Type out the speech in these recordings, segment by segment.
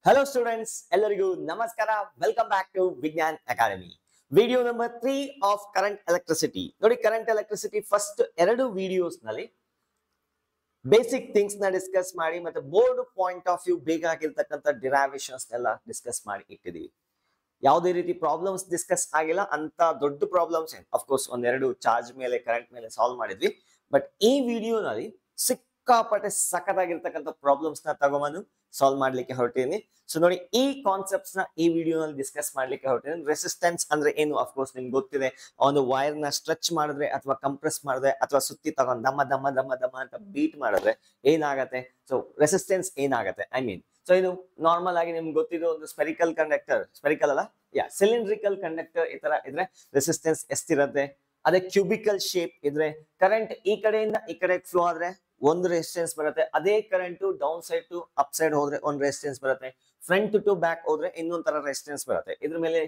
Hello students, ಎಲ್ಲರಿಗೂ ನಮಸ್ಕಾರ. Welcome back to ವಿಜ್ಞಾನ್ academy. Video number 3 of current electricity. ನೋಡಿ, ಕರೆಂಟ್ ಎಲೆಕ್ಟ್ರಿಸಿಟಿ ಫಸ್ಟ್ ಎರಡು ವಿಡಿಯೋಸ್ ನಲ್ಲಿ ಬೇಸಿಕ್ ಥಿಂಗ್ಸ್ ನ ಡಿಸ್ಕಸ್ ಮಾಡಿ ಮತ್ತೆ ಬೋರ್ಡ್ ಪಾಯಿಂಟ್ ಆಫ್ ವ್ಯೂ ಬೇಕಾಗಿರ್ತಕ್ಕಂಥ ಡಿರೈವೇಶನ್ಸ್ ಎಲ್ಲ ಡಿಸ್ಕಸ್ ಮಾಡಿ ಇಟ್ಟಿದೀವಿ. ಯಾವುದೇ ರೀತಿ ಪ್ರಾಬ್ಲಮ್ಸ್ ಡಿಸ್ಕಸ್ ಆಗಿಲ್ಲ, ಅಂತ ದೊಡ್ಡ ಪ್ರಾಬ್ಲಮ್ಸ್ ಏನು ಅಫ್ಕೋರ್ಸ್ ಒಂದೆರಡು ಚಾರ್ಜ್ ಮೇಲೆ ಕರೆಂಟ್ ಮೇಲೆ ಸಾಲ್ವ್ ಮಾಡಿದ್ವಿ. ಬಟ್ ಈ ವಿಡಿಯೋನಲ್ಲಿ ಸಿಕ್ಕಾಪಟ್ಟೆ ಸಖತ್ತಾಗಿರ್ತಕ್ಕಂಥ ಪ್ರಾಬ್ಲಮ್ಸ್ ನ ತಗೊಂಬಂದು ಸಾಲ್ವ್ ಮಾಡ್ಲಿಕ್ಕೆ ಹೊರಟಿದ್ದೀನಿ. ಸೊ ನೋಡಿ, ಈ ಕಾನ್ಸೆಪ್ಟ್ಸ್ ನ ಈ ವಿಡಿಯೋನಲ್ಲಿ ಡಿಸ್ಕಸ್ ಮಾಡ್ಲಿಕ್ಕೆ ಹೊರಟಿದ್ದೀನಿ. ರೆಸಿಸ್ಟೆನ್ಸ್ ಅಂದ್ರೆ ಏನು ಅಫ್ಕೋರ್ಸ್ ನಿಮ್ಗೆ ಗೊತ್ತಿದೆ. ಒಂದು ವೈರ್ ನ ಸ್ಟ್ರೆಚ್ ಮಾಡಿದ್ರೆ ಅಥವಾ ಕಂಪ್ರೆಸ್ ಮಾಡಿದ್ರೆ ಅಥವಾ ಸುತ್ತಿ ತಗೊಂಡ್ ದಮ್ಮ ದಮ್ಮ ದಮ್ಮ ದಮ್ಮ ಅಂತ ಬೀಟ್ ಮಾಡಿದ್ರೆ ಏನಾಗತ್ತೆ, ಸೊ ರೆಸಿಸ್ಟೆನ್ಸ್ ಏನಾಗತ್ತೆ ಐ ಮೀನ್. ಸೊ ಇದು ನಾರ್ಮಲ್ ಆಗಿ ನಿಮ್ಗೆ ಗೊತ್ತಿರೋ ಒಂದು ಸ್ಪೆರಿಕಲ್ ಕಂಡಕ್ಟರ್, ಸ್ಪೆರಿಕಲ್ ಅಲ್ಲ ಸಿಲಿಂಡ್ರಿಕಲ್ ಕಂಡಕ್ಟರ್ ಈ ತರ ಇದ್ರೆ ರೆಸಿಸ್ಟೆನ್ಸ್ ಎಷ್ಟಿರತ್ತೆ. ಅದೇ ಕ್ಯೂಬಿಕಲ್ ಶೇಪ್ ಇದ್ರೆ ಕರೆಂಟ್ ಈ ಕಡೆಯಿಂದ ಈ ಕಡೆ ಫ್ಲೋ ಆದ್ರೆ ಒಂದು ರೆಸಿಸ್ಟೆನ್ಸ್ ಬರುತ್ತೆ. ಅದೇ current down side to up side ಹೋದ್ರೆ ಒಂದು ರೆಸಿಸ್ಟೆನ್ಸ್ ಬರುತ್ತೆ. ಫ್ರಂಟ್ ಟು ಬ್ಯಾಕ್ ಹೋದ್ರೆ ಇನ್ನೊಂದ್ ತರ ರೆಸಿಸ್ಟೆನ್ಸ್ ಬರುತ್ತೆ. ಇದ್ರ ಮೇಲೆ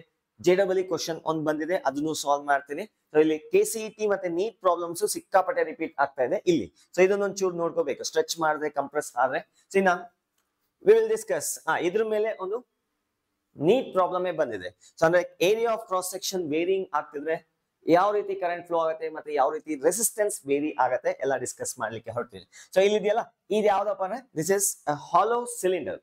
JEE ಕ್ವಶನ್ ಒಂದ್ ಬಂದಿದೆ, ಅದನ್ನು ಸಾಲ್ವ್ ಮಾಡ್ತೀನಿ. ಸೊ ಇಲ್ಲಿ KCET ಮತ್ತೆ ನೀಟ್ ಪ್ರಾಬ್ಲಮ್ಸ್ ಸಿಕ್ಕಾಪಟ್ಟೆ ರಿಪೀಟ್ ಆಗ್ತಾ ಇದೆ ಇಲ್ಲಿ. ಸೊ ಇದನ್ನೊಂದ್ ಚೂರು ನೋಡ್ಕೋಬೇಕು. ಸ್ಟ್ರೆಚ್ ಮಾಡಿದ್ರೆ ಕಂಪ್ರೆಸ್ ಆದ್ರೆ ಸೊ ಇನ್ನ ವಿ ವಿಲ್ ಡಿಸ್ಕಸ್. ಇದ್ರ ಮೇಲೆ ಒಂದು ನೀಟ್ ಪ್ರಾಬ್ಲಮ್ ಬಂದಿದೆ. ಸೊ ಅಂದ್ರೆ area of cross section varying ಆಗ್ತಿದ್ರೆ ಯಾವ ರೀತಿ ಕರೆಂಟ್ ಫ್ಲೋ ಆಗುತ್ತೆ ಮತ್ತೆ ಯಾವ ರೀತಿ ರೆಸಿಸ್ಟೆನ್ಸ್ ವೇರಿ ಆಗತ್ತೆ ಎಲ್ಲ ಡಿಸ್ಕಸ್ ಮಾಡ್ಲಿಕ್ಕೆ ಹೊರಟಿದ್ದೀನಿ. ಸೊ ಇಲ್ಲಿದೆಯಲ್ಲ, ಇದು ಯಾವ್ದಪ್ಪ ಅಂದ್ರೆ ದಿಸ್ ಇಸ್ ಹಾಲೋ ಸಿಲಿಂಡರ್.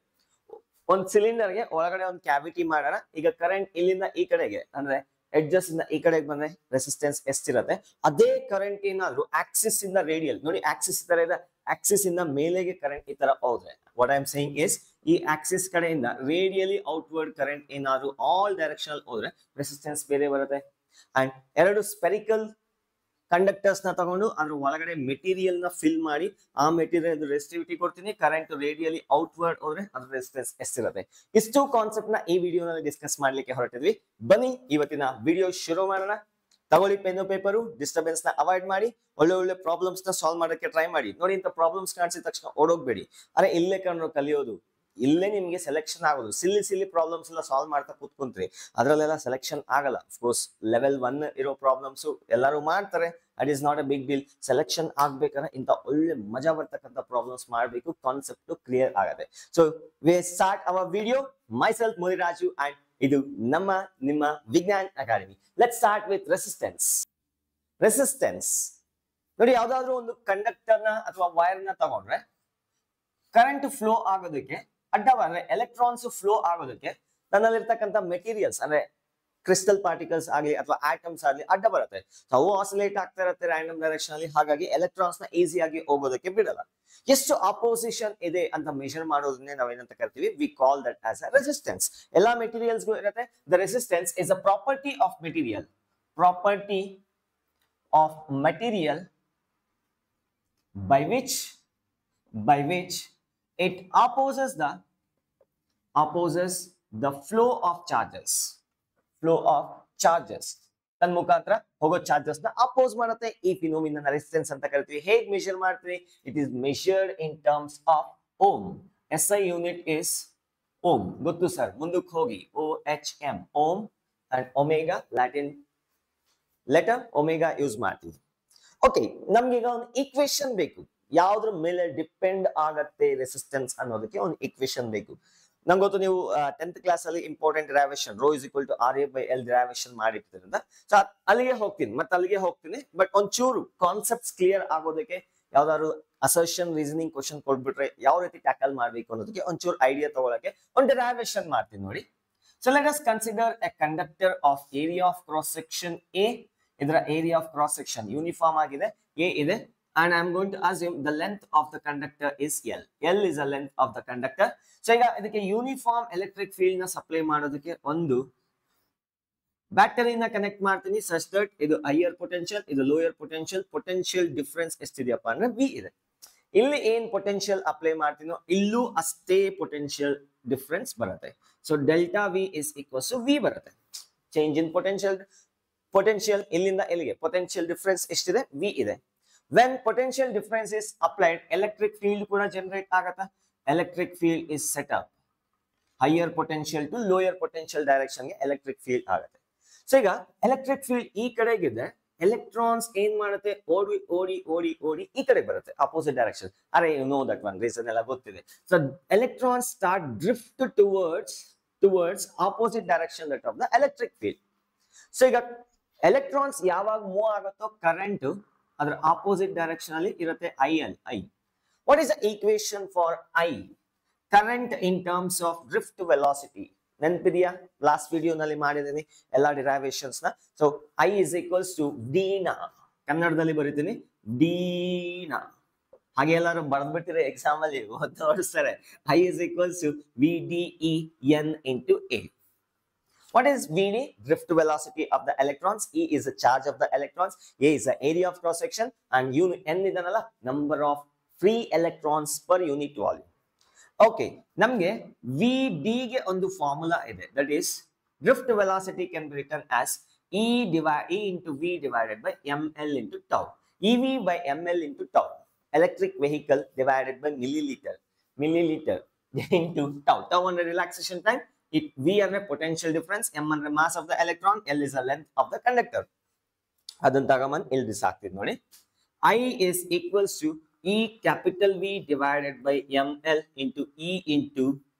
ಒಂದ್ ಸಿಲಿಂಡರ್ ಗೆ ಒಳಗಡೆ ಒಂದು ಕ್ಯಾವಿಟಿ ಮಾಡೋಣ. ಈಗ ಕರೆಂಟ್ ಇಲ್ಲಿಂದ ಈ ಕಡೆಗೆ ಅಂದ್ರೆ ಎಡ್ಜಸ್ ಇಂದ ಈ ಕಡೆಗೆ ಬಂದ್ರೆ ರೆಸಿಸ್ಟೆನ್ಸ್ ಎಷ್ಟಿರತ್ತೆ. ಅದೇ ಕರೆಂಟ್ ಏನಾದ್ರು ಆಕ್ಸಿಸ್ ಇಂದ ರೇಡಿಯಲ್, ನೋಡಿ ಆಕ್ಸಿಸ್ ತರ ಇದೆ, ಆಕ್ಸಿಸ್ ಇಂದ ಮೇಲೆಗೆ ಕರೆಂಟ್ ಈ ತರ ಹೋದ್ರೆ what I am saying is ಈ ಆಕ್ಸಿಸ್ ಕಡೆಯಿಂದ ರೇಡಿಯಲಿ ಔಟ್ವರ್ಡ್ ಕರೆಂಟ್ ಏನಾದ್ರು ಆಲ್ ಡೈರೆಕ್ಷನ್ ಹೋದ್ರೆ ರೆಸಿಸ್ಟೆನ್ಸ್ ಬೇರೆ ಬರುತ್ತೆ. ಅಂಡ್ ಎರಡು ಸ್ಪೆರಿಕಲ್ ಕಂಡಕ್ಟರ್ಸ್ ನ ತಗೊಂಡು ಅದ್ರ ಒಳಗಡೆ ಮೆಟೀರಿಯಲ್ ನ ಫಿಲ್ ಮಾಡಿ ಆ ಮೆಟೀರಿಯಲ್ ರೆಸಿಸ್ಟಿವಿಟಿ ಕೊಡ್ತೀನಿ. ಕರೆಂಟ್ ರೇಡಿಯಲಿ ಔಟ್ವರ್ಡ್ ಹೋದ್ರೆ ಅದ್ರ ರೆಸಿಸ್ಟೆನ್ಸ್ ಎಷ್ಟಿರುತ್ತೆ. ಇಷ್ಟು ಕಾನ್ಸೆಪ್ಟ್ ನ ಈ ವಿಡಿಯೋನಲ್ಲಿ ಡಿಸ್ಕಸ್ ಮಾಡ್ಲಿಕ್ಕೆ ಹೊರಟಿದ್ವಿ. ಬನ್ನಿ ಇವತ್ತಿನ ವಿಡಿಯೋ ಶುರು ಮಾಡೋಣ. ತಗೊಳ್ಳಿ ಪೆನ್ನು ಪೇಪರು, ಡಿಸ್ಟರ್ಬೆನ್ಸ್ ನ ಅವಾಯ್ಡ್ ಮಾಡಿ, ಒಳ್ಳೆ ಒಳ್ಳೆ ಪ್ರಾಬ್ಲಮ್ಸ್ ನ ಸಾಲ್ವ್ ಮಾಡೋಕೆ ಟ್ರೈ ಮಾಡಿ. ನೋಡಿ, ಇಂಥ ಪ್ರಾಬ್ಲಮ್ಸ್ ಕಾಣಿಸಿದ ತಕ್ಷಣ ಓಡೋಗ್ಬೇಡಿ. ಅರೆ ಇಲ್ಲೇ ಕಂಡ್ರು ಕಲಿಯೋದು, ಇಲ್ಲೇ ನಿಮ್ಗೆ ಸೆಲೆಕ್ಷನ್ ಆಗೋದು. ಸಿಲ್ಲಿ ಪ್ರಾಬ್ಲಮ್ಸ್ ಎಲ್ಲ ಸಾಲ್ವ್ ಮಾಡ್ತಾ ಕೂತ್ಕೊಂತ್ರಿ, ಅದ್ರಲ್ಲೆಲ್ಲ ಸೆಲೆಕ್ಷನ್ ಆಗಲ್ಲ. ಅಫ್ಕೋರ್ಸ್ ಲೆವೆಲ್ 1 ಇರೋ ಪ್ರಾಬ್ಲಮ್ಸ್ ಎಲ್ಲರೂ ಮಾಡ್ತಾರೆ, it is not a big deal. Selection ಆಗ್ಬೇಕಾದ್ರೆ ಇಂಥ ಒಳ್ಳೆ ಮಜಾ ಬರ್ತಕ್ಕಂಥ ಪ್ರಾಬ್ಲಮ್ಸ್ ಮಾಡಬೇಕು, ಕಾನ್ಸೆಪ್ಟ್ ಕ್ಲಿಯರ್ ಆಗತ್ತೆ. So we start our video. Myself Muniraju and ಇದು ನಿಮ್ಮ Vignan Academy. Let start with resistance. Resistance ನೋಡಿ, ಯಾವ್ದಾದ್ರು ಒಂದು ಕಂಡಕ್ಟರ್ ನ ಅಥವಾ ವೈರ್ ನ ತಗೊಂಡ್ರೆ ಕರೆಂಟ್ ಫ್ಲೋ ಆಗೋದಕ್ಕೆ ಅಡ್ಡವಾದ್ರೆ ಎಲೆಕ್ಟ್ರಾನ್ಸ್ ಫ್ಲೋ ಆಗೋದಕ್ಕೆ ನನ್ನಲ್ಲಿರ್ತಕ್ಕಂಥ ಮೆಟೀರಿಯಲ್ಸ್ ಅಂದ್ರೆ ಕ್ರಿಸ್ಟಲ್ ಪಾರ್ಟಿಕಲ್ಸ್ ಆಗಲಿ ಅಥವಾ ಆಟಮ್ಸ್ ಆಗಲಿ ಅಡ್ಡ ಬರುತ್ತೆ. ಅವು ಆಸಿಲೇಟ್ ಆಗ್ತಾ ಇರುತ್ತೆ ರ್ಯಾಂಡಮ್ ಡೈರೆಕ್ಷನ್ ಅಲ್ಲಿ. ಹಾಗಾಗಿ ಎಲೆಕ್ಟ್ರಾನ್ಸ್ ನ ಈಸಿಯಾಗಿ ಹೋಗೋದಕ್ಕೆ ಬಿಡಲ್ಲ. ಎಷ್ಟು ಅಪೋಸಿಷನ್ ಇದೆ ಅಂತ ಮೆಷರ್ ಮಾಡೋದನ್ನೇ ನಾವೇನಂತ ಕರಿತೀವಿ, we call that as a resistance. ಎಲ್ಲಾ ಮೆಟೀರಿಯಲ್ಸ್ ಇರುತ್ತೆ. The resistance is a property of material. Property of material by which it opposes the flow of charges. ತನ್ನ ಮುಖಾಂತರ ಹೋಗೋ ಚಾರ್ಜಸ್ ನ ಅಪೋಸ್ ಮಾಡುತ್ತೆ. ಈ ಫಿನೋಮಿನಾ ರೆಸಿಸ್ಟೆನ್ಸ್ ಅಂತ ಕರಿತೀವಿ. ಹೇಗೆ ಮೆಷರ್ ಮಾಡ್ತೀವಿ? It is measured in terms of ohm. SI unit is ohm. ಗೊತ್ತು ಸರ್, ಮುಂದಕ್ಕೆ ಹೋಗಿ OHM, ohm and omega Latin letter omega use ಮಾಡ್ತೀವಿ. ಓಕೆ, ನಮ್ಗೀಗ ಒಂದು ಈಕ್ವೇಶನ್ ಬೇಕು. ಯಾವ್ದ್ರ ಮೇಲೆ ಡಿಪೆಂಡ್ ಆಗತ್ತೆ ರೆಸಿಸ್ಟೆನ್ಸ್ ಅನ್ನೋದಕ್ಕೆ ಒಂದು ಈಕ್ವೇಶನ್ ಬೇಕು. ನಂಗೆ ಗೊತ್ತು, ನೀವು 10th ಕ್ಲಾಸ್ ಅಲ್ಲಿ ಇಂಪಾರ್ಟೆಂಟ್ ಡಿರೈವೇಶನ್ ρ = RA/L ಡಿರೈವೇಶನ್ ಮಾಡಿರ್ತೀರಿಂದ. ಸೊ ಅಲ್ಲಿಗೆ ಹೋಗ್ತೀನಿ. ಬಟ್ ಒಂಚೂರು ಕಾನ್ಸೆಪ್ಟ್ಸ್ ಕ್ಲಿಯರ್ ಆಗೋದಕ್ಕೆ ಯಾವ್ದಾದ್ರು ಅಸರ್ಷನ್ ರೀಸನಿಂಗ್ ಕ್ವಶನ್ ಕೊಟ್ಬಿಟ್ರೆ ಯಾವ ರೀತಿ ಟ್ಯಾಕಲ್ ಮಾಡ್ಬೇಕು ಅನ್ನೋದಕ್ಕೆ ಒಂಚೂರು ಐಡಿಯಾ ತಗೊಳಕ್ಕೆ ಒಂದು ಡಿರೈವೇಶನ್ ಮಾಡ್ತೀನಿ ನೋಡಿ. So let us consider A conductor of area of cross section A. ಇದರ area of cross section uniform ಆಗಿದೆ, A ಇದೆ. And I am going to assume the length of the conductor is L. L is the length of the conductor. So ಈಗ ಇದಕ್ಕೆ uniform electric field ನ supply ಮಾಡೋದಕ್ಕೆ ಒಂದು ಬ್ಯಾಟರಿನ connect ಮಾಡ್ತೀನಿ such that ಇದು higher potential, ಇದು lower potential. Potential difference ಎಷ್ಟಿದೆಯಪ್ಪ ಅಂದ್ರೆ V ಇದೆ. ಇಲ್ಲಿ ಏನ್ ಪೊಟೆನ್ಶಿಯಲ್ ಅಪ್ಲೈ ಮಾಡ್ತೀನೋ ಇಲ್ಲೂ ಅಷ್ಟೇ ಪೊಟೆನ್ಶಿಯಲ್ ಡಿಫರೆನ್ಸ್ ಬರುತ್ತೆ. So delta V is equals to V ಬರುತ್ತೆ. ಚೇಂಜ್ ಇನ್ ಪೊಟೆನ್ಶಿಯಲ್ ಇಲ್ಲಿಂದ ಇಲ್ಲಿಗೆ ಪೊಟೆನ್ಶಿಯಲ್ ಡಿಫರೆನ್ಸ್ ಎಷ್ಟಿದೆ? V ಇದೆ. When potential difference is applied, electric field ಕೂಡ ಜನರೇಟ್ ಆಗತ್ತಾ? Electric field is set up. Higher potential to lower potential direction ಗೆ electric field ಆಗುತ್ತೆ. So ಈಗ ಎಲೆಕ್ಟ್ರಿಕ್ ಫೀಲ್ಡ್ ಈ ಕಡೆಗಿದೆ, electrons ಏನ್ ಮಾಡುತ್ತೆ, ಓಡಿ ಓಡಿ ಓಡಿ ಓಡಿ ಈ ಕಡೆ ಬರುತ್ತೆ, opposite direction. Are you know that one, reason ಎಲ್ಲ ಗೊತ್ತಿದೆ. So electrons start drift towards opposite direction that of the electric field. So ಈಗ electrons ಯಾವಾಗ ಮೂವ್ ಆಗುತ್ತೋ ಕರೆಂಟ್ ಅದರ ಆಪೋಸಿಟ್ ಡೈರೆಕ್ಷನ್ ಅಲ್ಲಿ ಇರುತ್ತೆ I. What is the equation for I? Current in terms of drift velocity. ನೆನಪಿದೆಯಾ? Last video ನಲ್ಲಿ ಮಾಡಿದ್ದೀನಿ ಎಲ್ಲಾ ಡಿರೈವೇಶನ್ಸ್ ನ. So I is equals to D ನ ಕನ್ನಡದಲ್ಲಿ ಬರೀತೀನಿ D ನ. ಹಾಗೆ ಎಲ್ಲರೂ ಬರ್ದ್ಬಿಟ್ಟಿರೋ ಎಕ್ಸಾಮ್ ಅಲ್ಲಿ ನೋಡಿಸ್ತಾರೆ. I is equals to VDEN into A. What is VD? Drift velocity of the electrons. E is the charge of the electrons. A is the area of cross section, and N idanalla number of free electrons per unit volume. Okay, namge VD ge ondu formula ide, that is drift velocity can be written as E into V divided by ml into tau. EV by ml into tau. Electric vehicle divided by milliliter into tau. Tau under relaxation time. V ಅಂದ್ರೆ potential difference, m ಅಂದ್ರೆ mass of the electron, L is the length of the conductor. ಅದನ್ನ ತಗೊಂಬಂದು ಇಲ್ಲಿ ಬಿಸಾಕ್ತಿದ್ ನೋಡಿ. I is equals to E capital V divided by ml into E into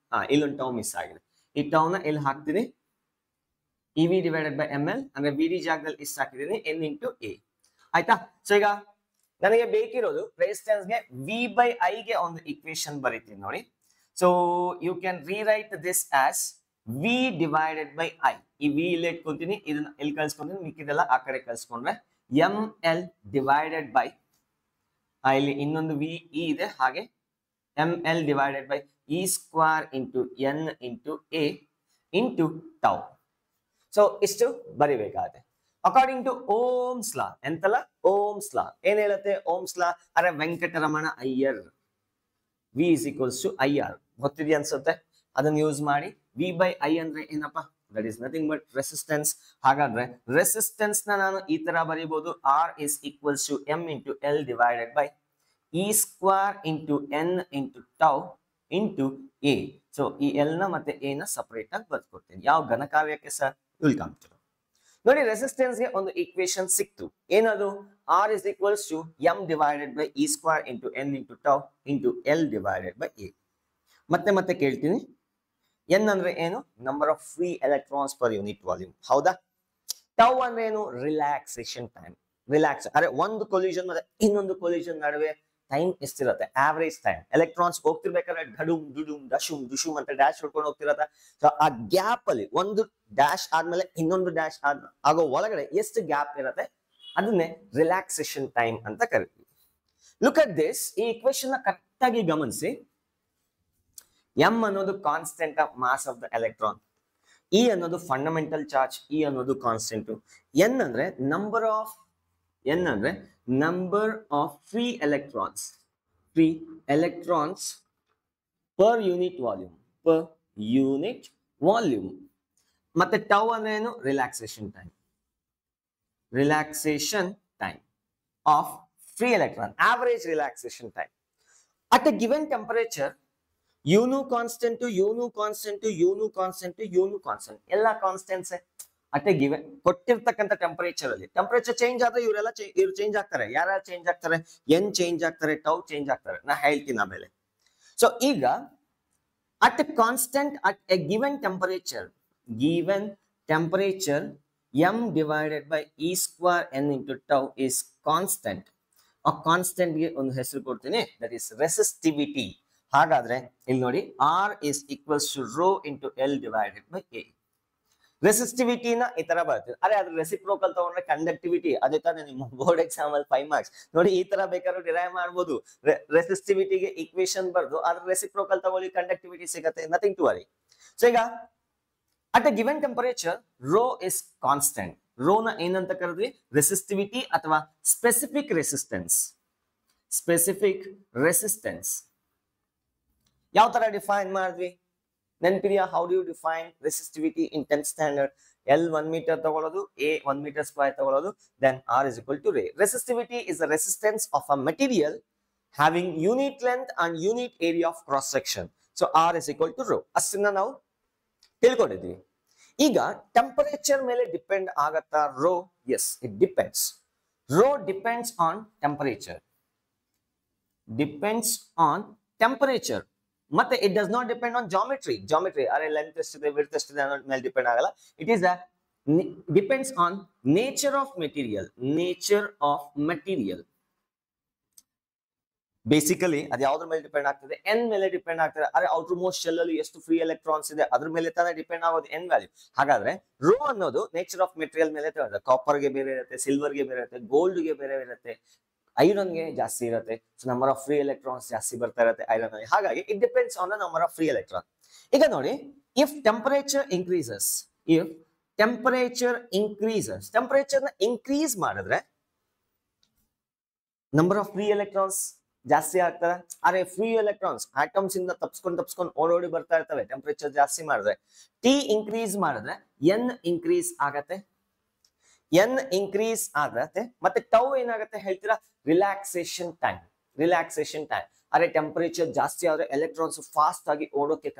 ಇಲ್ಲೊಂದು tau miss ಆಗಿದೆ. ಈ ಟೌನ ಇಲ್ಲಿ ಹಾಕ್ತೀನಿ. EV divided by ml ಅಂದ್ರೆ VD ಜಾಗದಲ್ಲಿ ಇಷ್ಟು ಹಾಕಿದ್ದೀನಿ, N into A. ಆಯ್ತಾ? ಸೊ ಈಗ ನನಗೆ ಬೇಕಿರೋದು ರೆಸಿಸ್ಟೆನ್ಸ್ ಗೆ V by I ಗೆ ಒಂದು ಇಕ್ವೇಶನ್ ಬರೀತೀನಿ ನೋಡಿ. So you can rewrite this as V divided by I. ಈ V ಇಲ್ಲಿ ಇಟ್ಕೊಂತೀನಿ, ಇದನ್ನ ಇಲ್ಲಿ ಕಳ್ಸ್ಕೊಂತೀನಿ, ಮಿಕ್ಕಿದೆಲ್ಲ ಆ ಕಡೆ ಕಳ್ಸ್ಕೊಂಡ್ರೆ ml divided by ಇಲ್ಲಿ ಇನ್ನೊಂದು V E ಇದೆ, ಹಾಗೆ ml divided by E square into N into A into tau. So ಇಷ್ಟು ಬರಿಬೇಕಾಗುತ್ತೆ. ಅಕಾರ್ಡಿಂಗ್ ಟು ಓಮ್ಸ್ ಲಾ, ಎಂತಲ್ಲ ಓಮ್ಸ್ ಲಾ ಏನ್ ಹೇಳುತ್ತೆ? ಓಮ್ಸ್ ಲಾ ಅರೆ Venkataramana Iyer V is equals to IR ಗೊತ್ತಿದೆ ಅನ್ಸುತ್ತೆ. ಅದನ್ನ ಯೂಸ್ ಮಾಡಿ V by I ಅಂದ್ರೆ ಏನಪ್ಪ? That is nothing but resistance. ಹಾಗಾದ್ರೆ ರೆಸಿಸ್ಟೆನ್ಸ್ ನ ನಾನು ಈ ತರ ಬರೀಬಹುದು, R is equals to M into L divided by E square into N into tau into A. So ಈ L ನ ಮತ್ತೆ A ನ ಸಪರೇಟ್ ಆಗಿ ಬರ್ಕೊಡ್ತೀನಿ. ಯಾವ ಘನ ಕಾರ್ಯಕ್ಕೆ ಸರ್? ವಿಲ್ ಕಮ್ ಟು ನೋಡಿ. ರೆಸಿಸ್ಟೆನ್ಸ್ ಗೆ ಒಂದು ಈಕ್ವೇಶನ್ ಸಿಕ್ತು, ಏನದು? R is equals to M divided by E square into N into tau into L divided by A. ಮತ್ತೆ ಕೇಳ್ತೀನಿ, N ಅಂದ್ರೆ ಏನು? Number of free electrons per unit volume. ಹೌದಾ? ಟೌ ಅಂದ್ರೆ ಏನು? Relaxation time. ರಿಲ್ಯಾಕ್ಸ್ ಅರೆ ಒಂದು ಕೊಲ್ಯೂಷನ್ ಮತ್ತೆ ಇನ್ನೊಂದು ಕೊಲ್ಯೂಷನ್ ನಡುವೆ ಟೈಮ್ ಎಷ್ಟಿರುತ್ತೆ? Average time. ಎಲೆಕ್ಟ್ರಾನ್ಸ್ ಹೋಗ್ತಿರ್ಬೇಕಾದ್ರೆ ಢಡುಮ್ ಡುಡುಮ್ ಡಶುಮ್ ದುಶುಮ್ ಅಂತ ಡ್ಯಾಶ್ ಹೊಡ್ಕೊಂಡು ಹೋಗ್ತಿರತ್ತ. ಸೊ ಆ ಗ್ಯಾಪ್ ಅಲ್ಲಿ ಒಂದು ಡ್ಯಾಶ್ ಆದ್ಮೇಲೆ ಇನ್ನೊಂದು ಡ್ಯಾಶ್ ಆಗೋ ಒಳಗಡೆ ಎಷ್ಟು ಗ್ಯಾಪ್ ಇರುತ್ತೆ, ಅದನ್ನೇ ರಿಲ್ಯಾಕ್ಸೇಷನ್ ಟೈಮ್ ಅಂತ ಕರಿತೀವಿ. Look at this. ಈ ಇಕ್ವೇಶನ್ ನ ಕರೆಕ್ಟ್ ಆಗಿ ಗಮನಿಸಿ. M ಅನ್ನೋದು constant of mass of the electron, E ಅನ್ನೋದು ಫಂಡಮೆಂಟಲ್ ಚಾರ್ಜ್, E ಅನ್ನೋದು ಕಾನ್ಸ್ಟೆಂಟ್, N ಅಂದ್ರೆ number of free electrons per unit volume, ಮತ್ತೆ ಟೌ ಅಂದ್ರೆ ಏನು? Relaxation time of free electron, average relaxation time at a given temperature. ಯೂನು constant ಎಲ್ಲ constants at a given ಕೊಟ್ಟಿರ್ತಕ್ಕಂಥ temperature ಅಲ್ಲಿ. Temperature change ಆದ್ರೆ ಇವ್ರು ಚೇಂಜ್ ಆಗ್ತಾರೆ. ಯಾರ್ಯಾರು ಚೇಂಜ್ ಆಗ್ತಾರೆ? N ಚೇಂಜ್ ಆಗ್ತಾರೆ, ಟೌ ಚೇಂಜ್ ಆಗ್ತಾರೆ. ನಾ ಹೇಳ್ತೀನಿ ಆಮೇಲೆ. ಸೊ ಈಗ at constant at a given temperature M divided by E square N into tau is constant. ಆ ಕಾನ್ಸ್ಟೆಂಟ್ ಗೆ ಒಂದು ಹೆಸರು ಕೊಡ್ತೀನಿ, ದಟ್ ಇಸ್ ರೆಸಿಸ್ಟಿವಿಟಿ. ಹಾಗಾದ್ರೆ ಇಲ್ಲಿ ನೋಡಿ, R is equals to rho into L divided by A. ರೆಸಿಸ್ಟಿವಿಟಿನ ಈ ತರ ಬರ್ತದೆ. ಅರೆ ಅದ್ರ ರೆಸಿಪ್ರೋಕಲ್ ತಗೊಂಡ್ರೆ ಕಂಡಕ್ಟಿವಿಟಿ. ಅದೇ ತರ ನಿಮ್ಮ ಬೋರ್ಡ್ ಎಕ್ಸಾಮ್ ಅಲ್ಲಿ 5 ಮಾರ್ಕ್ಸ್ ನೋಡಿ, ಈ ತರ ಬೇಕಾದ್ರೂ ಡಿರೈವ್ ಮಾಡ್ಬೋದು. ರೆಸಿಸ್ಟಿವಿಟಿಗೆ ಈಕ್ವೇಶನ್ ಬರ್ದು ಅದ್ರ ರೆಸಿಪ್ರೋಕಲ್ ತಗೊಳ್ಳಿ, ಕಂಡಕ್ಟಿವಿಟಿ ಸಿಗತ್ತೆ, ನಥಿಂಗ್ ಟು ವರಿ. ಸೊ ಈಗ at a given temperature rho is constant. Rho ನ ಏನಂತ ಕರೆದ್ವಿ? ರೆಸಿಸ್ಟಿವಿಟಿ ಅಥವಾ ಸ್ಪೆಸಿಫಿಕ್ ರೆಸಿಸ್ಟೆನ್ಸ್. ಯಾವ ತರ ಡಿಫೈನ್ ಮಾಡಿದ್ವಿ ನೆನಪಿದೆಯಾ? How do you define resistivity in 10th standard? L 1 meter ತಗೊಳ್ಳೋದು, A 1 meter square ತಗೊಳ್ಳೋದು, then R is equal to Rho. Resistivity is the resistance of a material having unit length and unit area of cross section. So R is equal to Rho. ಅಷ್ಟನ್ನ ನಾವು ತಿಳ್ಕೊಂಡಿದ್ವಿ. ಈಗ temperature ಮೇಲೆ depend ಆಗತ್ತಾ rho? Yes, it depends. Rho depends on temperature. Depends on temperature. ಮತ್ತೆ it does not depend on geometry ಅರೆ length ಎಷ್ಟಿದೆ width ಎಷ್ಟಿದೆ ಅನ್ನೋದ್ರ ಮೇಲೆ ಡಿಪೆಂಡ್ ಆಗಲ್ಲ. It is a depends on nature of material. Basically ಅದು ಯಾವ್ದ್ರ ಮೇಲೆ ಡಿಪೆಂಡ್ ಆಗ್ತದೆ, ಎನ್ ಮೇಲೆ ಡಿಪೆಂಡ್ ಆಗ್ತದೆ. ಅರೆ ಔಟರ್ ಮೋಸ್ಟ್ ಶೆಲ್ ಅಲ್ಲಿ ಎಷ್ಟು ಫ್ರೀ ಎಲೆಕ್ಟ್ರಾನ್ಸ್ ಇದೆ ಅದ್ರ ಮೇಲೆ ತಾನೇ ಡಿಪೆಂಡ್ ಆಗೋದು ಎನ್ ವ್ಯಾಲ್ಯೂ. ಹಾಗಾದ್ರೆ ರೋ ಅನ್ನೋದು ನೇಚರ್ ಆಫ್ ಮೆಟೀರಿಯಲ್ ಮೇಲೆ ಕಾಪರ್ಗೆ ಬೇರೆ ಇರುತ್ತೆ, ಸಿಲ್ವರ್ಗೆ ಬೇರೆ ಇರುತ್ತೆ, ಗೋಲ್ಡ್ಗೆ ಬೇರೆ ಇರುತ್ತೆ, ಐರನ್ಗೆ ಜಾಸ್ತಿ ಇರುತ್ತೆ. So number of free electrons ಜಾಸ್ತಿ ಬರ್ತಾ ಇರುತ್ತೆ ಐರನ್ ಅಲ್ಲಿ. ಹಾಗಾಗಿ it depends on the number of free electron. ಈಗ ನೋಡಿ, ಇಫ್ ಟೆಂಪರೇಚರ್ ನ ಇನ್ಕ್ರೀಸ್ ಮಾಡಿದ್ರೆ ನಂಬರ್ ಆಫ್ ಫ್ರೀ ಎಲೆಕ್ಟ್ರಾನ್ಸ್ ಜಾಸ್ತಿ ಆಗ್ತದೆ. ಅರೆ ಫ್ರೀ ಎಲೆಕ್ಟ್ರಾನ್ಸ್ ಆಟಮ್ಸ್ ಇಂದ ತಪ್ಸ್ಕೊಂಡು ಓಡೋಡಿ ಬರ್ತಾ ಇರ್ತವೆ ಟೆಂಪರೇಚರ್ ಜಾಸ್ತಿ ಮಾಡಿದ್ರೆ. ಟಿ ಇನ್ಕ್ರೀಸ್ ಮಾಡಿದ್ರೆ ಎನ್ ಇನ್ಕ್ರೀಸ್ ಆಗತ್ತೆ. ಮತ್ತೆ ಟೌ ಏನಾಗುತ್ತೆ ಹೇಳ್ತೀರಾ? Relaxation time. ಅರೆ ಟೆಂಪರೇಚರ್ ಜಾಸ್ತಿ ಆದ್ರೆ ಎಲೆಕ್ಟ್ರಾನ್ಸ್ ಫಾಸ್ಟ್ ಆಗಿ ಓಡೋಕೆ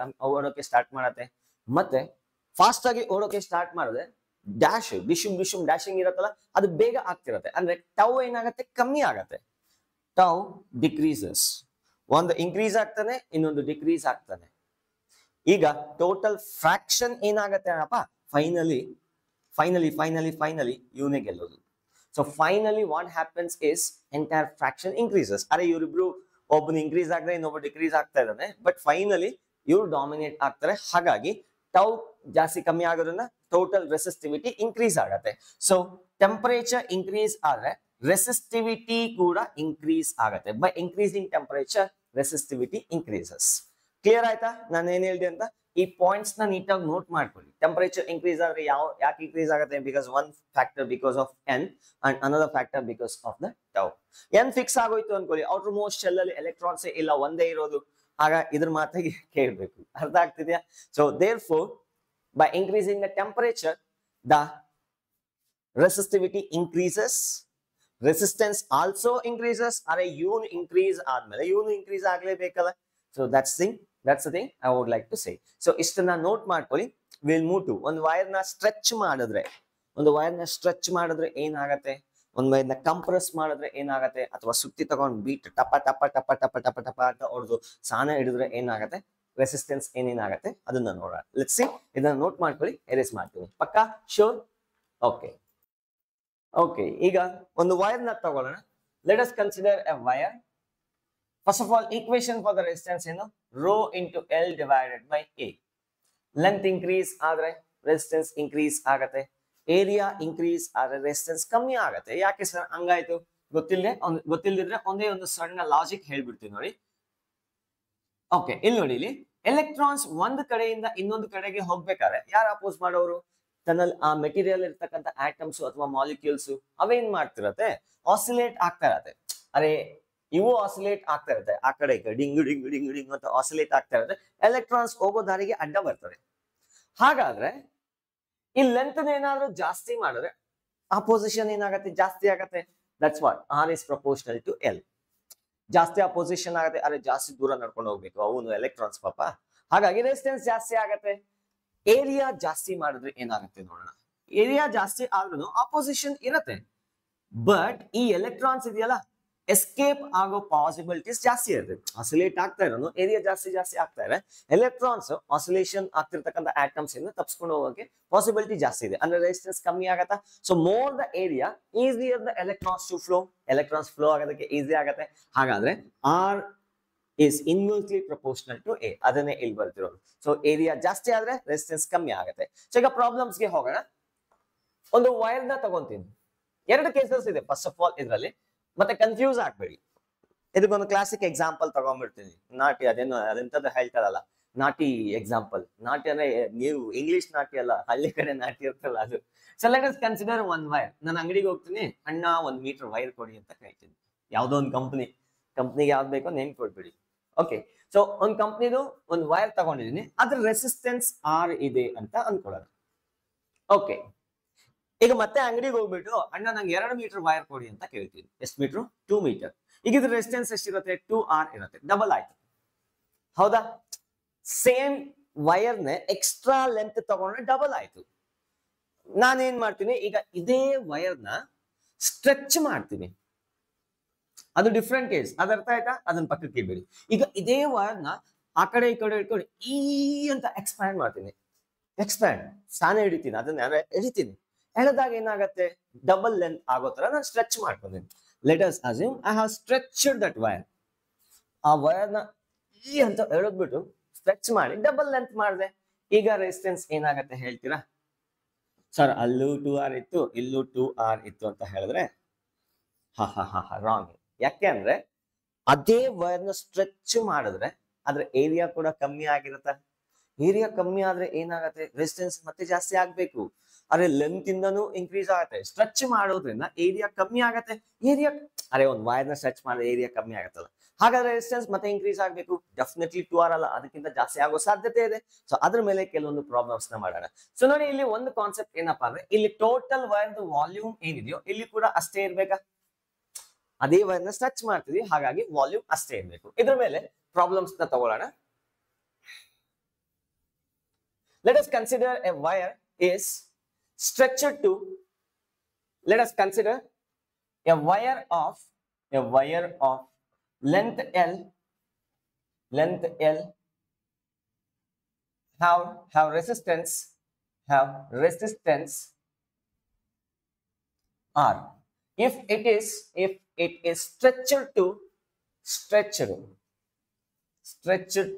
ಸ್ಟಾರ್ಟ್ ಮಾಡತ್ತೆ. ಮತ್ತೆ ಫಾಸ್ಟ್ ಆಗಿ ಓಡೋಕೆ ಸ್ಟಾರ್ಟ್ ಮಾಡಿದ್ರೆ ಡ್ಯಾಶಿಂಗ್ ಇರತ್ತಲ್ಲ, ಅದು ಬೇಗ ಆಗ್ತಿರತ್ತೆ. ಅಂದ್ರೆ ಟೌ ಏನಾಗತ್ತೆ? ಕಮ್ಮಿ ಆಗತ್ತೆ. Tau decreases. ಒಂದು ಇನ್ಕ್ರೀಸ್ ಆಗ್ತಾನೆ, ಇನ್ನೊಂದು ಡಿಕ್ರೀಸ್ ಆಗ್ತಾನೆ. ಈಗ ಟೋಟಲ್ ಫ್ರಾಕ್ಷನ್ ಏನಾಗತ್ತೆ ಅಪ್ಪ? ಫೈನಲಿ ಇವನೇ ಗೆಲ್ಲೋದು. So finally what happens is entire fraction increases. ಅರೆ ಇವರಿಬ್ರು ಒಬ್ಬನು ಇನ್ಕ್ರೀಸ್ ಆಗಿದ್ರೆ ಇನ್ನೊಬ್ಬ ಡಿಕ್ರೀಸ್ ಆಗ್ತಾ ಇದ್ದಾನೆ, ಬಟ್ ಫೈನಲಿ ಇವ್ರು ಡಾಮಿನೇಟ್ ಆಗ್ತಾರೆ. ಹಾಗಾಗಿ ಟೌ ಜಾಸ್ತಿ ಕಮ್ಮಿ ಆಗೋದ್ರಿಂದ ಟೋಟಲ್ ರೆಸಿಸ್ಟಿವಿಟಿ ಇನ್ಕ್ರೀಸ್ ಆಗತ್ತೆ. ಸೊ ಟೆಂಪರೇಚರ್ ಇನ್ಕ್ರೀಸ್ ಆದ್ರೆ ರೆಸಿಸ್ಟಿವಿಟಿ ಕೂಡ ಇನ್ಕ್ರೀಸ್ ಆಗತ್ತೆ. By increasing temperature resistivity increases. Clear ಆಯ್ತಾ ನಾನು ಏನ್ ಹೇಳಿದೆ ಅಂತ? ಈ ಪಾಯಿಂಟ್ಸ್ ನ ನೀಟಾಗಿ ನೋಟ್ ಮಾಡ್ಕೊಳ್ಳಿ. ಟೆಂಪರೇಚರ್ ಇನ್ಕ್ರೀಸ್ ಆದ್ರೆ ಯಾಕೆ ಇನ್ಕ್ರೀಸ್ ಆಗುತ್ತೆ? Because one factor because of N and another factor because of the tau. N fix ಆಗೋಯ್ತು ಅನ್ಕೊಳ್ಳಿ, ಔಟರ್ ಮೋಸ್ಟ್ ಶೆಲ್ ಅಲ್ಲಿ ಎಲೆಕ್ಟ್ರಾನ್ಸ್ ಇಲ್ಲ, ಒಂದೇ ಇರೋದು. ಆಗ ಇದ್ರ ಮಾತಿಗೆ ಕೇಳಬೇಕು. ಅರ್ಥ ಆಗ್ತಿದ್ಯಾ? So therefore by increasing the temperature the resistivity increases, resistance also increases. ಅರೆ ಇವನು ಇನ್ಕ್ರೀಸ್ ಆದ್ಮೇಲೆ ಇವನು ಇನ್ಕ್ರೀಸ್ ಆಗ್ಲೇಬೇಕಲ್ಲ. So that's the thing I would like to say. So ಇಷ್ಟನ್ನ ನೋಟ್ ಮಾಡ್ಕೊಳ್ಳಿ. ವಿಲ್ ಮೂವ್ ಟು ಒಂದು ವೈರ್ ನ ಸ್ಟ್ರೆಚ್ ಮಾಡಿದ್ರೆ ಏನಾಗತ್ತೆ, ಒಂದು ವೈರ್ ನ ಕಂಪ್ರೆಸ್ ಮಾಡಿದ್ರೆ ಏನಾಗತ್ತೆ, ಅಥವಾ ಸುತ್ತಿ ತಗೊಂಡು ಬೀಟ್ ಟಪ ಟಪ ಟಪ ಟಪ ಟಪ ಟಪ ಅಂತ ಹೊಡೆದು ಸಾನ ಹಿಡಿದ್ರೆ ಏನಾಗತ್ತೆ, ರೆಸಿಸ್ಟೆನ್ಸ್ ಏನೇನಾಗತ್ತೆ ಅದನ್ನ ನೋಡೋಣ. Let's see. ಇದನ್ನ ನೋಟ್ ಮಾಡ್ಕೊಳ್ಳಿ, ಎರೇಸ್ ಮಾಡ್ತೀವಿ. ಪಕ್ಕಾ? ಶೋರ್? ಓಕೆ. ಈಗ ಒಂದು ವೈರ್ ನ ತಗೊಳ್ಳೋಣ. Let us consider a wire. First of all equation for the resistance ಏನು? Rho into L divided by A. Length increase ಆದ್ರೆ ರೆಸಿಸ್ಟೆನ್ಸ್ ಇನ್ಕ್ರೀಸ್ ಆಗತ್ತೆ. ಏರಿಯಾ ಇನ್ಕ್ರೀಸ್ ಆದ್ರೆ ರೆಸಿಸ್ಟೆನ್ಸ್ ಕಮ್ಮಿ ಆಗತ್ತೆ. ಯಾಕೆ ಸರ್ ಹಂಗಾಯ್ತು? ಗೊತ್ತಿಲ್ಲದಿದ್ರೆ ಒಂದೇ ಒಂದು ಸಣ್ಣ ಲಾಜಿಕ್ ಹೇಳ್ಬಿಡ್ತೀವಿ ನೋಡಿ. ಓಕೆ, ಇಲ್ಲಿ ನೋಡಿ, ಇಲ್ಲಿ ಎಲೆಕ್ಟ್ರಾನ್ಸ್ ಒಂದು ಕಡೆಯಿಂದ ಇನ್ನೊಂದು ಕಡೆಗೆ ಹೋಗ್ಬೇಕಾದ್ರೆ ಯಾರು ಅಪೋಸ್ ಮಾಡೋರು? ತನ್ನಲ್ಲಿ ಆ ಮೆಟೀರಿಯಲ್ ಇರ್ತಕ್ಕಂಥ ಆಟಮ್ಸ್ ಅಥವಾ ಮಾಲಿಕ್ಯೂಲ್ಸ್ ಅವೇನ್ ಮಾಡ್ತಿರತ್ತೆ? ಆಸಿಲೇಟ್ ಆಗ್ತಾ ಇರತ್ತೆ. ಅರೆ ಇವು ಆಸಿಲೇಟ್ ಆಗ್ತಾ ಇರುತ್ತೆ, ಆ ಕಡೆ ಈ ಕಡೆ ಡಿಂಗ್ ಡಿಂಗ್ ಡಿಂಗ್ ಡಿಂಗ್ ಅಂತ ಆಸಿಲೇಟ್ ಆಗ್ತಾ ಇರುತ್ತೆ. ಎಲೆಕ್ಟ್ರಾನ್ಸ್ ಹೋಗೋ ದಾರಿಗೆ ಅಡ್ಡ ಬರ್ತದೆ. ಹಾಗಾದ್ರೆ ಈ ಲೆಂತ್ ಏನಾದ್ರು ಜಾಸ್ತಿ ಮಾಡಿದ್ರೆ ಅಪೋಸಿಷನ್ ಏನಾಗತ್ತೆ? ಜಾಸ್ತಿ ಆಗತ್ತೆ. That's what R is proportional to L. ಜಾಸ್ತಿ ಅಪೋಸಿಷನ್ ಆಗತ್ತೆ. ಅರೆ ಜಾಸ್ತಿ ದೂರ ನಡ್ಕೊಂಡು ಹೋಗ್ಬೇಕು ಅವನು ಎಲೆಕ್ಟ್ರಾನ್ಸ್ ಪಾಪ. ಹಾಗಾಗಿ ರೆಸಿಸ್ಟೆನ್ಸ್ ಜಾಸ್ತಿ ಆಗತ್ತೆ. ಏರಿಯಾ ಜಾಸ್ತಿ ಮಾಡಿದ್ರೆ ಏನಾಗುತ್ತೆ ನೋಡೋಣ. ಏರಿಯಾ ಜಾಸ್ತಿ ಆದ್ರೂ ಅಪೋಸಿಷನ್ ಇರತ್ತೆ, ಬಟ್ ಈ ಎಲೆಕ್ಟ್ರಾನ್ಸ್ ಇದೆಯಲ್ಲ ಎಸ್ಕೇಪ್ ಆಗೋ ಪಾಸಿಬಿಲಿಟೀಸ್ ಜಾಸ್ತಿ ಇರುತ್ತೆ. ಆಸಿಲೇಟ್ ಆಗ್ತಾ ಇರೋನು ಏರಿಯಾ ಜಾಸ್ತಿ ಆಗ್ತಾ ಇದೆ. ಎಲೆಕ್ಟ್ರಾನ್ಸ್ ಆಸಿಲೇಷನ್ ಆಗ್ತಿರ್ತಕ್ಕಂಥ ಆಟಮ್ಸ್ ಇಂದ ತಪ್ಸ್ಕೊಂಡು ಹೋಗೋಕೆ ಪಾಸಿಬಿಲಿಟಿ ಜಾಸ್ತಿ ಇದೆ. ಅಂದ್ರೆ ರೆಸಿಸ್ಟೆನ್ಸ್ ಕಮ್ಮಿ ಆಗತ್ತಾ. So more the area easier the electrons to flow. Electrons flow ಆಗೋದಕ್ಕೆ ಈಸಿ ಆಗತ್ತೆ. ಹಾಗಾದ್ರೆ R is inversely proportional to A. ಅದನ್ನೇ ಇಲ್ಲಿ ಬರ್ತಿರೋದು. ಸೊ ಏರಿಯಾ ಜಾಸ್ತಿ ಆದ್ರೆ ರೆಸಿಸ್ಟೆನ್ಸ್ ಕಮ್ಮಿ ಆಗುತ್ತೆ. ಸೊ ಈಗ ಪ್ರಾಬ್ಲಮ್ಸ್ ಗೆ ಹೋಗೋಣ. ಒಂದು ವೈರ್ ನ ತಗೊಂತೀನಿ. ಎರಡು ಕೇಸಸ್ ಇದೆ ಫಸ್ಟ್ ಆಫ್ ಆಲ್ ಇದರಲ್ಲಿ, ಮತ್ತೆ ಕನ್ಫ್ಯೂಸ್ ಆಗ್ಬೇಡಿ. ಇದಕ್ಕೊಂದು ಕ್ಲಾಸಿಕ್ ಎಕ್ಸಾಂಪಲ್ ತಗೊಂಡ್ಬಿಡ್ತೀನಿ. ನಾಟಿ ಅದೆಂತದ್ದು ಹೇಳ್ತಾರಲ್ಲ, ನಾಟಿ ಎಕ್ಸಾಂಪಲ್. ನಾಟಿ ಅಂದ್ರೆ ನೀವು ಇಂಗ್ಲಿಷ್ ನಾಟಿ ಅಲ್ಲ, ಹಳ್ಳಿ ಕಡೆ ನಾಟಿ ಇರ್ತಲ್ಲ ಅದು. So let us consider one wire. ನಾನು ಅಂಗಡಿಗೆ ಹೋಗ್ತೀನಿ, ಅಣ್ಣ 1 ಮೀಟರ್ ವೈರ್ ಕೊಡಿ ಅಂತ ಹೇಳ್ತೀನಿ. ಯಾವ್ದೋ ಒಂದು ಕಂಪ್ನಿಗೆ ಯಾವ್ದು ಬೇಕೋ ನೇಮ್ ಕೊಡ್ಬಿಡಿ. ಓಕೆ, ಸೊ ಒಂದು ಕಂಪ್ನಿದು ಒಂದು ವೈರ್ ತಗೊಂಡಿದ್ದೀನಿ, ಅದ್ರ ರೆಸಿಸ್ಟೆನ್ಸ್ ಆರ್ ಇದೆ ಅಂತ ಅನ್ಕೊಳ್ಳೋದು. ಓಕೆ, ಈಗ ಮತ್ತೆ ಅಂಗಡಿಗೆ ಹೋಗ್ಬಿಟ್ಟು ಅಣ್ಣ ನಂಗೆ 2 ಮೀಟರ್ ವೈರ್ ಕೊಡಿ ಅಂತ ಕೇಳ್ತೀನಿ. ಎಷ್ಟು ಮೀಟರ್? 2 ಮೀಟರ್. ಈಗ ಇದ್ರ ರೆಸಿಸ್ಟೆನ್ಸ್ ಎಷ್ಟಿರುತ್ತೆ? 2R ಇರುತ್ತೆ. ಡಬಲ್ ಆಯ್ತು, ಹೌದಾ? ಸೇಮ್ ವೈರ್ ನ ಎಕ್ಸ್ಟ್ರಾ ಲೆಂತ್ ತಗೊಂಡ್ರೆ ಡಬಲ್ ಆಯ್ತು. ನಾನೇನ್ ಮಾಡ್ತೀನಿ, ಈಗ ಇದೇ ವೈರ್ ನ ಸ್ಟ್ರೆಚ್ ಮಾಡ್ತೀನಿ, ಅದು ಡಿಫ್ರೆಂಟ್ ಕೇಸ್. ಅದ ಅರ್ಥ ಆಯ್ತಾ? ಅದನ್ನ ಪಕ್ಕಕ್ಕೆ ಇಡಬೇಡಿ. ಈಗ ಇದೇ ವರ್ಡ್ನ ಆ ಕಡೆ ಈ ಕಡೆ ಇಟ್ಕೊಂಡು ಈ ಅಂತ ಎಕ್ಸ್ಪ್ಯಾಂಡ್ ಮಾಡ್ತೀನಿ. ಎಕ್ಸ್ಪ್ಯಾಂಡ್ ಸ್ಥಾನ ಹಿಡಿತೀನಿ, ಅದನ್ನ ಎಳಿತೀನಿ. ಎಳೆದಾಗ ಏನಾಗತ್ತೆ? ಡಬಲ್ ಲೆಂತ್ ಆಗೋ ತರ ನಾನು ಸ್ಟ್ರೆಚ್ ಮಾಡ್ಕೊಂತೀನಿ. Let us assume I have stretched that wire. ಆ ವೈರ್ನ ಈ ಅಂತ ಎಳೆದ್ಬಿಟ್ಟು ಸ್ಟ್ರೆಚ್ ಮಾಡಿ ಡಬಲ್ ಲೆಂತ್ ಮಾಡಿದೆ. ಈಗ ರೆಸಿಸ್ಟೆನ್ಸ್ ಏನಾಗತ್ತೆ ಹೇಳ್ತೀರಾ? ಸರ್ ಅಲ್ಲೂ 2R ಇತ್ತು, ಇಲ್ಲೂ 2R ಇತ್ತು ಅಂತ ಹೇಳಿದ್ರೆ ರಾಂಗ್. ಯಾಕೆ ಅಂದ್ರೆ ಅದೇ ವೈರ್ನ ಸ್ಟ್ರೆಚ್ ಮಾಡಿದ್ರೆ ಅದ್ರ ಏರಿಯಾ ಕೂಡ ಕಮ್ಮಿ ಆಗಿರುತ್ತೆ. ಏರಿಯಾ ಕಮ್ಮಿ ಆದ್ರೆ ಏನಾಗತ್ತೆ? ರೆಸಿಸ್ಟೆನ್ಸ್ ಮತ್ತೆ ಜಾಸ್ತಿ ಆಗ್ಬೇಕು. ಅರೆ ಲೆಂತ್ ಇಂದನೂ ಇನ್ಕ್ರೀಸ್ ಆಗತ್ತೆ. ಸ್ಟ್ರೆಚ್ ಮಾಡೋದ್ರಿಂದ ಏರಿಯಾ ಕಮ್ಮಿ ಆಗತ್ತೆ. ಏರಿಯಾ ಒಂದು ವೈರ್ನ ಸ್ಟ್ರೆಚ್ ಮಾಡಿದ್ರೆ ಏರಿಯಾ ಕಮ್ಮಿ ಆಗತ್ತಲ್ಲ, ಹಾಗಾದ್ರೆ ರೆಸಿಸ್ಟೆನ್ಸ್ ಮತ್ತೆ ಇನ್ಕ್ರೀಸ್ ಆಗ್ಬೇಕು. ಡೆಫಿನೆಟ್ಲಿ 2R ಅಲ್ಲ, ಅದಕ್ಕಿಂತ ಜಾಸ್ತಿ ಆಗೋ ಸಾಧ್ಯತೆ ಇದೆ. ಸೊ ಅದ್ರ ಮೇಲೆ ಕೆಲವೊಂದು ಪ್ರಾಬ್ಲಮ್ಸ್ ನ ಮಾಡೋಣ. ಸೊ ನೋಡಿ, ಇಲ್ಲಿ ಒಂದು ಕಾನ್ಸೆಪ್ಟ್ ಏನಪ್ಪಾ ಅಂದ್ರೆ, ಇಲ್ಲಿ ಟೋಟಲ್ ವೈರ್ದು ವಾಲ್ಯೂಮ್ ಏನಿದೆಯೋ ಇಲ್ಲಿ ಕೂಡ ಅಷ್ಟೇ ಇರ್ಬೇಕಾ? ಅದೇ ವೈರ್ನ ಸ್ಟ್ರೆಚ್ ಮಾಡ್ತೀವಿ, ಹಾಗಾಗಿ ವಾಲ್ಯೂಮ್ ಅಷ್ಟೇ ಇರಬೇಕು. ಇದ್ರ ಮೇಲೆ ಪ್ರಾಬ್ಲಮ್ಸ್ ನ ತಗೊಳ್ಳೋಣ. Let us consider a wire is stretched to, let us consider a wire of length L have resistance R. If it is stretched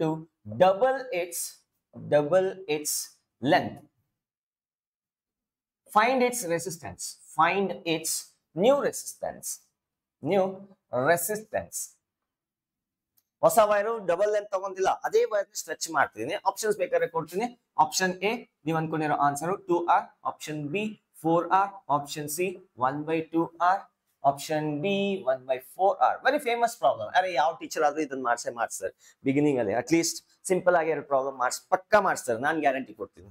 to double its length, find its resistance, find its new resistance. ಹೊಸ wire double length ತಗೊಂಡಿಲ್ಲ, ಅದೇ wire stretch ಮಾಡ್ತೀನಿ. Options ಬೇಕಾದ್ರೆ ಕೊಡ್ತೀನಿ. Option A ನೀವು ಅನ್ಕೊಂಡಿರೋ answer 2R, option B 4R, option C 1/2R, option D 1/4R. Very famous problem. ಅರೆ ಯಾವ ಟೀಚರ್ ಆದ್ರೂ ಇದನ್ನ ಮಾಡ್ತಾರೆ ಬಿಗಿನಿಂಗ್ ಅಲ್ಲಿ. ಅಟ್ಲೀಸ್ಟ್ ಸಿಂಪಲ್ ಆಗಿ ಎರಡು ಪ್ರಾಬ್ಲಮ್ ಪಕ್ಕಾ ಮಾಡಿಸ್ತಾರೆ, ನಾನು ಗ್ಯಾರಂಟಿ ಕೊಡ್ತೀನಿ.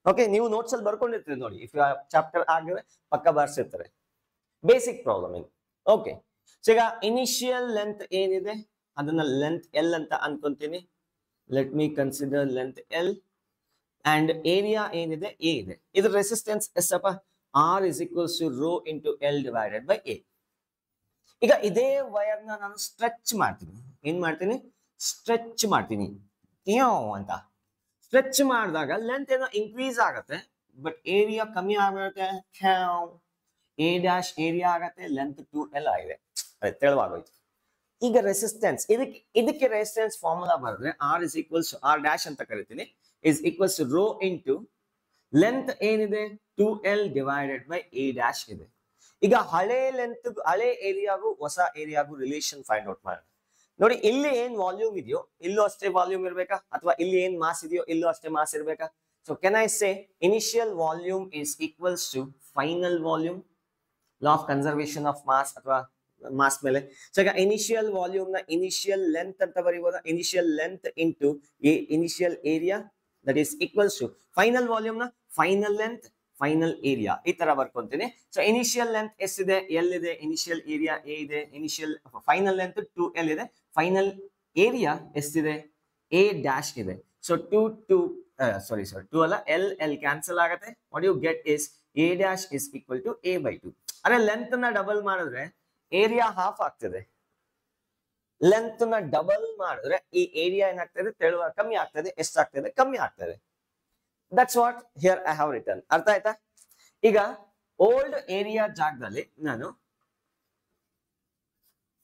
ಓಕೆ, ನೀವು ನೋಟ್ಸ್ ಅಲ್ಲಿ ಬರ್ಕೊಂಡಿರ್ತೀರಿ ನೋಡಿ. ಇಫ್ ಯು ಚಾಪ್ಟರ್ ಆಗಿದ್ರೆ ಪಕ್ಕ ಬರ್ಸಿರ್ತಾರೆ. ಬೇಸಿಕ್ ಪ್ರಾಬ್ಲಮ್ ಇದು. ಓಕೆ, ಸೊ ಈಗ ಇನಿಷಿಯಲ್ ಲೆಂತ್ ಏನಿದೆ ಅದನ್ನ ಲೆಂತ್ ಎಲ್ ಅಂತ ಅನ್ಕೊಂತೀನಿ. Let me consider length L. And area ಏನಿದೆ ಎ ಇದೆ. ಇದ್ರ ರೆಸಿಸ್ಟೆನ್ಸ್ ಎಷ್ಟಪ್ಪ? R is equals to rho into L divided by A. ಈಗ ಇದೇ ವೈರ್ ನಾನು ಸ್ಟ್ರೆಚ್ ಮಾಡ್ತೀನಿ. ಏನ್ ಮಾಡ್ತೀನಿ? ಸ್ಟ್ರೆಚ್ ಮಾಡ್ತೀನಿ ಅಂತ. ಸ್ಟ್ರೆಚ್ ಮಾಡಿದಾಗ ಲೆಂತ್ ಏನೋ ಇನ್ಕ್ರೀಸ್ ಆಗತ್ತೆ, ಬಟ್ ಏರಿಯಾ ಕಮ್ಮಿ ಆಗುತ್ತೆ. ಎ ಡ್ಯಾಶ್ ಏರಿಯಾ ಆಗತ್ತೆ, ಲೆಂತ್ 2L ಆಗಿದೆ. ಅದೇ ತೆಳುವಾಗೋಯ್ತು. ಈಗ ರೆಸಿಸ್ಟೆನ್ಸ್, ಇದಕ್ಕೆ ರೆಸಿಸ್ಟೆನ್ಸ್ ಫಾರ್ಮುಲಾ ಬರೆದ್ರೆ R is equals to R dash ಅಂತ ಕರಿತೀನಿ, is equals to rho into length ಏನಿದೆ 2L divided by A dash ಇದೆ. ಈಗ ಹಳೆ ಲೆಂತ್, ಹಳೆ ಏರಿಯಾಗೂ ಹೊಸ ಏರಿಯಾಗೂ ರಿಲೇಷನ್ ಫೈಂಡ್ ಔಟ್ ಮಾಡೋಣ. ನೋಡಿ, ಇಲ್ಲಿ ಏನ್ ವಾಲ್ಯೂಮ್ ಇದೆಯೋ ಇಲ್ಲೂ ಅಷ್ಟೇ ವಾಲ್ಯೂಮ್ ಇರ್ಬೇಕಾ? ಅಥವಾ ಇಲ್ಲಿ ಏನ್ ಮಾಸ್ ಇದೆಯೋ ಇಲ್ಲೂ ಅಷ್ಟೇ ಮಾಸ್ ಇರ್ಬೇಕಾ? So can I say initial volume is equals to final volume? Law of conservation of mass ಅಥವಾ ಮಾಸ್ ಮೇಲೆ. ಸೊ ಈಗ ಇನಿಷಿಯಲ್ ವಾಲ್ಯೂಮ್ ನ ಇನಿಷಿಯಲ್ ಲೆಂತ್ ಅಂತ ಬರೀಬೋದಾ? Initial length into initial area, that is equals to final volume ನ final length final area. ಈ ತರ ಬರ್ಕೊಂತೀನಿ. ಸೊ ಇನಿಷಿಯಲ್ ಲೆಂತ್ ಎಷ್ಟಿದೆ? ಎಲ್ ಇದೆ. ಇನಿಷಿಯಲ್ ಏರಿಯಾ ಎ ಇದೆ. ಇನಿಷಿಯಲ್ ಫೈನಲ್ ಲೆಂತ್ 2L ಇದೆ. ಫೈನಲ್ ಏರಿಯಾ ಎಷ್ಟಿದೆ? ಎ ಡ್ಯಾಶ್ ಇದೆ. ಸೊ 2 ಅಲ್ಲ, L ಕ್ಯಾನ್ಸಲ್ ಆಗುತ್ತೆ. What you get is A dash is equal to A/2. ಅರೆ ಲೆಂತ್ ನ ಡಬಲ್ ಮಾಡಿದ್ರೆ ಏರಿಯಾ ಹಾಫ್ ಆಗ್ತದೆ. ಲೆಂತ್ ನ ಡಬಲ್ ಮಾಡಿದ್ರೆ ಈ ಏರಿಯಾ ಏನಾಗ್ತದೆ? ಕಮ್ಮಿ ಆಗ್ತದೆ. ಎಷ್ಟಾಗ್ತದೆ? ಕಮ್ಮಿ ಆಗ್ತದೆ. That's what here I have return. ಅರ್ಥ ಆಯ್ತಾ? ಈಗ ಓಲ್ಡ್ ಏರಿಯಾ ಜಾಗದಲ್ಲಿ ನಾನು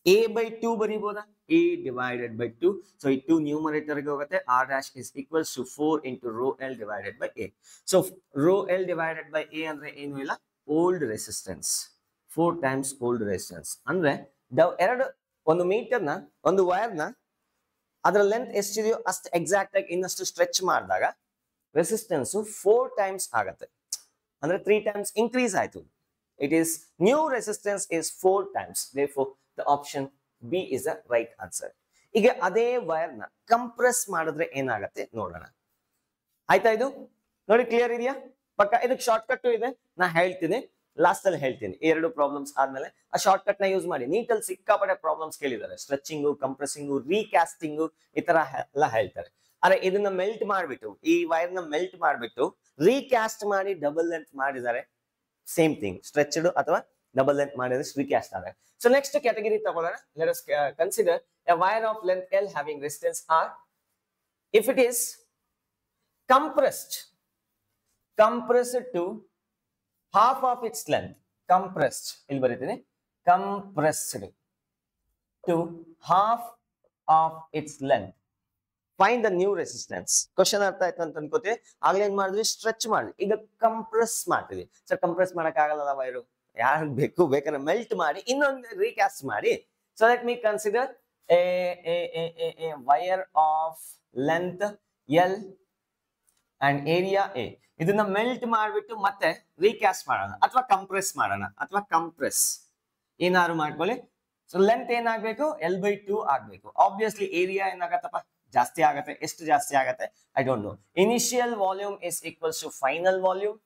A/2 ಬರೀಬೋದಾ? A divided by 2. ಸೊ ಈ 2 ನ್ಯೂಮರೇಟರ್ ಗೆ ಹೋಗುತ್ತೆ. R dash is equals to 4 into rho L divided by A. So rho L divided by A ಅಂದ್ರೆ ಏನು ಇಲ್ಲ, old resistance. 4 times old resistance ಅಂದ್ರೆ ಒಂದು ಮೀಟರ್ನ, ಒಂದು ವೈರ್ನ ಅದರ ಲೆಂತ್ ಎಷ್ಟಿದೆಯೋ ಅಷ್ಟು ಎಕ್ಸಾಕ್ಟ್ ಆಗಿ ಇನ್ನಷ್ಟು ಸ್ಟ್ರೆಚ್ ಮಾಡಿದಾಗ ರೆಸಿಸ್ಟೆನ್ಸ್ 4 times ಆಗತ್ತೆ. ಅಂದ್ರೆ 3 times ಇನ್ಕ್ರೀಸ್ ಆಯ್ತು. It is new resistance is 4 times. Therefore, the option B is the right answer. ಈಗ ಅದೇ ವೈರ್ ನ ಕಂಪ್ರೆಸ್ ಮಾಡಿದ್ರೆ ಏನಾಗತ್ತೆ ನೋಡೋಣ. ಆಯ್ತಾ? ಇದು ನೋಡಿ, ಕ್ಲಿಯರ್ ಇದೆಯಾ? ಪಕ್ಕ ಇದಕ್ಕೆ ಶಾರ್ಟ್ ಕಟ್ ಇದೆ, ನಾ ಹೇಳ್ತೀನಿ, ಲಾಸ್ಟ್ ಅಲ್ಲಿ ಹೇಳ್ತೀನಿ. ಎರಡು ಪ್ರಾಬ್ಲಮ್ಸ್ ಆದ್ಮೇಲೆ ಆ ಶಾರ್ಟ್ ಕಟ್ ನ ಯೂಸ್ ಮಾಡಿ. ನೀಟಲ್ಲಿ ಸಿಕ್ಕಾಪಟ್ಟೆ ಪ್ರಾಬ್ಲಮ್ಸ್ ಕೇಳಿದ್ದಾರೆ. ಸ್ಟ್ರೆಚಿಂಗು, ಕಂಪ್ರೆಸಿಂಗು, ರೀಕ್ಯಾಸ್ಟಿಂಗು ಈ ತರ ಎಲ್ಲ ಹೇಳ್ತಾರೆ. ಅರೆ ಇದನ್ನ ಮೆಲ್ಟ್ ಮಾಡ್ಬಿಟ್ಟು, ಈ ವೈರ್ ನ ಮೆಲ್ಟ್ ಮಾಡ್ಬಿಟ್ಟು ರೀಕ್ಯಾಸ್ಟ್ ಮಾಡಿ ಡಬಲ್ ಲೆಂತ್ ಮಾಡಿದ್ದಾರೆ. ಸೇಮ್ ಥಿಂಗ್, ಸ್ಟ್ರೆಚ್ಡ್ ಅಥವಾ ಡಬಲ್ ಲೆಂತ್ ಮಾಡಿದ್ರೆ ರೀಕ್ಯಾಸ್ಟ್ ಆದಾಗ. ಸೊ ನೆಕ್ಸ್ಟ್ ಕ್ಯಾಟಗರಿ ತಗೊಳ್ಳೋಣ. Let us consider a wire of length L having resistance R. If it is compressed to half of its length, compressed ಇಲ್ಲಿ ಬರೀತೀನಿ, compressed to half of its length, find the new resistance. Question ಅರ್ಥ ಆಯ್ತು ಅಂತ ಅನ್ಕೋತೀವಿ. ಆಗ್ಲೇ ಏನ್ ಮಾಡಿದ್ವಿ, stretch ಮಾಡಿದ್ವಿ. ಈಗ ಕಂಪ್ರೆಸ್ ಮಾಡ್ತೀವಿ. ಸರ್ ಕಂಪ್ರೆಸ್ ಮಾಡಕ್ ಆಗಲ್ಲ ವೈರು, ಯಾರು ಬೇಕಾದ್ರೆ ಮೆಲ್ಟ್ ಮಾಡಿ ಇನ್ನೊಂದು ರೀಕ್ಯಾಸ್ಟ್ ಮಾಡಿ. So let me consider a wire of length L and area A. ಇದನ್ನ ಮೆಲ್ಟ್ ಮಾಡಿಬಿಟ್ಟು ಮತ್ತೆ ರೀಕ್ಯಾಸ್ಟ್ ಮಾಡೋಣ ಅಥವಾ ಕಂಪ್ರೆಸ್ ಮಾಡೋಣ ಅಥವಾ ಕಂಪ್ರೆಸ್ ಏನಾದ್ರು ಮಾಡ್ಕೊಳ್ಳಿ. ಸೊ ಲೆಂತ್ ಏನಾಗಬೇಕು, L/2 ಆಗ್ಬೇಕು. ಆಬ್ವಿಯಸ್ಲಿ ಏರಿಯಾ ಏನಾಗತ್ತಪ್ಪ, ಜಾಸ್ತಿ ಆಗತ್ತೆ. ಎಷ್ಟು ಜಾಸ್ತಿ ಆಗತ್ತೆ I don't know. Initial volume is equals to final volume.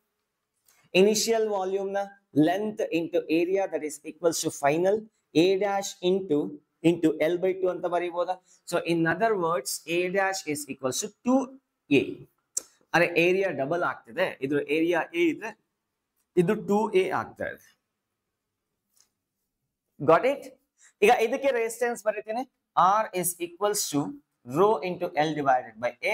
Initial volume ನ length into area that is equals to final A dash into L/2 ಅಂತ ಬರೀಬಹುದಾ. So in other words A dash is equals to 2A. ಅರೆ area double ಆಗ್ತಿದೆ, ಇದ್ರ area A ಇದ್ರೆ ಇದು 2A ಆಗ್ತಾ ಇದೆ. Got it? ಈಗ ಇದಕ್ಕೆ ರೆಸಿಸ್ಟೆನ್ಸ್ ಬರೀತೀನಿ. R is equals to rho into L divided by A.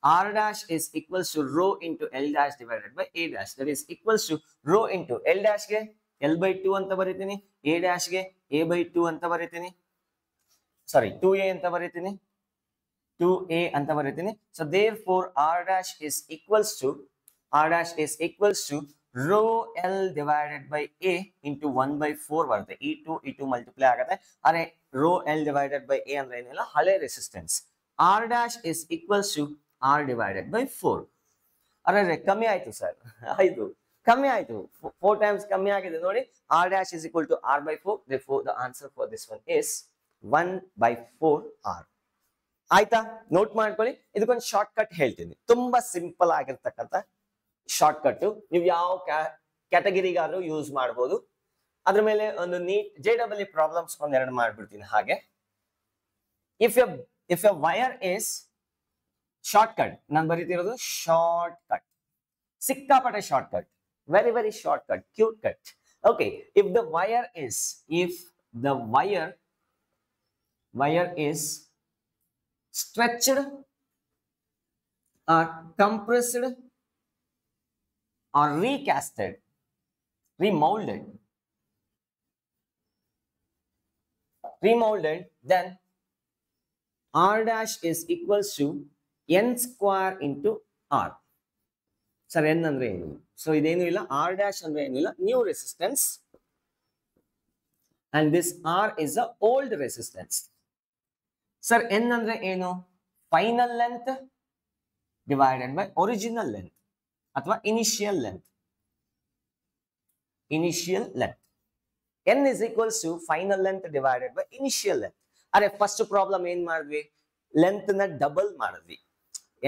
R dash is equals to rho into L dash divided by A dash. That is equals to rho into L dash ಗೆ L/2 ಅಂತ ಬರೀತೀನಿ, A dash ಗೆ A/2 ಅಂತ ಬರೀತೀನಿ, ಸಾರಿ 2A ಅಂತ ಬರೀತೀನಿ, 2A ಅಂತ ಬರೀತೀನಿ. So therefore R dash is equals to rho L divided by A into 1/4 ಬರುತ್ತೆ. E2 ಮಲ್ಟಿಪ್ಲೈ ಆಗುತ್ತೆ. ಅರೆ rho L divided by A ಅಂದ್ರೆ ಏನಿಲ್ಲ, ಹಳೆ resistance. R dash is equals to R divided by 4. ಅರೆ ಕಮ್ಮಿ ಆಯ್ತು ಸರ್, ಆಯ್ತು ಕಮ್ಮಿ ಆಯ್ತು, 4 times ಕಮ್ಮಿ ಆಗಿದೆ ನೋಡಿ. R dash is equal to R/4. Therefore the answer for this one is 1/4 R. ಆಯ್ತಾ? ನೋಟ್ ಮಾಡ್ಕೊಳ್ಳಿ. ಇದಕ್ಕೊಂದು ಶಾರ್ಟ್ ಕಟ್ ಹೇಳ್ತೀನಿ, ತುಂಬಾ ಸಿಂಪಲ್ ಆಗಿರ್ತಕ್ಕಂಥ ಶಾರ್ಟ್ ಕಟ್. ನೀವು ಯಾವ ಕ್ಯಾಟಗರಿಗಾದ್ರೂ ಯೂಸ್ ಮಾಡಬಹುದು. ಅದ್ರ ಮೇಲೆ ಒಂದು ನೀಟ್ JEE ಪ್ರಾಬ್ಲಮ್ಸ್ ಒಂದೆರಡು ಮಾಡ್ಬಿಡ್ತೀನಿ ಹಾಗೆ. If a wire is short cut, ನಾನು ಬರೀತಿರೋದು ಶಾರ್ಟ್ ಕಟ್, ಸಿಕ್ಕಾಪಟ್ಟೆ short cut, very very short cut, cute cut. Okay, if the wire is stretched or compressed or recasted, remolded, then R dash is equals to N square into R. Sir N ಅಂದ್ರೆ ಏನು? So ಇದೇನು ಇಲ್ಲ, R dash ಅಂದ್ರೆ ಏನು ಇಲ್ಲ, new resistance, and this R is a old resistance. Sir N ಅಂದ್ರೆ ಏನು? Final length divided by original length ಅಥವಾ initial length. N is equals to final length divided by initial length. ಅರೆ first problem ಏನ್ ಮಾಡಿದ್ವಿ, length ನ double ಮಾಡಿದ್ವಿ.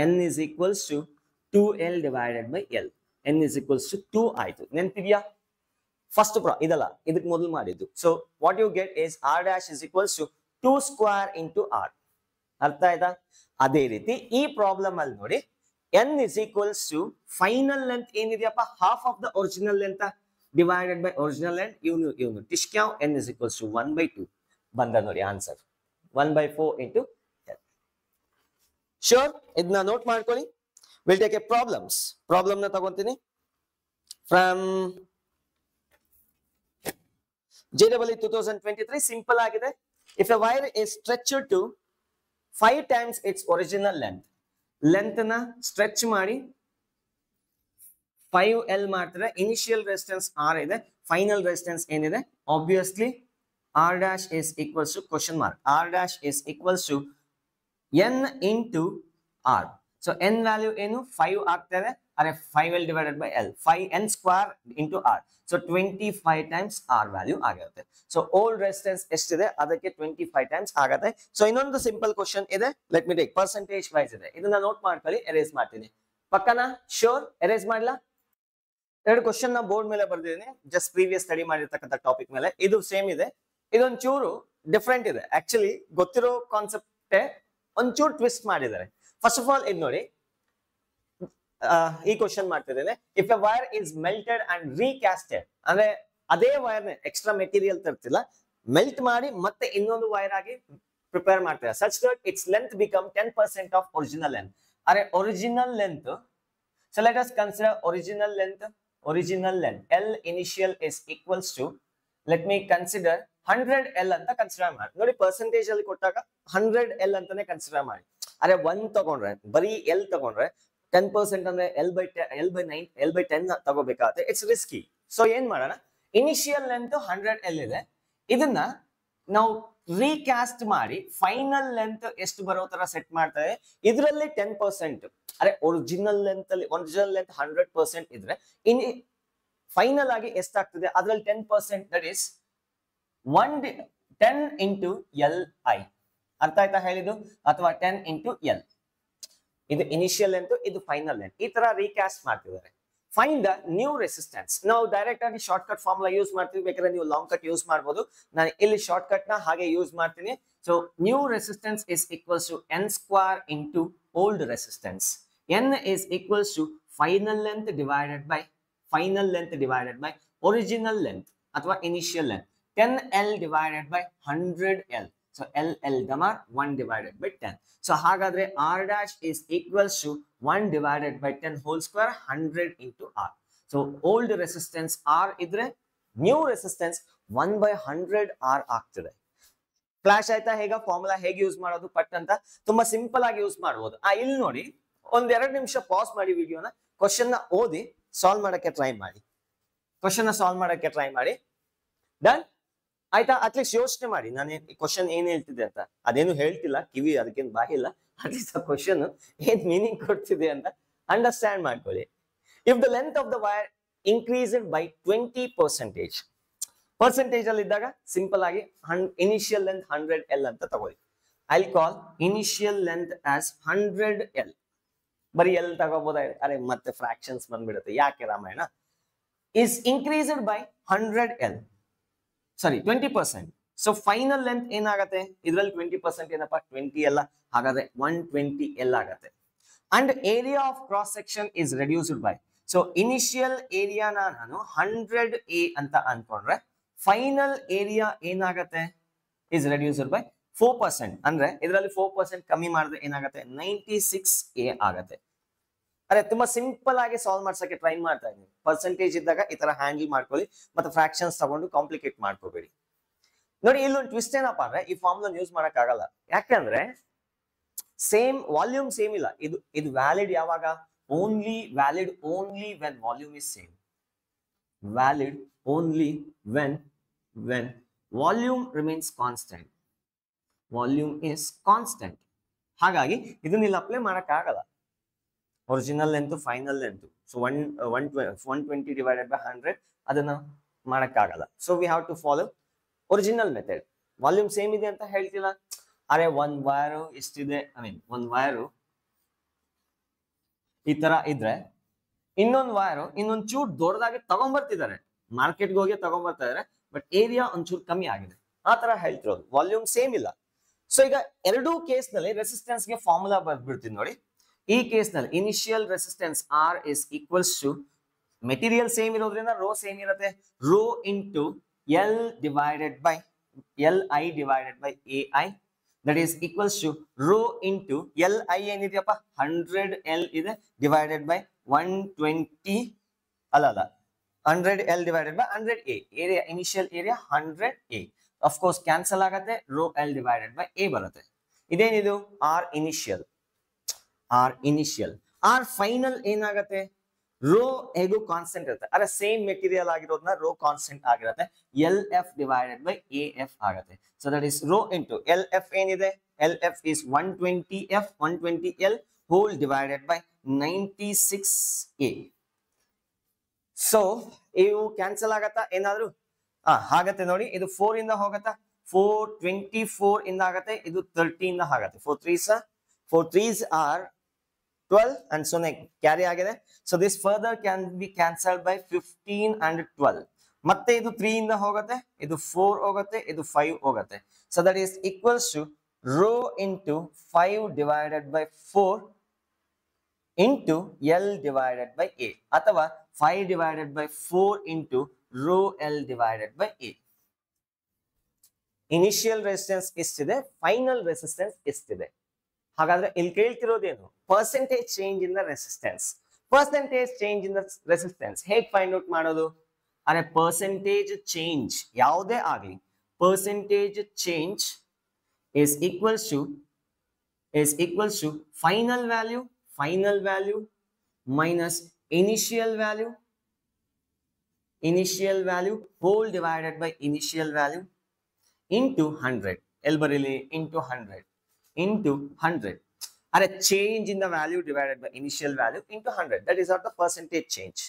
N is equals to 2L divided by L. N is equals to 2 ಆಯ್ತು, ನೆನಪಿದ್ಯಾ? First ಇದಲ್ಲ, ಇದಕ್ಕೆ ಮೊದಲು ಮಾಡಿದ್ದು. So what you get is R dash is equals to 2 square into R. ಅರ್ಥ ಆಯ್ತಾ? ಅದೇ ರೀತಿ ಈ ಪ್ರಾಬ್ಲಮ್ ಅಲ್ಲಿ ನೋಡಿ, N is equals to final length ಏನಿದೆಯಪ್ಪ, half of the original length divided by original length. ಇವನು ಟಿಶ್ಕ್ಯಾವ್ N is equals to 1/2 ಬಂದ ನೋಡಿ ಆನ್ಸರ್, 1/4 into L. ಶೋರ್, ಇದನ್ನ ನೋಟ್ ಮಾಡ್ಕೊಳ್ಳಿ. ವಿಲ್ ಟೇಕ್ ಎ ಪ್ರಾಬ್ಲಮ್ ನ ತಗೊಂತೀನಿ ಫ್ರಮ್ JEE 2023. ಸಿಂಪಲ್ ಆಗಿದೆ. If a wire is stretched to 5 times its original length, length ನ ಸ್ಟ್ರೆಚ್ ಮಾಡಿ 5L ಮಾಡ್ತಾರೆ. ಇನಿಷಿಯಲ್ ರೆಸಿಸ್ಟೆನ್ಸ್ R ಇದೆ, ಫೈನಲ್ ರೆಸಿಸ್ಟೆನ್ಸ್ ಏನಿದೆ, obviously R dash is equals to question mark, R dash is equals to N into R. So N value ಏನು, 5 ಆಗ್ತದೆ. ಅರೆ 5L divided by L, 5N square into R. So 25 times R value ಆಗಿರುತ್ತೆ. So old resistance ಎಷ್ಟಿದೆ ಅದಕ್ಕೆ 25 times ಆಗತ್ತೆ. So ಇನ್ನೊಂದು simple question ಇದೆ, let me take, percentage wise ಇದೆ, ಇದನ್ನ ನೋಟ್ ಮಾಡ್ಕೊಳ್ಳಿ. ಎರೇಸ್ ಮಾಡ್ತೀನಿ, ಪಕ್ಕನಾ? ಶೋರ್, ಎರೇಸ್ ಮಾಡ್ಲಾ? ಎರಡು ಕ್ವಶನ್ ನ ಬೋರ್ಡ್ ಮೇಲೆ ಬರ್ದಿದ್ದೀನಿ, ಜಸ್ಟ್ ಪ್ರೀವಿಯಸ್ ಸ್ಟಡಿ ಮಾಡಿರ್ತಕ್ಕಂಥ ಟಾಪಿಕ್ ಮೇಲೆ. ಇದು ಸೇಮ್ ಇದೆ, ಇದೊಂದು ಚೂರು ಡಿಫ್ರೆಂಟ್ ಇದೆ. ಆಕ್ಚುಲಿ ಗೊತ್ತಿರೋ ಕಾನ್ಸೆಪ್ಟೇ ಒಂಚೂರು ಟ್ವಿಸ್ಟ್ ಮಾಡಿದ್ದಾರೆ. ಫಸ್ಟ್ ಆಫ್ ಆಲ್ ಇದು ನೋಡಿ, ಈ ಕ್ವಶನ್ ಮಾಡ್ತಿದ್ದೇನೆ. If a wire is melted and recasted, ಅಂದ್ರೆ ಅದೇ ವೈರ್ ಎಕ್ಸ್ಟ್ರಾ ಮೆಟೀರಿಯಲ್ ತರ್ತಿಲ್ಲ, ಮೆಲ್ಟ್ ಮಾಡಿ ಮತ್ತೆ ಇನ್ನೊಂದು ವೈರ್ ಆಗಿ ಪ್ರಿಪೇರ್ ಮಾಡ್ತಾರೆ. Such that its length become 10% of original length. ಅರೆ original length, so let us consider original length. L initial is equals to, let me consider 100L ಅಂತ consider ಮಾಡಿ. ನೋಡಿ ಪರ್ಸೆಂಟೇಜ್ ಅಲ್ಲಿ ಕೊಟ್ಟಾಗ 100L ಅಂತಾನೆ ಕನ್ಸಿಡರ್ ಮಾಡಿ. ಅರೆ 1 ತಗೊಂಡ್ರೆ, ಬರೀ L ತಗೊಂಡ್ರೆ 10% ಅಂದ್ರೆ L by 10 ತಗೋಬೇಕಾಗುತ್ತೆ. It's risky. ಸೊ ಏನ್ ಮಾಡೋಣ, ಇನಿಷಿಯಲ್ ಲೆಂತ್ 100L ಇದೆ, ಇದನ್ನ ನಾವು ರೀಕ್ಯಾಸ್ಟ್ ಮಾಡಿ ಫೈನಲ್ ಲೆಂತ್ ಎಷ್ಟು ಬರೋ ತರ ಸೆಟ್ ಮಾಡ್ತಾರೆ. ಇದರಲ್ಲಿ 10%, ಅರೆ ಒರಿಜಿನಲ್ ಲೆಂತ್ 100% ಇದ್ರೆ ಇನ್ ಫೈನಲ್ ಆಗಿ ಎಷ್ಟಾಗ್ತದೆ ಅದ್ರಲ್ಲಿ 10%, ದಟ್ ಇಸ್ 10 into Li. ಅರ್ಥ ಆಯ್ತಾ ಹೇಳಿದ್ದು? ಅಥವಾ 10 into L. ಇದು ಇನಿಷಿಯಲ್ ಲೆಂತ್, ಇದು ಫೈನಲ್ ಲೆಂತ್. ಈ ತರ ರೀಕ್ಯಾಸ್ಟ್ ಮಾಡ್ತಿದ್ದಾರೆ. Find the new resistance. ನಾವು ಡೈರೆಕ್ಟ್ ಆಗಿ ಶಾರ್ಟ್ ಕಟ್ ಫಾರ್ಮುಲಾ ಯೂಸ್ ಮಾಡ್ತೀವಿ, ಬೇಕಾದ್ರೆ ನೀವು ಲಾಂಗ್ ಕಟ್ ಯೂಸ್ ಮಾಡಬಹುದು. ನಾನು ಇಲ್ಲಿ ಶಾರ್ಟ್ ಕಟ್ ನ ಹಾಗೆ ಯೂಸ್ ಮಾಡ್ತೀನಿ. So new resistance is equals to n square into old resistance. n is equals to final length divided by original length ಅಥವಾ initial length. 10L divided by 100L. So L gamma 1 divided by 10. So ಹಾಗಾದ್ರೆ R dash is equals to 1 divided by 10 whole square, 100 into R. So old resistance R ಇದ್ರೆ new resistance 1 by 100 R ಆಗ್ತದೆ. Flash ಆಯ್ತಾ? ಹೇಗ formula ಹೇಗೆ use ಮಾಡೋದು ಪಟ್ ಅಂತ ತುಂಬಾ ಸಿಂಪಲ್ ಆಗಿ ಯೂಸ್ ಮಾಡಬಹುದು. ಇಲ್ಲಿ ನೋಡಿ, ಒಂದ್ 2 ನಿಮಿಷ ಪಾಸ್ ಮಾಡಿ ವಿಡಿಯೋನ, ಕ್ವಶನ್ ನ ಓದಿ ಸಾಲ್ವ್ ಮಾಡಕ್ಕೆ ಟ್ರೈ ಮಾಡಿ. ಡನ್ ಆಯ್ತಾ? ಅಟ್ಲೀಸ್ಟ್ ಯೋಚನೆ ಮಾಡಿ, ನಾನು ಕ್ವಶನ್ ಏನ್ ಹೇಳ್ತಿದೆ ಅಂತ. ಅದೇನು ಹೇಳ್ತಿಲ್ಲ, ಕಿವಿ ಅದಕ್ಕೇನು ಬಾಯಿಲ್ಲ. ಅಟ್ಲೀಸ್ಟ್ ಆ ಕ್ವಶನ್ ಏನ್ ಮೀನಿಂಗ್ ಕೊಡ್ತಿದೆ ಅಂತ ಅಂಡರ್ಸ್ಟ್ಯಾಂಡ್ ಮಾಡ್ಕೊಳ್ಳಿ. If the length of the wire increased by 20%, percentage ಅಲ್ಲಿ ಇದ್ದಾಗ ಸಿಂಪಲ್ ಆಗಿ ಇನಿಷಿಯಲ್ ಲೆಂತ್ 100L ಅಂತ ತಗೊಳ್ಳಿ. I call initial length as 100L. ಬರೀ L ತಗೋಬೋದ? ಅರೆ ಮತ್ತೆ ಫ್ರಾಕ್ಷನ್ಸ್ ಬಂದ್ಬಿಡುತ್ತೆ, ಯಾಕೆ Ramayana? is increased by 100L, sorry 20%. So final length ಏನಾಗತ್ತೆ? ಇದ್ರಲ್ಲಿ 20% ಏನಪ್ಪ? 20L. ಹಾಗಾದ್ರೆ 120L ಆಗತ್ತೆ. And area of cross section is reduced by, so initial ಏರಿಯಾನ ನಾನು 100A ಅಂತ ಅನ್ಕೊಂಡ್ರೆ ಫೈನಲ್ ಏರಿಯಾ ಏನಾಗತ್ತೆ? Is reduced by 4%. ಅಂದ್ರೆ ಇದರಲ್ಲಿ 4% ಕಮ್ಮಿ ಮಾಡಿದ್ರೆ ಏನಾಗುತ್ತೆ? 96A ಆಗತ್ತೆ. ಅರೆ ತುಂಬಾ ಸಿಂಪಲ್ ಆಗಿ ಸಾಲ್ವ್ ಮಾಡ್ಸಕ್ಕೆ ಟ್ರೈ ಮಾಡ್ತಾ ಇದ್ದೀನಿ. ಪರ್ಸೆಂಟೇಜ್ ಇದ್ದಾಗ ಈ ತರ ಹ್ಯಾಂಡಲ್ ಮಾಡ್ಕೊಳ್ಳಿ, ಮತ್ತೆ ಫ್ರಾಕ್ಷನ್ಸ್ ತಗೊಂಡು ಕಾಂಪ್ಲಿಕೇಟ್ ಮಾಡ್ಕೋಬೇಡಿ. ನೋಡಿ, ಇಲ್ಲೊಂದು ಟ್ವಿಸ್ಟ್ ಏನಪ್ಪಾ ಅಂದ್ರೆ, ಈ ಫಾರ್ಮುಲಾ ಯೂಸ್ ಮಾಡಕ್ ಆಗಲ್ಲ. ಯಾಕಂದ್ರೆ ಸೇಮ್ ವಾಲ್ಯೂಮ್ ಸೇಮ್ ಇಲ್ಲ. ಇದು ವ್ಯಾಲಿಡ್ ಯಾವಾಗ? Valid only when volume is same. Valid only when volume remains constant. Volume is constant. ಹಾಗಾಗಿ ಇದನ್ನ ಇಲ್ಲಿ ಅಪ್ಲೈ ಮಾಡಕ್ ಆಗಲ್ಲ. Original length, final length, so 120 divided by 100 ಅದನ್ನ ಮಾಡಕ್ಕಾಗಲ್ಲ. So we have to follow original method. Volume same ಇದೆ ಅಂತ ಹೇಳ್ತಿಲ್ಲ. ಅರೆ ಒಂದ್ ವೈರು ಎಷ್ಟಿದೆ, ಒಂದ್ ವೈರು ಈ ತರ ಇದ್ರೆ ಇನ್ನೊಂದು ವೈರು ಇನ್ನೊಂದ್ ಚೂರ್ ದೊಡ್ಡದಾಗಿ ತಗೊಂಡ್ಬರ್ತಿದ್ದಾರೆ, ಮಾರ್ಕೆಟ್ಗೆ ಹೋಗಿ ತಗೊಂಡ್ಬರ್ತಾ ಇದಾರೆ, ಬಟ್ ಏರಿಯಾ ಒಂಚೂರು ಕಮ್ಮಿ ಆಗಿದೆ. ಆ ತರ ಹೇಳ್ತಿರೋದು, ವಾಲ್ಯೂಮ್ ಸೇಮ್ ಇಲ್ಲ. ಸೊ ಈಗ ಎರಡೂ ಕೇಸ್ ನಲ್ಲಿ ರೆಸಿಸ್ಟೆನ್ಸ್ ಗೆ ಫಾರ್ಮುಲಾ ಬರ್ಬಿಡ್ತೀನಿ ನೋಡಿ. ಈ ಕೇಸ್ ನಲ್ಲಿ initial resistance R is equals to, material same ಇರೋದ್ರಿಂದ ರೋ ಸೇಮ್ ಇರುತ್ತೆ, rho into L divided by Li divided by Ai, that is equals to row into Li ಏನಿದೆಯಪ್ಪ 100L ಇದೆ divided by 120 ಅಲ್ಲ 100L divided by 100A. Area, initial area 100A. Of course cancel ಆಗತ್ತೆ, rho L divided by A ಬರುತ್ತೆ. ಇದೇನಿದು? R initial. R final ಏನಾಗತ್ತೆ? Rho ಹೇಗೂ constant ಇರುತ್ತೆ, ಅರೆ same material ಆಗಿರೋದ್ನ ರೋ ಕಾನ್ಸ್ಟೆಂಟ್ ಆಗಿರುತ್ತೆ, LF divided by AF ಆಗತ್ತೆ. So that is rho into LF ಏನಿದೆ? LF is 120L whole divided by 96A. ಸೊ ಇವು ಕ್ಯಾನ್ಸಲ್ ಆಗತ್ತಾ ಏನಾದ್ರು? ಹಾಗತ್ತೆ ನೋಡಿ. ಇದು 4 ಇಂದ ಹೋಗತ್ತಾ? 424 ಇಂದ ಆಗತ್ತೆ, ಇದು 30 ಇಂದ ಆಗತ್ತೆ. 4 3s are 12 and so carry ಆಗಿದೆ. So this further can be cancelled by 15 and 12. ಮತ್ತೆ ಇದು 3 ಇಂದ ಹೋಗುತ್ತೆ, ಇದು 4 ಹೋಗುತ್ತೆ, ಇದು 5 ಹೋಗುತ್ತೆ. So that is equals to rho into 5 divided by 4 into L divided by A, ಅಥವಾ 5 divided by 4 into rho L divided by A. Initial resistance ಎಷ್ಟಿದೆ, ಫೈನಲ್ ರೆಸಿಸ್ಟೆನ್ಸ್ ಎಷ್ಟಿದೆ. ಹಾಗಾದ್ರೆ ಇಲ್ಲಿ ಕೇಳ್ತಿರೋದೇನು, percentage change in the resistance. Percentage change in the resistance ಹೇಗೆ find out ಮಾಡೋದು? ಅರೆ percentage change ಯಾವುದೇ ಆಗಲಿ, percentage change is equals to final value minus initial value whole divided by initial value into 100. Elbarili into 100. Are a change in the value divided by initial value into 100. That is not the percentage change.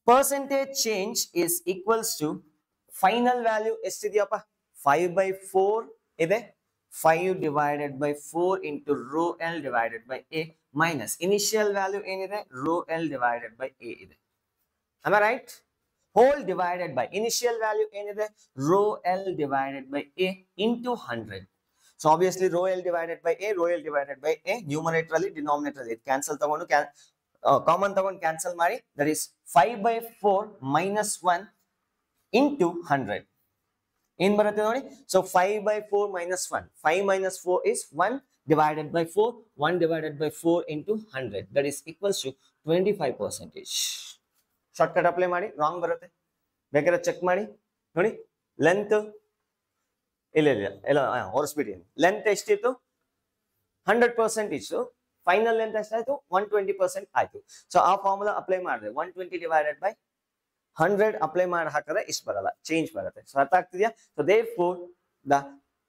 Percentage change is equals to final value estidiyappa 5/4 ide. 5 divided by 4 into rho L divided by A minus initial value ಏನಿದೆ rho L divided by A ಇದೆ. Am I right? Whole divided by initial value ಏನಿದೆ rho L divided by A into 100. So obviously rho L divided by A, numerator ಅಲ್ಲಿ denominator ಅಲ್ಲಿ cancel ತಗೊಂಡು common ತಗೊಂಡು cancel ಮಾಡಿ, that is 5/4 minus 1 into 100. ಏನ್ ಬರುತ್ತೆ ನೋಡಿ. So 5/4 minus 1, 5 minus 4 is 1 divided by 4, 1 divided by 4 into 100, that is equals to 25%. Shortcut apply ಮಾಡಿ, wrong ಬರುತ್ತೆ, ಬೇಕಾದ್ರೆ ಚೆಕ್ ಮಾಡಿ ನೋಡಿ. ಲೆಂತ್ ಇಲ್ಲ ಹೊರಸ್ಬಿಡಿ. ಲೆಂತ್ ಎಷ್ಟಿತ್ತು 100% ಇತ್ತು, ಫೈನಲ್ ಲೆಂತ್ ಎಷ್ಟಾಯ್ತು 120% ಆಯ್ತು. ಸೊ ಆ ಫಾರ್ಮುಲಾ ಅಪ್ಲೈ ಮಾಡಿದ್ರೆ 120 divided by 100 ಅಪ್ಲೈ ಮಾಡಿ ಹಾಕಿದ್ರೆ ಇಷ್ಟು ಬರಲ್ಲ, ಚೇಂಜ್ ಬರುತ್ತೆ. ಸೊ ಅರ್ಥ ಆಗ್ತಿದೆಯಾ? So therefore the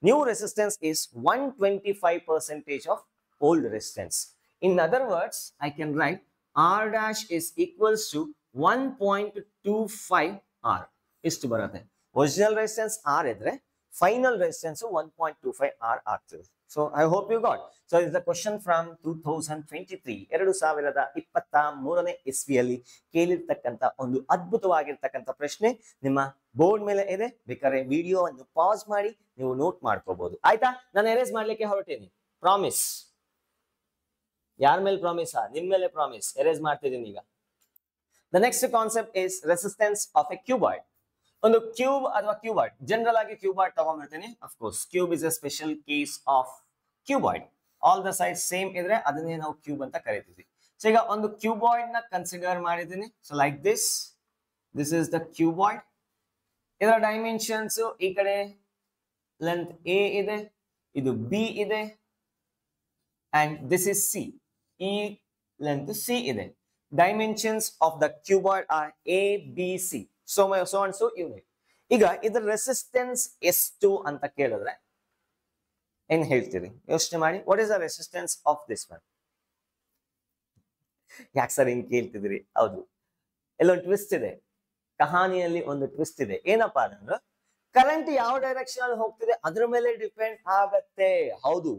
new resistance is 125% of old resistance. In other words, I can write R dash is equals to 1.25 R. ಇಷ್ಟು ಬರುತ್ತೆ. ಒರಿಜಿನಲ್ ರೆಸಿಸ್ಟೆನ್ಸ್ R ಇದ್ರೆ ಫೈನಲ್ ರೆಸಿಸ್ಟೆನ್ಸ್ 1.25 R ಆಗ್ತದೆ. So I hope you got. So it's the question from 2023, 2023ನೇ ಇಸ್ವಿಯಲ್ಲಿ ಕೇಳಿರ್ತಕ್ಕಂಥ ಒಂದು ಅದ್ಭುತವಾಗಿರ್ತಕ್ಕಂಥ ಪ್ರಶ್ನೆ ನಿಮ್ಮ board ಮೇಲೆ ಇದೆ. ಬೇಕಾದ್ರೆ ವಿಡಿಯೋವನ್ನು ಪಾಸ್ ಮಾಡಿ ನೀವು ನೋಟ್ ಮಾಡ್ಕೋಬಹುದು. ಆಯ್ತಾ? ನಾನು ಎರೇಸ್ ಮಾಡ್ಲಿಕ್ಕೆ ಹೊರಟೇನಿ. ಪ್ರಾಮಿಸ್. ಯಾರ ಮೇಲೆ ಪ್ರಾಮಿಸ್? ನಿಮ್ಮ ಮೇಲೆ ಪ್ರಾಮಿಸ್. ಎರೇಸ್ ಮಾಡ್ತಿದ್ದೀನಿ ಈಗ. The next concept is resistance of a cuboid. ಒಂದು ಕ್ಯೂಬ್ ಅಥವಾ ಕ್ಯೂಬಾಯ್ಡ್, ಜನರಲ್ ಆಗಿ ಕ್ಯೂಬಾಯ್ಡ್ ತಗೊಂಡ್ಬಿಡ್ತೀನಿ. Of course cube is a special case of cuboid. All the sides same ಇದ್ರೆ ಅದನ್ನೇ ನಾವು ಕ್ಯೂಬ್ ಅಂತ ಕರಿತೀವಿ. ಸೊ ಈಗ ಒಂದು ಕ್ಯೂಬಾಯ್ಡ್ ನ ಕನ್ಸಿಡರ್ ಮಾಡಿದ್ದೀನಿ. So like this is the cuboid. ಇದರ ಡೈಮೆನ್ಷನ್ಸ್ ಈ ಕಡೆ ಲೆಂತ್ ಎ ಇದೆ, ಇದು ಬಿ ಇದೆ, ಅಂಡ್ ದಿಸ್ ಇಸ್ ಸಿ. ಈ ಲೆಂತ್ ಸಿ ಇದೆ. Dimensions of the cuboid are A, B, C. So and so unit. ಈಗ ಇದರ ರೆಸಿಸ್ಟೆನ್ಸ್ ಎಷ್ಟು ಅಂತ ಕೇಳಿದ್ರೆ ಏನ್ ಹೇಳ್ತೀರಿ? ಯೋಚನೆ ಮಾಡಿ. What is the resistance of this one? ಯಾಕೆ ಸರ್ ಹಿಂಗ್ ಕೇಳ್ತಿದ್ರಿ? ಹೌದು, ಎಲ್ಲೊಂದು ಟ್ವಿಸ್ಟ್ ಇದೆ, ಕಹಾನಿಯಲ್ಲಿ ಒಂದು ಟ್ವಿಸ್ಟ್ ಇದೆ. ಏನಪ್ಪಾ ಅಂದ್ರೆ ಕರೆಂಟ್ ಯಾವ ಡೈರೆಕ್ಷನ್ ಅಲ್ಲಿ ಹೋಗ್ತಿದೆ ಅದ್ರ ಮೇಲೆ ಡಿಪೆಂಡ್ ಆಗತ್ತೆ. ಹೌದು,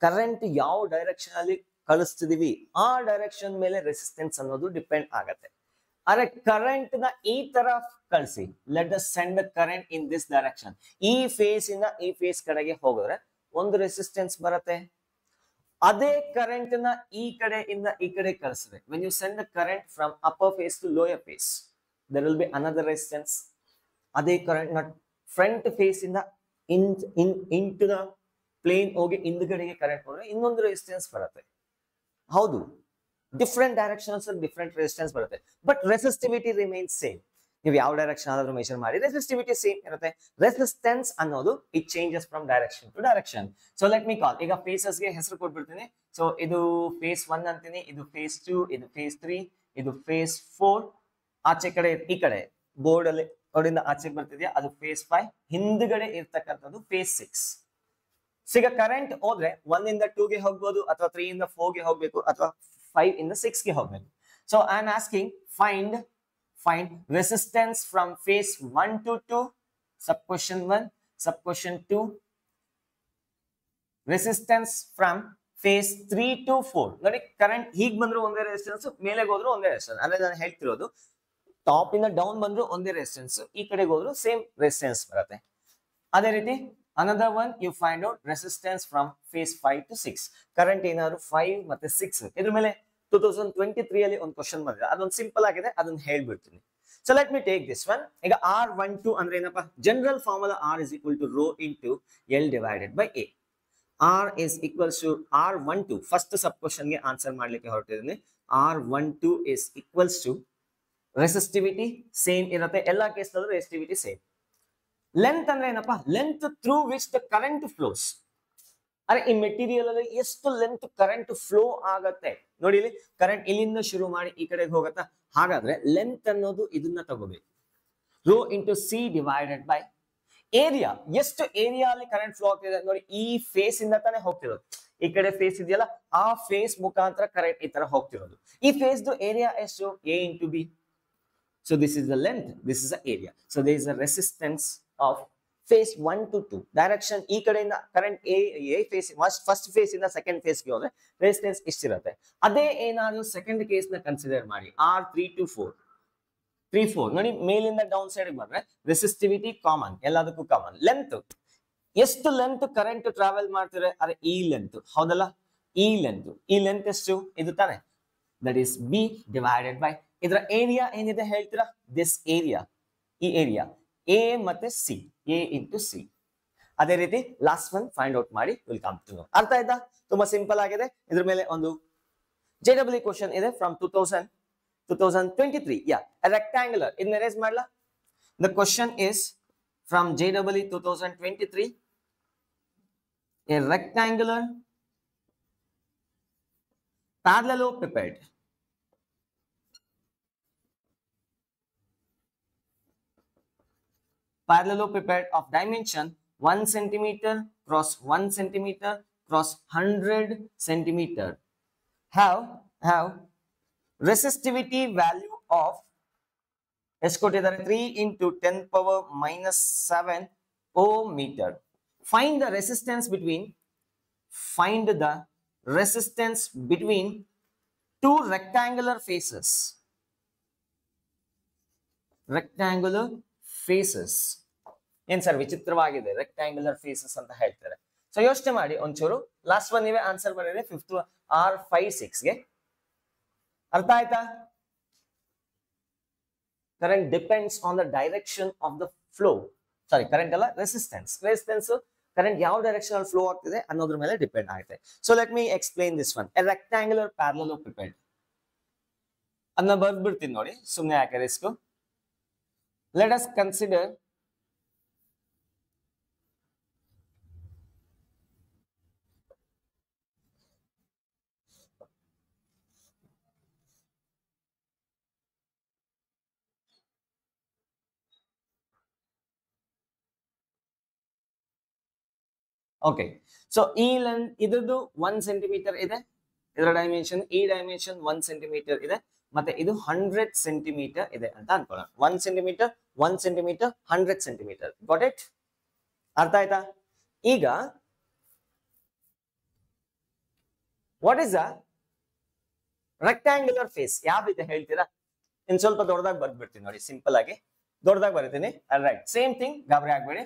ಕರೆಂಟ್ ಯಾವ ಡೈರೆಕ್ಷನ್ ಅಲ್ಲಿ ಕಳಿಸ್ತಿದೀವಿ ಆ ಡೈರೆಕ್ಷನ್ ಮೇಲೆ ರೆಸಿಸ್ಟೆನ್ಸ್ ಅನ್ನೋದು ಡಿಪೆಂಡ್ ಆಗತ್ತೆ. ಅರೆ ಕರೆಂಟ್ ನ ಈ ತರ ಕಳಿಸಿ, let us send the current in this direction. ಈ ಫೇಸ್ ಇಂದ ಈ ಫೇಸ್ ಕಡೆಗೆ ಹೋಗಿದ್ರೆ ಒಂದು ರೆಸಿಸ್ಟೆನ್ಸ್ ಬರುತ್ತೆ. ಅದೇ ಕರೆಂಟ್ ನ ಈ ಕಡೆಯಿಂದ ಈ ಕಡೆ ಕಳಿಸಿದ್ರೆ, when you send the current from upper face to lower face, there will be another resistance. ಅದೇ ಕರೆಂಟ್ ನ ಫ್ರಂಟ್ ಫೇಸ್ ಇಂದ ಇನ್ ಟು ದ ಪ್ಲೇನ್ ಹೋಗಿ ಹಿಂದ್ಗಡೆಗೆ ಕರೆಂಟ್ ಹೋದ್ರೆ ಇನ್ನೊಂದು ರೆಸಿಸ್ಟೆನ್ಸ್ ಬರುತ್ತೆ. ಹೌದು, ಡಿಫ್ರೆಂಟ್ ಡೈರೆಕ್ಷನ್ಸ್ ಡಿಫ್ರೆಂಟ್ ರೆಸಿಸ್ಟೆನ್ಸ್ ಬರುತ್ತೆ, ಬಟ್ ರೆಸಿಸ್ಟಿವಿಟಿ ರಿಮೈನ್ಸ್ ಸೇಮ್. ನೀವು ಯಾವ ಡೈರೆಕ್ಷನ್ ಆದ್ರೂ ಮೆಷರ್ ಮಾಡಿ ರೆಸಿಸ್ಟಿವಿಟಿ ಸೇಮ್ ಇರುತ್ತೆ. ರೆಸಿಸ್ಟೆನ್ಸ್ ಅನ್ನೋದು it changes from direction to direction. So let me call, ಈಗ ಫೇಸಸ್ ಗೆ ಹೆಸರು ಕೊಟ್ಬಿಡ್ತೀನಿ. ಸೊ ಇದು ಫೇಸ್ 1 ಅಂತೀನಿ, ಇದು ಫೇಸ್ 2, ಇದು ಫೇಸ್ 3, ಇದು ಫೇಸ್ 4. ಆಚೆ ಕಡೆ ಈ ಕಡೆ ಬೋರ್ಡ್ ಅಲ್ಲಿ ಅವರಿಂದ ಆಚೆಗೆ ಬರ್ತಿದ್ಯಾ ಅದು ಫೇಸ್ 5. ಹಿಂದ್ಗಡೆ ಇರ್ತಕ್ಕಂಥದ್ದು ಫೇಸ್ 6. ಈಗ ಕರೆಂಟ್ ಹೋದ್ರೆ 1 ಇಂದ 2 ಗೆ ಹೋಗ್ಬೋದು, ಅಥವಾ 3 ಇಂದ 4 ಗೆ ಹೋಗ್ಬೇಕು, ಅಥವಾ 5 ಇಂದ 6 ಗೆ ಹೋಗ್ಬೇಕು. So I am asking find resistance from phase 1 to 2, sub question 1, sub question 2, resistance from phase 3 to 4. ನೋಡಿ ಕರೆಂಟ್ ಹೀಗ್ ಬಂದ್ರು ಒಂದೇ ರೆಸಿಸ್ಟೆನ್ಸ್, ಮೇಲೆ ಹೋದ್ರು ಒಂದೇ ರೆಸಿಸ್ಟೆನ್ಸ್. ಅಂದ್ರೆ ನಾನು ಹೇಳ್ತಿರೋದು ಟಾಪ್ ಇಂದ ಡೌನ್ ಬಂದ್ರು ಒಂದೇ ರೆಸಿಸ್ಟೆನ್ಸ್, ಈ ಕಡೆಗೆ ಹೋದ್ರು ಸೇಮ್ ರೆಸಿಸ್ಟೆನ್ಸ್ ಬರುತ್ತೆ. ಅದೇ ರೀತಿ another one you find out resistance from phase 5 to 6. Current ಏನಾದ್ರು 5 ಮತ್ತೆ 6 ಇದ್ರ ಮೇಲೆ 2023 ಅಲ್ಲಿ ಒಂದು ಕ್ವಶನ್ ಬಂದಿದೆ, ಅದೊಂದು ಸಿಂಪಲ್ ಆಗಿದೆ, ಅದನ್ನ ಹೇಳ್ಬಿಡ್ತೀನಿ. So let me take this one. ಈಗ R12 ಅಂದ್ರೆ ಏನಪ್ಪಾ, general formula R is equal to rho into L divided by A. R is equals to R12 first sub question ಗೆ ಆನ್ಸರ್ ಮಾಡ್ಲಿಕ್ಕೆ ಹೊರಟಿದ್ದೀನಿ. R12 is equals to resistivity same ಇರುತ್ತೆ, ಎಲ್ಲಾ ಕೇಸ್ನಲ್ಲೂ resistivity same. Length ಅಂದ್ರೆ ಏನಪ್ಪಾ, length through which the current flows. ಅರೆ ಈ material ಅಲ್ಲಿ ಎಷ್ಟು ಲೆಂತ್ ಕರೆಂಟ್ ಫ್ಲೋ ಆಗತ್ತೆ ನೋಡಿ, ಇಲ್ಲಿ ಕರೆಂಟ್ ಇಲ್ಲಿಂದ ಶುರು ಮಾಡಿ ಈ ಕಡೆಗೆ ಹೋಗತ್ತಾ, ಹಾಗಾದ್ರೆ ಲೆಂತ್ ಅನ್ನೋದು ಇದನ್ನ ತಗೋಬೇಕು. Row into C divided by area, ಎಷ್ಟು ಏರಿಯಾ ಅಲ್ಲಿ ಕರೆಂಟ್ ಫ್ಲೋ ಆಗ್ತಿದೆ ನೋಡಿ, ಈ ಫೇಸ್ ಇಂದ ತಾನೇ ಹೋಗ್ತಿರೋದು. ಈ ಕಡೆ ಫೇಸ್ ಇದೆಯಲ್ಲ, ಆ ಫೇಸ್ ಮುಖಾಂತರ ಕರೆಂಟ್ ಈ ತರ ಹೋಗ್ತಿರೋದು. ಈ ಫೇಸ್ ಏರಿಯಾ ಎಷ್ಟು, A into B. So this is the length, this is the area. So there is a resistance of phase 1 to 2 direction. ಈ ಕಡೆಯಿಂದ current A face first phase ಇಂದ ಸೆಕೆಂಡ್ ಫೇಸ್ ಗೆ ಹೋದ್ರೆ resistance ಇಷ್ಟಿರುತ್ತೆ. ಅದೇ ಏನಾದ್ರು second case ನ consider ಮಾಡಿ, R3 to 4 ನೋಡಿ, ಮೇಲಿಂದ ಡೌನ್ ಸೈಡ್ ಬಂದ್ರೆ ರೆಸಿಸ್ಟಿವಿಟಿ ಕಾಮನ್, ಎಲ್ಲದಕ್ಕೂ ಕಾಮನ್. ಲೆಂತ್, ಎಷ್ಟು ಲೆಂತ್ ಕರೆಂಟ್ ಟ್ರಾವೆಲ್ ಮಾಡ್ತಿದ್ರೆ, ಅರೆ ಈ ಲೆಂತ್ ಹೌದಲ್ಲ, ಈ ಲೆಂತ್ ಎಷ್ಟು ಇದು ತಾನೆ, that is B divided by ಇದರ ಏರಿಯಾ ಏನಿದೆ ಹೇಳ್ತೀರಾ, ದಿಸ್ ಏರಿಯಾ, ಈ ಏರಿಯಾ A ಮತ್ತೆ C, A ಇಂಟು ಸಿ. ಅದೇ ರೀತಿ ಲಾಸ್ಟ್ ಒನ್ ಫೈಂಡ್ ಔಟ್ ಮಾಡಿ ವಿಲ್ ಕಮ್ ಟು ನೋ. ಅರ್ಥ ಆಯ್ತಾ? ತುಂಬಾ ಸಿಂಪಲ್ ಆಗಿದೆ. ಇದ್ರ ಮೇಲೆ ಒಂದು JEE ಕ್ವಶನ್ ಇದೆ ಫ್ರಮ್ 2023. ರೆಕ್ಟಾಂಗುಲರ್, ಇದನ್ನ ರೇಸ್ ಮಾಡ್ಲಾ. The question is from JEE 2023. A rectangular parallelepiped of dimension 1 centimeter cross 1 centimeter cross 100 centimeter have resistivity value of 3 into 10 power minus 7 ohm meter. Find the resistance between two rectangular faces. ಏನ್ sir ವಿಚಿತ್ರವಾಗಿದೆ, rectangular phases ಅಂತ ಹೇಳ್ತಾರೆ. So ಯೋಚನೆ ಮಾಡಿ ಒಂಚೂರು. Last one ನೀವೇ answer ಮಾಡಿದ್ರೆ 5th R56 ಗೆ. ಅರ್ಥ ಆಯ್ತಾ? Current depends on the direction of the flow. Sorry, current ಅಲ್ಲ, ರೆಸಿಸ್ಟೆನ್ಸ್ ಕರೆಂಟ್ ಯಾವ ಡೈರೆಕ್ಷನ್ ಅಲ್ಲಿ ಫ್ಲೋ ಆಗ್ತಿದೆ ಅನ್ನೋದ್ರ ಮೇಲೆ ಡಿಪೆಂಡ್ ಆಗುತ್ತೆ. So let me explain this one. A rectangular parallelepiped ಅದನ್ನ ಬರ್ದ್ಬಿಡ್ತೀನಿ ನೋಡಿ, ಸುಮ್ಮನೆ ಯಾಕೆ risk. Let us consider okay. So ಈ ಲೆಂತ್ ಇದ್ರದ್ದು 1 ಸೆಂಟಿಮೀಟರ್ ಇದೆ, ಇದರ ಡೈಮೆನ್ಷನ್, ಈ ಡೈಮೆನ್ಷನ್ 1 ಸೆಂಟಿಮೀಟರ್ ಇದೆ, ಮತ್ತೆ ಇದು 100 ಸೆಂಟಿಮೀಟರ್ ಇದೆ ಅಂತ ಅನ್ಕೊಳ್ಳೋಣ. 1 ಸೆಂಟಿಮೀಟರ್ 100 ಸೆಂಟಿಮೀಟರ್. Got it? ಅರ್ಥ ಆಯ್ತಾ? ಈಗ what is a rectangular face ಯಾವ್ದಿದೆ ಹೇಳ್ತೀರಾ? ಇನ್ ಸ್ವಲ್ಪ ದೊಡ್ಡದಾಗಿ ಬರ್ದ್ಬಿಡ್ತೀನಿ ನೋಡಿ, ಸಿಂಪಲ್ ಆಗಿ ದೊಡ್ಡದಾಗಿ ಬರೀತೀನಿ. ರೈಟ್, ಸೇಮ್ ಥಿಂಗ್, ಗಾಬರಿ ಆಗ್ಬೇಡಿ.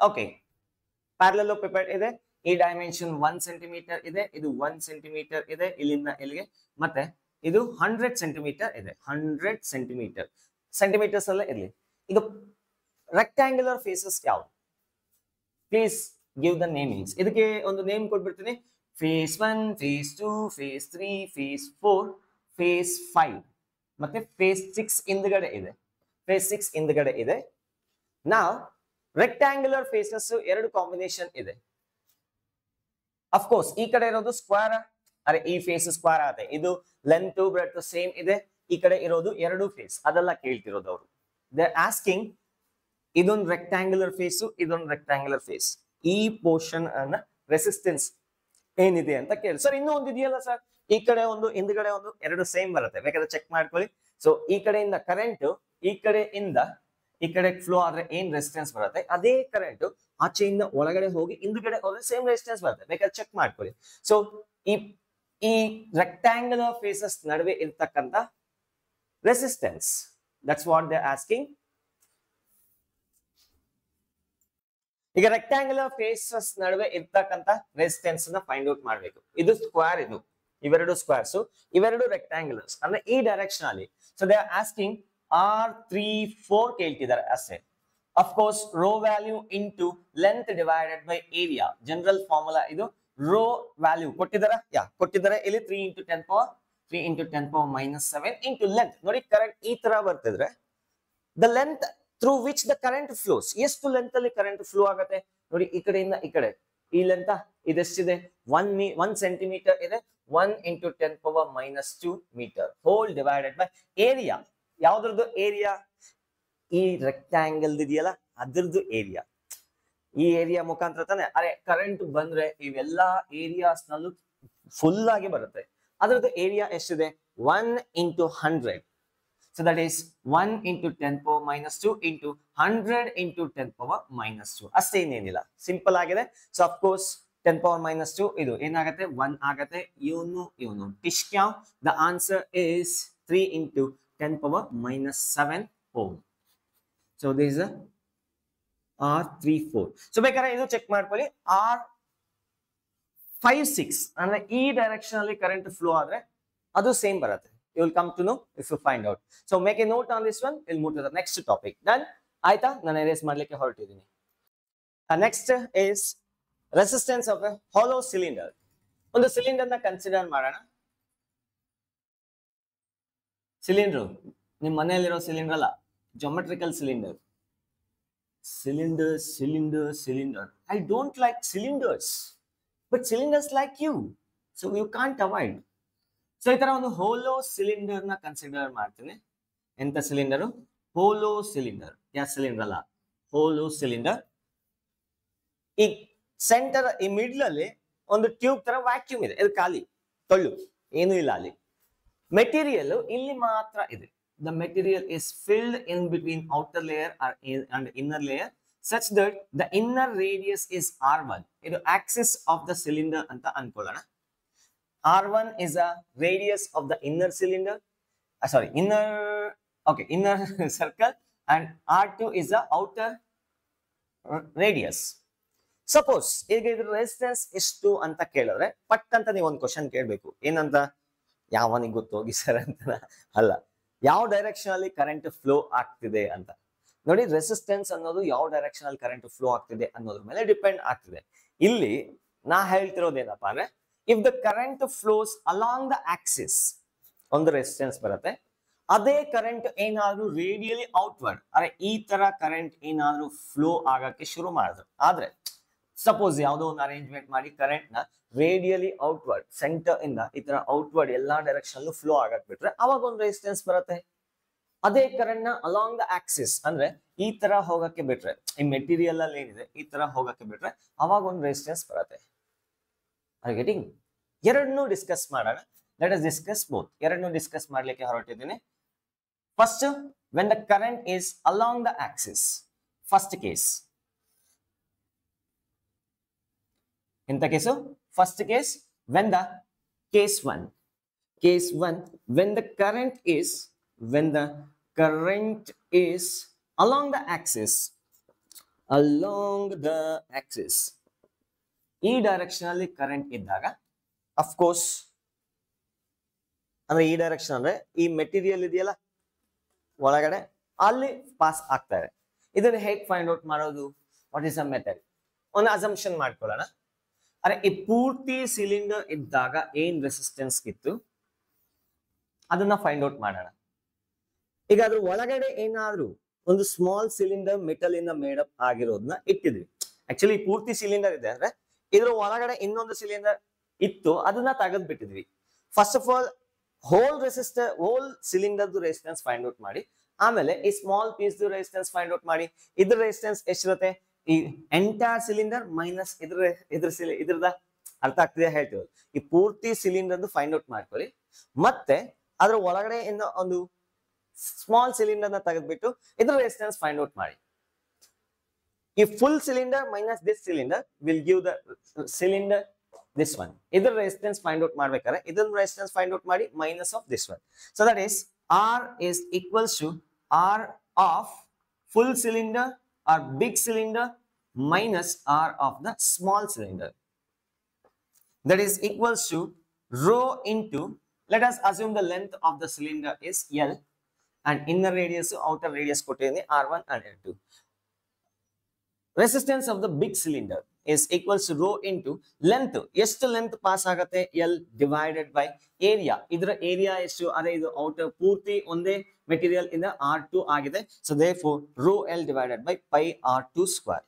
ಓಕೆ, ಪ್ಯಾರಲೆಲೋಪಿಪೆಡ್ ಇದೆ, ಈ ಡೈಮೆನ್ಷನ್ 1 ಸೆಂಟಿಮೀಟರ್ ಇದೆ, ಇದು 1 ಸೆಂಟಿಮೀಟರ್ ಇದೆ ಇಲ್ಲಿಂದ ಇಲ್ಲಿಗೆ, ಮತ್ತೆ ಇದು 100 ಸೆಂಟಿಮೀಟರ್ ಇದೆ. 100 ಸೆಂಟಿಮೀಟರ್ಸ್ ಅಲ್ಲೇ ಇರ್ಲಿ. ಈಗ ರೆಕ್ಟಾಂಗ್ಯುಲರ್ ಫೇಸಸ್ ಯಾವ್ದು? Please give the namings. ಇದಕ್ಕೆ ಒಂದು ನೇಮ್ ಕೊಟ್ಬಿಡ್ತೀನಿ. Face 1, face 2, face 3, face 4, face 5 ಮತ್ತೆ ಫೇಸ್ 6 ಹಿಂದ್ಗಡೆ ಇದೆ. ನಾವು ರೆಕ್ಟಾಂಗ್ಯುಲರ್ ಫೇಸಸ್ ಎರಡು ಕಾಂಬಿನೇಷನ್ ಇದೆ. ಅಫ್ಕೋರ್ಸ್ ಈ ಕಡೆ ಇರೋದು ಸ್ಕ್ವೇರ್, ಅರೆ ಈ ಫೇಸ್ ಸ್ಕ್ವೇರ್ ಆಗುತ್ತೆ, ಇದು ಲೆಂತ್ ಬ್ರೆಡ್ತ್ ಸೇಮ್ ಇದೆ. ಈ ಕಡೆ ಇರೋದು ಎರಡು ಫೇಸ್, ಅದೆಲ್ಲ ಕೇಳ್ತಿರೋದು ಅವರು. ದೇ ಆರ್ ಆಸ್ಕಿಂಗ್ ಇದೊಂದು ರೆಕ್ಟಾಂಗ್ಯುಲರ್ ಫೇಸು, ಇದೊಂದು ರೆಕ್ಟಾಂಗ್ಯುಲರ್ ಫೇಸ್, ಈ ಪೋರ್ಷನ್ ಅನ್ನ ರೆಸಿಸ್ಟೆನ್ಸ್ ಏನಿದೆ ಅಂತ ಕೇಳಿ. ಸರ್ ಇನ್ನೂ ಒಂದು ಇದೆಯಲ್ಲ ಸರ್, ಈ ಕಡೆ ಒಂದು ಹಿಂದ್ಗಡೆ ಒಂದು, ಎರಡು ಸೇಮ್ ಬರುತ್ತೆ, ಬೇಕಾದ್ರೆ ಚೆಕ್ ಮಾಡ್ಕೊಳ್ಳಿ. ಸೊ ಈ ಕಡೆಯಿಂದ ಕರೆಂಟ್ ಈ ಕಡೆ ಫ್ಲೋ ಆದ್ರೆ ಏನ್ ರೆಸಿಸ್ಟೆನ್ಸ್ ಬರುತ್ತೆ, ಅದೇ ಕರೆಂಟ್ ಆಚೆಯಿಂದ ಒಳಗಡೆ ಹೋಗಿ ಹಿಂದ್ಗಡೆ ಹೋದ್ರೆ ಸೇಮ್ ರೆಸಿಸ್ಟೆನ್ಸ್ ಬರುತ್ತೆ, ಬೇಕಾದ್ರೆ ಚೆಕ್ ಮಾಡ್ಕೊಳ್ಳಿ. ಸೊ ಈ ರೆಕ್ಟಾಂಗ್ಯುಲರ್ ಫೇಸಸ್ ನಡುವೆ ಇರ್ತಕ್ಕಂಥ resistance, that's what they asking. ಈಗ ರೆಕ್ಟಾಂಗುಲರ್ ಫೇಸಸ್ ನಡುವೆ ಇರ್ತಕ್ಕಂತ ರೆಸಿಸ್ಟೆನ್ಸ್ ನ ಫೈಂಡ್ ಔಟ್ ಮಾಡ್ಬೇಕು. ಇದು ಸ್ಕ್ವೇರ್, ಇದು ಇವೆರಡು ಸ್ಕ್ವೇರ್ಸ್, ಇವೆರಡು ರೆಕ್ಟಾಂಗುಲರ್ಸ್ ಅಂದ್ರೆ ಈ ಡೈರೆಕ್ಷನ್ ಅಲ್ಲಿ. So they are asking R34 ಕೇಳ್ತಿದ್ದಾರೆ ಅಷ್ಟೇ. Of course, rho value into length divided by area. General formula ಇದು. Rho value ಕೊಟ್ಟಿದ್ದಾರೆ, ಕೊಟ್ಟಿದ್ದಾರೆ ಇಲ್ಲಿ 3 into 10 power 3 into 10 power minus 7 into length. ನೋಡಿ ಕರೆಂಟ್ ಈ ತರ ಬರ್ತಿದ್ರೆ the length through which the current flows. ಎಷ್ಟು ಲೆಂತ್ ಅಲ್ಲಿ ಕರೆಂಟ್ ಫ್ಲೋ ಆಗುತ್ತೆ ನೋಡಿ, ಈ ಕಡೆಯಿಂದ ಈ ಕಡೆ ಈ ಲೆಂತ್ ಇದೆಷ್ಟಿದೆ, 1 ಸೆಂಟಿಮೀಟರ್ ಇದೆ. 1 into 10 power minus 2 meter whole divided by area. ಯಾವ್ದ್ರದ್ದು ಏರಿಯಾ? ಈ ರೆಕ್ಟಾಂಗಲ್ ಇದೆಯಲ್ಲ ಅದ್ರದ್ದು ಏರಿಯಾ. ಈ ಏರಿಯಾ ಮುಖಾಂತರ ತಾನೆ ಅರೆ ಕರೆಂಟ್ ಬಂದ್ರೆ ಇವೆಲ್ಲಾ ಏರಿಯಾಸ್ ನಲ್ಲೂ ಫುಲ್ ಆಗಿ ಬರುತ್ತೆ. ಅದ್ರದ್ದು ಏರಿಯಾ ಎಷ್ಟಿದೆ? 1 into 100. So that is 1 into 10 power minus 2 into 100 into 10 power minus 2. ಅಷ್ಟೇ, ಇನ್ನೇನಿಲ್ಲ, ಸಿಂಪಲ್ ಆಗಿದೆ. So of course 10 power minus 2 ಇದು ಏನಾಗುತ್ತೆ? 1 ಆಗತ್ತೆ. ಇವನು ಟಿಶ್ಕ್ಯಾವ್. The answer is 3 into 10 power minus 7 ohm. So this is a R34. So ಬೇಕಾದ್ರೆ ಇದು ಚೆಕ್ ಮಾಡ್ಕೊಳ್ಳಿ. R56 ಅಂದ್ರೆ ಈ ಡೈರೆಕ್ಷನ್ ಅಲ್ಲಿ ಕರೆಂಟ್ ಫ್ಲೋ ಆದ್ರೆ ಅದು ಸೇಮ್ ಬರುತ್ತೆ. You will come to know if you find out. So make a note on this one. We'll move to the next topic. Then ಆಯ್ತಾ, ನಾನು ಎರೇಸ್ ಮಾಡ್ಲಿಕ್ಕೆ ಹೊರಟಿದ್ದೀನಿ. Next is resistance of a hollow cylinder. ಒಂದು cylinder ನ consider ಮಾಡೋಣ. Cylinder ನಿಮ್ಮ ಮನೆಯಲ್ಲಿರೋ cylinder ಅಲ್ಲ, geometrical cylinder. Cylinder. I don't like cylinders, but cylinders like you, so you can't avoid. So ಈ ತರ ಒಂದು ಹೋಲೋ ಸಿಲಿಂಡರ್ ನ ಕನ್ಸಿಡರ್ ಮಾಡ್ತೀನಿ. ಎಂತ ಸಿಲಿಂಡರು? ಹೋಲೋ ಸಿಲಿಂಡರ್. ಯಾವ ಸಿಲಿಂಡರ್ ಅಲ್ಲ, ಹೋಲೋ ಸಿಲಿಂಡರ್. ಈ ಸೆಂಟರ್, ಈ ಮಿಡ್ಲ್ ಅಲ್ಲಿ ಒಂದು ಟ್ಯೂಬ್ ತರ ವ್ಯಾಕ್ಯೂಮ್ ಇದೆ, ಇದು ಖಾಲಿ ತೊಳ್ಳು, ಏನು ಇಲ್ಲ ಅಲ್ಲಿ. ಮೆಟೀರಿಯಲ್ ಇಲ್ಲಿ ಮಾತ್ರ ಇದೆ. The material is filled in between outer layer and inner layer such that the inner radius is R1. ಇದು axis of the cylinder ಅಂತ ಅನ್ಕೊಳ್ಳೋಣ. R1 is a radius of the inner cylinder, inner circle, and R2 is the outer radius. Suppose ಈಗ ಇದ್ರ resistance ಎಷ್ಟು ಅಂತ ಕೇಳಿದ್ರೆ ಪಟ್ ಅಂತ ನೀವು ಒಂದು ಕ್ವಶನ್ ಕೇಳಬೇಕು. ಏನಂತ? ಯಾವನಿಗೆ ಗೊತ್ತೋಗಿ ಸರ್ ಅಂತ ಅಲ್ಲ, ಯಾವ ಡೈರೆಕ್ಷನ್ ಅಲ್ಲಿ ಕರೆಂಟ್ ಫ್ಲೋ ಆಗ್ತಿದೆ ಅಂತ. ನೋಡಿ, ರೆಸಿಸ್ಟೆನ್ಸ್ ಅನ್ನೋದು ಯಾವ ಡೈರೆಕ್ಷನ್ ಅಲ್ಲಿ ಕರೆಂಟ್ ಫ್ಲೋ ಆಗ್ತಿದೆ ಅನ್ನೋದ್ರ ಮೇಲೆ ಡಿಪೆಂಡ್ ಆಗ್ತಿದೆ. ಇಲ್ಲಿ ನಾ ಹೇಳ್ತಿರೋದೇನಪ್ಪ ಅಂದ್ರೆ, if the current flows along the Axis ಒಂದು ರೆಸಿಸ್ಟೆನ್ಸ್ ಬರುತ್ತೆ. ಅದೇ ಕರೆಂಟ್ ಏನಾದ್ರೂ ರೇಡಿಯಲಿ ಔಟ್ವರ್ಡ್, ಅರೆ ಈ ತರ ಕರೆಂಟ್ ಏನಾದ್ರೂ ಫ್ಲೋ ಆಗಕ್ಕೆ ಶುರು ಮಾಡಿದ್ರು ಆದ್ರೆ, ಸಪೋಸ್ ಯಾವುದೋ ಒಂದು ಅರೇಂಜ್ಮೆಂಟ್ ಮಾಡಿ ಕರೆಂಟ್ ನ ರೇಡಿಯಲಿ ಔಟ್ವರ್ಡ್, ಸೆಂಟರ್ ಇಂದ ಈ ತರ ಔಟ್ವರ್ಡ್ ಎಲ್ಲಾ ಡೈರೆಕ್ಷನ್ ಫ್ಲೋ ಆಗಕ್ ಬಿಟ್ರೆ ಅವಾಗ ಒಂದು ರೆಸಿಸ್ಟೆನ್ಸ್ ಬರುತ್ತೆ. ಅದೇ ಕರೆಂಟ್ ನ ಅಲಾಂಗ್ ದ ಆಕ್ಸಿಸ್ ಅಂದ್ರೆ ಈ ತರ ಹೋಗಕ್ಕೆ ಬಿಟ್ರೆ, ಈ ಮೆಟೀರಿಯಲ್ ಅಲ್ಲಿ ಏನಿದೆ ಈ ತರ ಹೋಗಕ್ಕೆ ಬಿಟ್ರೆ ಅವಾಗ ಒಂದು ರೆಸಿಸ್ಟೆನ್ಸ್ ಬರುತ್ತೆ. ಗೆಟಿಂಗ್? ಎರಡನ್ನೂ ಡಿಸ್ಕಸ್ ಮಾಡೋಣ. Let us discuss both. ಎರಡನ್ನೂ ಡಿಸ್ಕಸ್ ಮಾಡ್ಲಿಕ್ಕೆ ಹೊರಟಿದ್ದೀನಿ. First, when the current is along the axis, first case. ಎಂತ case? First case, when the case 1, when the current is along the axis, ಈ direction ಅಲ್ಲಿ current ಇದ್ದಾಗ, of course ಅಂದ್ರೆ ಈ direction ಅಂದ್ರೆ ಈ ಮೆಟೀರಿಯಲ್ ಇದೆಯಲ್ಲ ಒಳಗಡೆ, ಅಲ್ಲಿ ಪಾಸ್ ಆಗ್ತಾ ಇದೆ. ಇದನ್ನ ಹೇಗೆ ಫೈಂಡ್ ಔಟ್ ಮಾಡೋದು? What is the method? ಒಂದು ಅಸಂಪ್ಷನ್ ಮಾಡ್ಕೊಳ್ಳೋಣ. ಅರೆ ಈ ಪೂರ್ತಿ ಸಿಲಿಂಡರ್ ಇದ್ದಾಗ ಏನ್ ರೆಸಿಸ್ಟೆನ್ಸ್ ಇತ್ತು ಅದನ್ನ ಫೈಂಡ್ ಔಟ್ ಮಾಡೋಣ. ಈಗ ಅದ್ರ ಒಳಗಡೆ ಏನಾದ್ರೂ ಒಂದು ಸ್ಮಾಲ್ ಸಿಲಿಂಡರ್ ಮೆಟಲ್ ಇಂದ ಮೇಡಪ್ ಆಗಿರೋದನ್ನ ಇಟ್ಟಿದ್ವಿ. ಆಕ್ಚುಲಿ ಪೂರ್ತಿ ಸಿಲಿಂಡರ್ ಇದೆ ಅಂದ್ರೆ ಇದ್ರ ಒಳಗಡೆ ಇನ್ನೊಂದು ಸಿಲಿಂಡರ್ ಇತ್ತು, ಅದನ್ನ ತೆಗೆದು ಬಿಟ್ಟಿದ್ವಿ. First of all whole cylinder resistance find out ಮಾಡಿ, ಆಮೇಲೆ ಈ small piece resistance find out ಮಾಡಿ. ಇದ್ರ ರೆಸಿಸ್ಟೆನ್ಸ್ ಎಷ್ಟಿರುತ್ತೆ? ಈ ಎಂಟೈರ್ ಸಿಲಿಂಡರ್ ಮೈನಸ್ ಇದ್ರದ ಅರ್ಥ ಆಗ್ತಿದೆ ಹೇಳ್ತೀವಿ. ಈ ಪೂರ್ತಿ ಸಿಲಿಂಡರ್ ಫೈಂಡ್ ಔಟ್ ಮಾಡ್ಕೊಳ್ಳಿ. ಮತ್ತೆ ಅದ್ರ ಒಳಗಡೆ ಒಂದು ಸ್ಮಾಲ್ ಸಿಲಿಂಡರ್ ನ ತೆಗೆದ್ಬಿಟ್ಟು ಇದ್ರ ರೆಸಿಸ್ಟೆನ್ಸ್ ಫೈಂಡ್ ಔಟ್ ಮಾಡಿ. ಈ full cylinder minus this cylinder will give the cylinder this one. ಇದ್ರ ರೆಸಿಸ್ಟೆನ್ಸ್ ಫೈಂಡ್ ಔಟ್ ಮಾಡ್ಬೇಕಾದ್ರೆ ಇದನ್ನ ರೆಸಿಸ್ಟೆನ್ಸ್ ಫೈಂಡ್ ಔಟ್ ಮಾಡಿ minus of this one. So that is R is equals to R of full cylinder or big cylinder minus r of the small cylinder. That is equals to rho into, let us assume the length of the cylinder is L and inner radius outer radius ಕೊಟ್ಟಿದ್ದೀನಿ R1 and R2. Resistance of the big cylinder is equals to rho into length. ಎಷ್ಟು length pass ಆಗುತ್ತೆ L divided by area. ಇದರ area ಎಷ್ಟು, ಅದೇ ಇದು outer ಪೂರ್ತಿ ಒಂದೇ material ಇಂದ R2 ಆಗಿದೆ. So therefore rho L divided by pi R2 square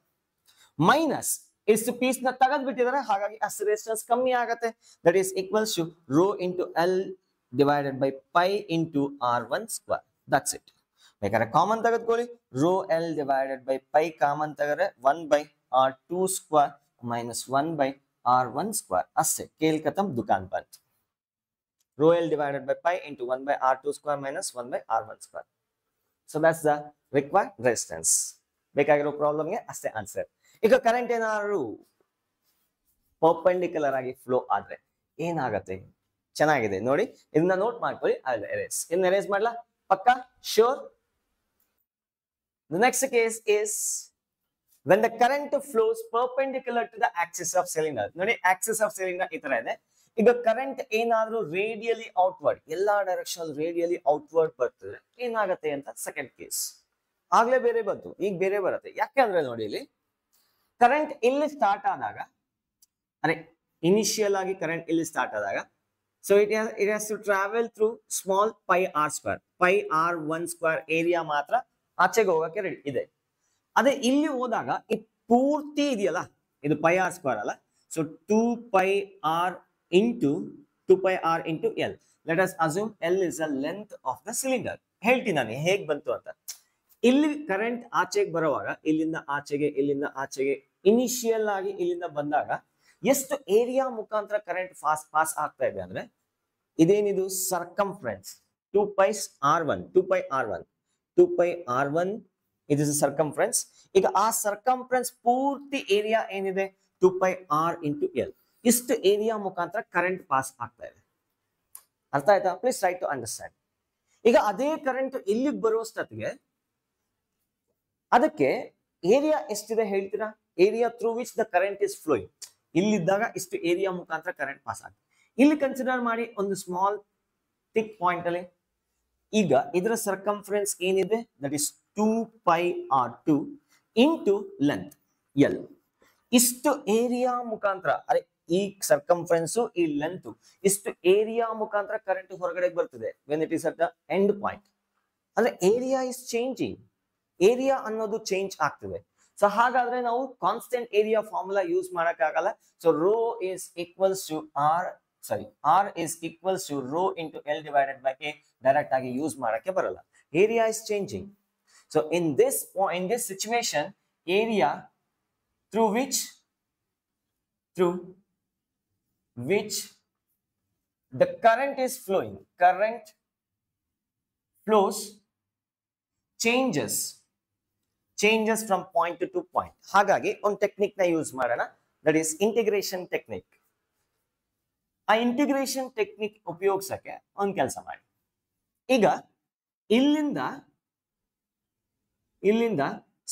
minus ಇಷ್ಟು ಪೀಸ್ ನ ತೆಗೆದು ಬಿಟ್ಟಿದ್ದಾರೆ, ಹಾಗಾಗಿ ಅಷ್ಟು ರೆಸಿಸ್ಟೆನ್ಸ್ ಕಮ್ಮಿ ಆಗುತ್ತೆ. That is equals to rho into L divided by pi into R1 square. That's it. ಬೇಕಾದ್ರೆ ಕಾಮನ್ ತೆಗೆದುಕೊಳ್ಳಿ, rho L divided by pi common ತೆಗೆದ್ರೆ 1 by R2 square minus 1 by R1 square. ಅಷ್ಟೇ, ಕೇಲ್ ಖತಮ್, ದುಕಾನ್ ಬಂತ್. Rho L divided by pi into 1 by R2 square minus 1 by R1 square. So that's the required resistance. ಬೇಕಾಗಿರೋ ಪ್ರಾಬ್ಲಮ್ಗೆ ಅಷ್ಟೇ answer. ಈಗ current ಏನಾದ್ರು ಪರ್ಪೆಂಡಿಕ್ಯುಲರ್ ಆಗಿ ಫ್ಲೋ ಆದ್ರೆ ಏನಾಗತ್ತೆ? ಚೆನ್ನಾಗಿದೆ ನೋಡಿ, ಇದನ್ನ ನೋಟ್ ಮಾಡ್ಕೊಳ್ಳಿ. ಎರೇಸ್ ಇನ್ ಎರೇಸ್ ಮಾಡ್ಲಾ? ಪಕ್ಕ sure. The next case is when the current flows perpendicular to the axis of cylinder. ನೋಡಿ, axis of cylinder ಈ ತರ ಇದೆ. ಈಗ ಕರೆಂಟ್ ಏನಾದ್ರೂ ರೇಡಿಯಲಿ ಔಟ್ವರ್ಡ್, ಎಲ್ಲಾ ಡೈರೆಕ್ಷನ್ ರೇಡಿಯಲಿ ಔಟ್ವರ್ಡ್ ಬರ್ತದೆ, ಏನಾಗತ್ತೆ ಅಂತ ಸೆಕೆಂಡ್ ಕೇಸ್. ಆಗ್ಲೇ ಬೇರೆ ಬಂತು, ಈಗ ಬೇರೆ ಬರುತ್ತೆ. ಯಾಕೆಂದ್ರೆ ನೋಡಿ, ಇಲ್ಲಿ ಕರೆಂಟ್ ಇಲ್ಲಿ ಸ್ಟಾರ್ಟ್ ಆದಾಗ, ಅರೆ ಇನಿಷಿಯಲ್ ಆಗಿ ಕರೆಂಟ್ ಇಲ್ಲಿ ಸ್ಟಾರ್ಟ್ ಆದಾಗ, so it has to travel through small pi R square. Pi R1 square area ಮಾತ್ರ ಆಚೆಗೆ ಹೋಗಕ್ಕೆ ರೆಡಿ ಇದೆ. ಅದೇ ಇಲ್ಲಿ ಹೋದಾಗ ಈ ಪೂರ್ತಿ ಇದೆಯಲ್ಲ, ಇದು ಪೈ ಆರ್ ಸ್ಕ್ವೇರ್ ಅಲ್ಲ. So 2 pi r into L. Let us assume L is the length of the cylinder. ಹೇಳ್ತೀನಿ ನಾನು ಹೇಗ್ ಬಂತು ಅಂತ. ಇಲ್ಲಿ ಕರೆಂಟ್ ಆಚೆಗೆ ಬರುವಾಗ, ಇಲ್ಲಿಂದ ಆಚೆಗೆ ಇನಿಷಿಯಲ್ ಆಗಿ ಇಲ್ಲಿಂದ ಬಂದಾಗ ಎಷ್ಟು ಏರಿಯಾ ಮುಖಾಂತರ ಕರೆಂಟ್ ಪಾಸ್ ಆಗ್ತಾ ಇದೆ ಅಂದ್ರೆ, ಇದೇನಿದು ಸರ್ಕಂಫರೆನ್ಸ್ 2 pi R1 ಇದು ಸರ್ಕಂಫರೆನ್ಸ್. ಈಗ ಆ ಸರ್ಕಂಫರೆನ್ಸ್ ಪೂರ್ತಿ ಏರಿಯಾ ಏನಿದೆ 2 pi r into L. ಇಷ್ಟು ಏರಿಯಾ ಮುಖಾಂತರ ಕರೆಂಟ್ ಪಾಸ್ ಆಗ್ತಾ ಇದೆ. ಅರ್ಥ ಆಯ್ತಾ? Please try to understand. ಈಗ ಅದೇ ಕರೆಂಟ್ ಇಲ್ಲಿಗೆ ಬರುವಷ್ಟೊತ್ತಿಗೆ ಅದಕ್ಕೆ ಏರಿಯಾ ಎಷ್ಟಿದೆ ಹೇಳ್ತೀರಾ? Area through which the current is flowing. ಇಲ್ಲಿದ್ದಾಗ ಇಷ್ಟು ಏರಿಯಾ ಮುಖಾಂತರ ಕರೆಂಟ್ ಪಾಸ್ ಆಗುತ್ತೆ. ಇಲ್ಲಿ ಕನ್ಸಿಡರ್ ಮಾಡಿ ಒಂದು ಸ್ಮಾಲ್ ಥಿಕ್ ಪಾಯಿಂಟ್ ಅಲ್ಲಿ. ಈಗ ಇದರ ಸರ್ಕಂಫರೆನ್ಸ್ ಏನಿದೆ, that is 2 pi R2 into length L. ಇಷ್ಟು ಏರಿಯಾ ಮುಖಾಂತರ, ಅರೆ ಈ ಸರ್ಕಂಫರೆನ್ಸ್ ಈ ಲೆಂತ್, ಇಷ್ಟು ಏರಿಯಾ ಮುಖಾಂತರ ಕರೆಂಟ್ ಹೊರಗಡೆ ಬರ್ತದೆ when it is at the end point. ಅಂದ್ರೆ ಏರಿಯಾ ಇಸ್ ಚೇಂಜಿಂಗ್, ಏರಿಯಾ ಅನ್ನೋದು ಚೇಂಜ್ ಆಗ್ತದೆ. ಸೊ ಹಾಗಾದ್ರೆ ನಾವು ಕಾನ್ಸ್ಟೆಂಟ್ ಏರಿಯಾ ಫಾರ್ಮುಲಾ ಯೂಸ್ ಮಾಡಕ್ಕಾಗಲ್ಲ. So rho is equals to R is equals to rho into L divided by A direct ಆಗಿ use ಮಾಡಕ್ಕೆ ಬರಲ್ಲ. Area is changing. So in this situation, area through which the current is flowing, current flows changes from point to point. ಹಾಗಾಗಿ ಒಂದು technique ನ use ಮಾಡೋಣ, that is integration technique. ಆ integration technique ಉಪಯೋಗಿಸಕ್ಕೆ ಒಂದು ಕೆಲಸ ಮಾಡಿ. ಈಗ ಇಲ್ಲಿಂದ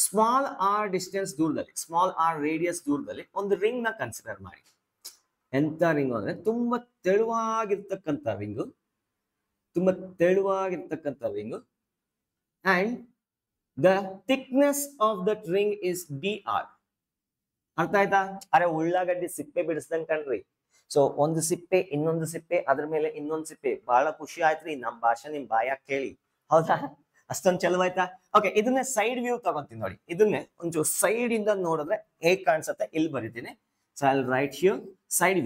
ಸ್ಮಾಲ್ ಆರ್ ಡಿಸ್ಟೆನ್ಸ್ ದೂರದಲ್ಲಿ, ಸ್ಮಾಲ್ ಆರ್ ರೇಡಿಯಸ್ ದೂರದಲ್ಲಿ ಒಂದು ರಿಂಗ್ ನ ಕನ್ಸಿಡರ್ ಮಾಡಿ. ಎಂತ ರಿಂಗ್ ಅಂದ್ರೆ ತುಂಬಾ ತೆಳುವಾಗಿರ್ತಕ್ಕಂಥ ring, and the thickness of that ring is dr. ಅರ್ಥ ಆಯ್ತಾ? ಅರೆ ಉಳ್ಳಾಗಡ್ಡಿ ಸಿಪ್ಪೆ ಬಿಡಿಸ್ದಂಗ್ ಕಣ್ರಿ. ಸೊ ಒಂದು ಸಿಪ್ಪೆ, ಇನ್ನೊಂದು ಸಿಪ್ಪೆ, ಅದ್ರ ಮೇಲೆ ಇನ್ನೊಂದು ಸಿಪ್ಪೆ. ಬಹಳ ಖುಷಿ ಆಯ್ತ್ರಿ ನಮ್ ಭಾಷೆ ನಿಮ್ ಬಾಯಾಗ ಕೇಳಿ, ಹೌದಾ? ಅಷ್ಟೊಂದು ಚಲವಾಯ್ತಾ? ಓಕೆ, ಇದನ್ನೇ ಸೈಡ್ ವ್ಯೂ ತಗೊಂತೀನಿ ನೋಡಿ. ಇದನ್ನೇ ಒಂಚೂರು ಸೈಡ್ ಇಂದ ನೋಡಿದ್ರೆ ಹೇಗ್ ಕಾಣಿಸುತ್ತೆ ಇಲ್ಲಿ ಬರೀತೀನಿ. So I will write here side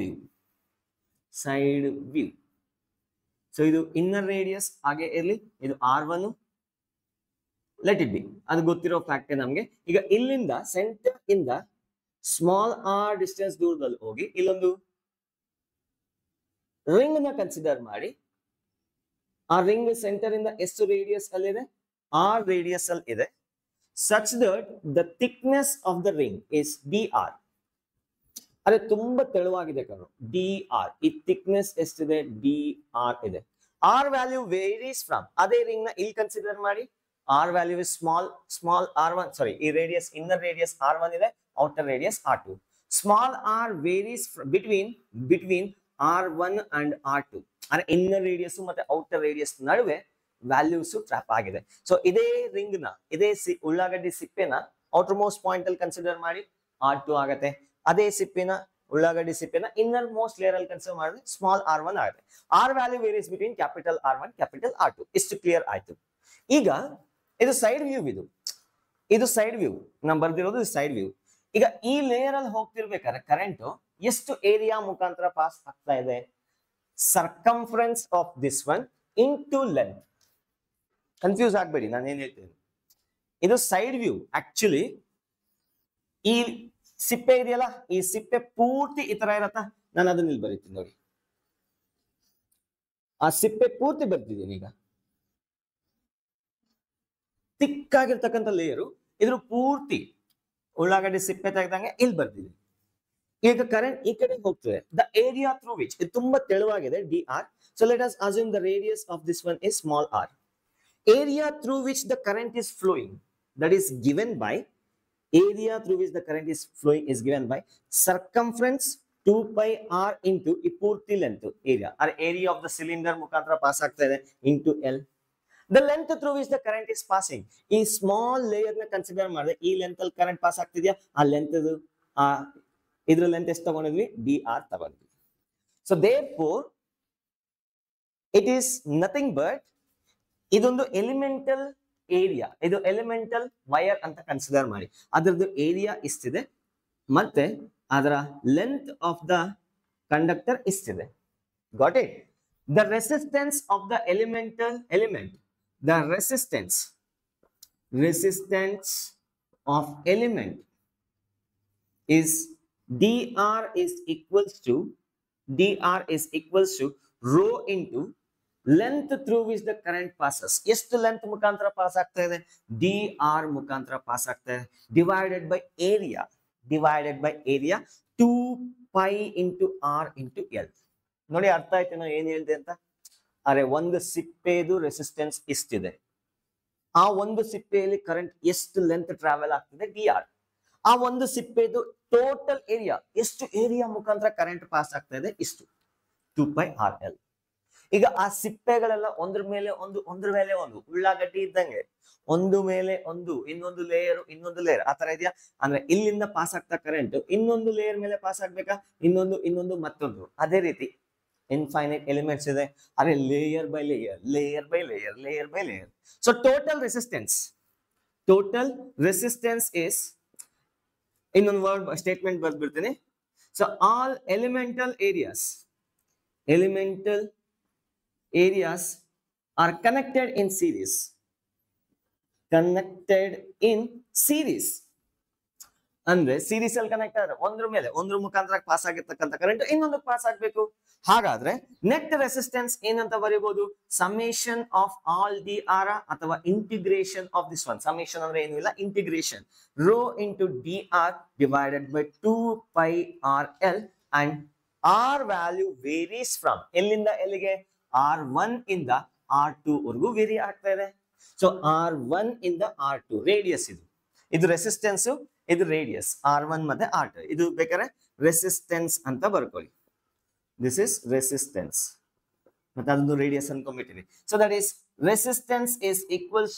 view. So ಇದು ಇನ್ನರ್ ರೇಡಿಯಸ್ ಹಾಗೆ ಇರ್ಲಿ, ಇದು R1, ಲೆಟ್ ಇಟ್ ಬಿ, ಅದು ಗೊತ್ತಿರೋ ಫ್ಯಾಕ್ಟ್ ನಮ್ಗೆ. ಈಗ ಇಲ್ಲಿಂದ ಸೆಂಟರ್ ಇಂದ ಸ್ಮಾಲ್ ಆರ್ ಡಿಸ್ಟೆನ್ಸ್ ದೂರದಲ್ಲಿ ಹೋಗಿ ಇಲ್ಲೊಂದು ರಿಂಗ್ ನ ಕನ್ಸಿಡರ್ ಮಾಡಿ. ಆ ರಿಂಗ್ ಸೆಂಟರ್ ಇಂದ ಎಷ್ಟು ರೇಡಿಯಸ್ ಅಲ್ಲಿದೆ? R ರೇಡಿಯಸ್ ಅಲ್ಲಿ ಇದೆ. such that the thickness of the ring is dr. ಅರೆ ತುಂಬಾ ತೆಳುವಾಗಿದೆ ಕಣೋ, dr. ಈ ಥಿಕ್ನೆಸ್ ಎಷ್ಟಿದೆ? dr ಇದೆ. R ವ್ಯಾಲ್ಯೂ ವೇರೀಸ್ ಫ್ರಮ್, ಅದೇ ರಿಂಗ್ ನ ಇಲ್ಲಿ ಕನ್ಸಿಡರ್ ಮಾಡಿ. R value is small R1, ಸಾರಿ, ಈ ರೇಡಿಯಸ್, ಇನ್ನರ್ ರೇಡಿಯಸ್ R1 ಇದೆ, outer radius R2. Small r varies between R1 and R2. ಅಂದ್ರೆ ಇನ್ನರ್ ರೇಡಿಯಸ್ ಮತ್ತೆ ಔಟರ್ ರೇಡಿಯಸ್ ನಡುವೆ ವ್ಯಾಲ್ಯೂಸ್ ಟ್ರ್ಯಾಪ್ ಆಗಿದೆ. ಸೊ ಇದೇ ರಿಂಗ್ ನ ಇದೇ ಉಳ್ಳಾಗಡ್ಡಿ ಸಿಪ್ಪೆನ ಔಟರ್ ಮೋಸ್ಟ್ ಪಾಯಿಂಟ್ ಅಲ್ಲಿ ಕನ್ಸಿಡರ್ ಮಾಡಿ R2 ಆಗತ್ತೆ. ಅದೇ ಸಿಪ್ಪಿನ ಉಳ್ಳಾಗಡ್ಡಿ ಸಿಪ್ಪೆನ ಇನ್ನರ್ ಮೋಸ್ಟ್ ಲೇಯರ್ ಅಲ್ಲಿ ಕನ್ಸಿಡರ್ ಮಾಡಿದ್ರೆ ಸ್ಮಾಲ್ R1 ಆಗುತ್ತೆ. R value varies between capital R1 capital R2. ಇಷ್ಟು ಕ್ಲಿಯರ್ ಆಯ್ತು. ಈಗ ಇದು ಸೈಡ್ ವ್ಯೂ, ಇದು ಸೈಡ್ ವ್ಯೂ ನಾನು ಬರ್ದಿರೋದು ಸೈಡ್ ವ್ಯೂ. ಈಗ ಈ ಲೇಯರ್ ಅಲ್ಲಿ ಹೋಗ್ತಿರ್ಬೇಕಾದ್ರೆ ಕರೆಂಟ್ ಎಷ್ಟು ಏರಿಯಾ ಮುಖಾಂತರ ಪಾಸ್ ಆಗ್ತಾ ಇದೆ? Circumference of this one into length. Confuse ಆಗ್ಬೇಡಿ ನಾನು ಏನ್ ಹೇಳ್ತೇನೆ. ಇದು ಸೈಡ್ ವ್ಯೂ. ಆಕ್ಚುಲಿ ಈ ಸಿಪ್ಪೆ ಇದೆಯಲ್ಲ, ಈ ಸಿಪ್ಪೆ ಪೂರ್ತಿ ಈ ತರ ಇರತ್ತಾ? ನಾನು ಅದನ್ನ ಇಲ್ಲಿ ಬರೀತೀನಿ ನೋಡಿ. ಆ ಸಿಪ್ಪೆ ಪೂರ್ತಿ ಬರ್ತಿದ್ದೀನಿ. ಈಗ ತಿಕ್ಕಾಗಿರ್ತಕ್ಕಂಥ ಲೇಯರು ಇದ್ರ ಪೂರ್ತಿ ಉಳ್ಳಾಗಡ್ಡಿ ಸಿಪ್ಪೆ ತೆಗೆದಂಗೆ ಇಲ್ಲಿ ಬರ್ತಿದೆ. ಈಗ ಕರೆಂಟ್ ಈ ಕಡೆ ಹೋಗ್ತದೆ. ದ ಏರಿಯಾ ಥ್ರೂ ವಿಚ್, ಇದು ತುಂಬಾ ತೆಳುವಾಗಿದೆ d r. So let us assume the radius of this one is small r. Area through which the current is flowing, that is given by area through which the current is flowing is given by circumference 2 pi r into ಈ ಪೂರ್ತಿ length area or area of the cylinder ಮುಖಾಂತರ pass ಆಗ್ತಾ ಇದೆ into L. The length through which the current is passing, ಈ small layer ನ consider ಮಾಡಿದ್ರೆ ಈ length ಅಲ್ಲಿ ಕರೆಂಟ್ ಪಾಸ್ ಆಗ್ತಿದ್ಯಾ? ಆ ಲೆಂತ್ ಇದ್ರ ಲೆಂತ್ ಎಷ್ಟು ತಗೊಂಡಿದ್ವಿ? ಡಿ ಆರ್ ತಗೊಂಡ್ವಿ. So therefore it is nothing but ಇದೊಂದು ಎಲಿಮೆಂಟಲ್ ಏರಿಯಾ, ಇದು ಎಲಿಮೆಂಟಲ್ ವೈರ್ ಅಂತ ಕನ್ಸಿಡರ್ ಮಾಡಿ. ಅದರದ್ದು ಏರಿಯಾ ಇಷ್ಟಿದೆ ಮತ್ತೆ ಅದರ ಲೆಂತ್ ಆಫ್ ದ ಕಂಡಕ್ಟರ್ ಇಷ್ಟಿದೆ. Got it? The resistance of the element, the resistance of element is dr is equals to rho into length through which the current passes. ಎಷ್ಟು length ಮುಖಾಂತರ pass ಆಗ್ತಾ ಇದೆ? D R ಮುಖಾಂತರ pass ಆಗ್ತಾ ಇದೆ, divided by area 2 pi into r into L. ನೋಡಿ ಅರ್ಥ ಆಯ್ತು ನಾವು ಏನ್ ಹೇಳ್ದೆ ಅಂತ? ಅರೆ ಒಂದು ಸಿಪ್ಪೆದು ರೆಸಿಸ್ಟೆನ್ಸ್ ಇಷ್ಟಿದೆ, ಆ ಒಂದು ಸಿಪ್ಪೆಯಲ್ಲಿ ಕರೆಂಟ್ ಎಷ್ಟು ಲೆಂತ್ ಟ್ರಾವೆಲ್ ಆಗ್ತಿದೆ? D R. ಆ ಒಂದು ಸಿಪ್ಪೆದು ಟೋಟಲ್ ಏರಿಯಾ, ಎಷ್ಟು ಏರಿಯಾ ಮುಖಾಂತರ ಕರೆಂಟ್ ಪಾಸ್ ಆಗ್ತಾ ಇದೆ? ಇಷ್ಟು 2 pi r L. ಈಗ ಆ ಸಿಪ್ಪೆಗಳೆಲ್ಲ ಒಂದ್ರ ಮೇಲೆ ಒಂದು ಉಳ್ಳಾಗಡ್ಡಿ ಇದ್ದಂಗೆ, ಒಂದು ಮೇಲೆ ಒಂದು, ಇನ್ನೊಂದು ಲೇಯರ್ ಆ ತರ ಇದೆಯಾ? ಅಂದ್ರೆ ಇಲ್ಲಿಂದ ಪಾಸ್ ಆಗ್ತಾ ಕರೆಂಟ್ ಇನ್ನೊಂದು ಲೇಯರ್ ಮೇಲೆ ಪಾಸ್ ಆಗ್ಬೇಕಾ? ಇನ್ನೊಂದು ಮತ್ತೊಂದು. ಅದೇ ರೀತಿ ಇನ್ಫೈನೈಟ್ ಎಲಿಮೆಂಟ್ಸ್ ಇದೆ, ಅದೇ layer by layer. So total resistance is, ಇನ್ನೊಂದು ವರ್ಡ್ ಸ್ಟೇಟ್ಮೆಂಟ್ ಬರ್ದ್ಬಿಡ್ತೀನಿ. So all elemental areas are connected in series. ಅಂದ್ರೆ ಸೀರೀಸ್ ಅಲ್ಲಿ ಕನೆಕ್ಟ್ ಆದ್ರೆ ಒಂದ್ರ ಮುಖಾಂತರ ಪಾಸ್ ಆಗಿರ್ತಕ್ಕಂಥ ಕರೆಂಟ್ ಇನ್ನೊಂದಕ್ಕೆ ಪಾಸ್ ಆಗ್ಬೇಕು. ಹಾಗಾದ್ರೆ ನೆಟ್ ರೆಸಿಸ್ಟೆನ್ಸ್ ಏನಂತ ಬರೀಬಹುದು? Summation of all d r ಅಥವಾ integration of this one. Summation ಅಂದ್ರೆ ಏನು ಇಲ್ಲ, integration. Rho into D r divided by 2 pi r L. And r value varies from ಎಲ್ಲಿಂದ ಎಲ್ಲಿಗೆ? R1 ಇಂದ R2 ವರೆಗೂ ವೇರಿ ಆಗ್ತಾ ಇದೆ. ಸೊ R1 ಇಂದ R2 ರೇಡಿಯಸ್, ಇದು ರೆಸಿಸ್ಟೆನ್ಸ್, ಇದು ರೇಡಿಯಸ್ R1 ಮತ್ತೆ R2. ಇದು ಬೇಕಾದ್ರೆ ರೆಸಿಸ್ಟೆನ್ಸ್ ಅಂತ ಬರ್ಕೊಳ್ಳಿ. ದಿಸ್ ಇಸ್ ರೆಸಿಸ್ಟೆನ್ಸ್ ಮತ್ತೆ ಅದೊಂದು ರೇಡಿಯಸ್ ಅನ್ಕೊಂಡ್ಬಿಟ್ಟಿರಿ. So that is resistance is equals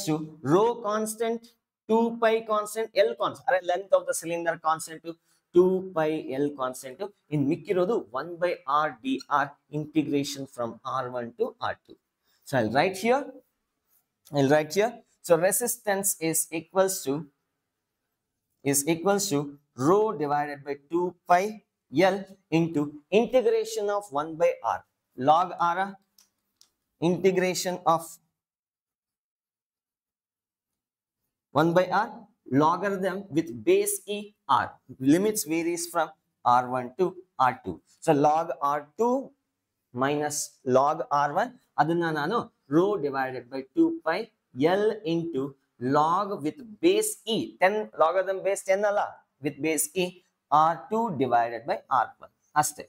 to rho constant, 2 pi constant, L constant, ಅರೆ length of the cylinder constant 2 pi L constant. ಇನ್ ಮಿಕ್ಕಿರೋದು 1 by r dr integration from R1 to R2. So I'll write here. So resistance is equals to rho divided by 2 pi L into integration of 1 by r log r, integration of 1 by r logarithm with base e r. Limits varies from r1 to r2. So log r2 minus log r1, aduna nanu rho divided by 2 pi L into log with base e 10, logarithm base 10 alla, with base e r2 divided by r1 aste.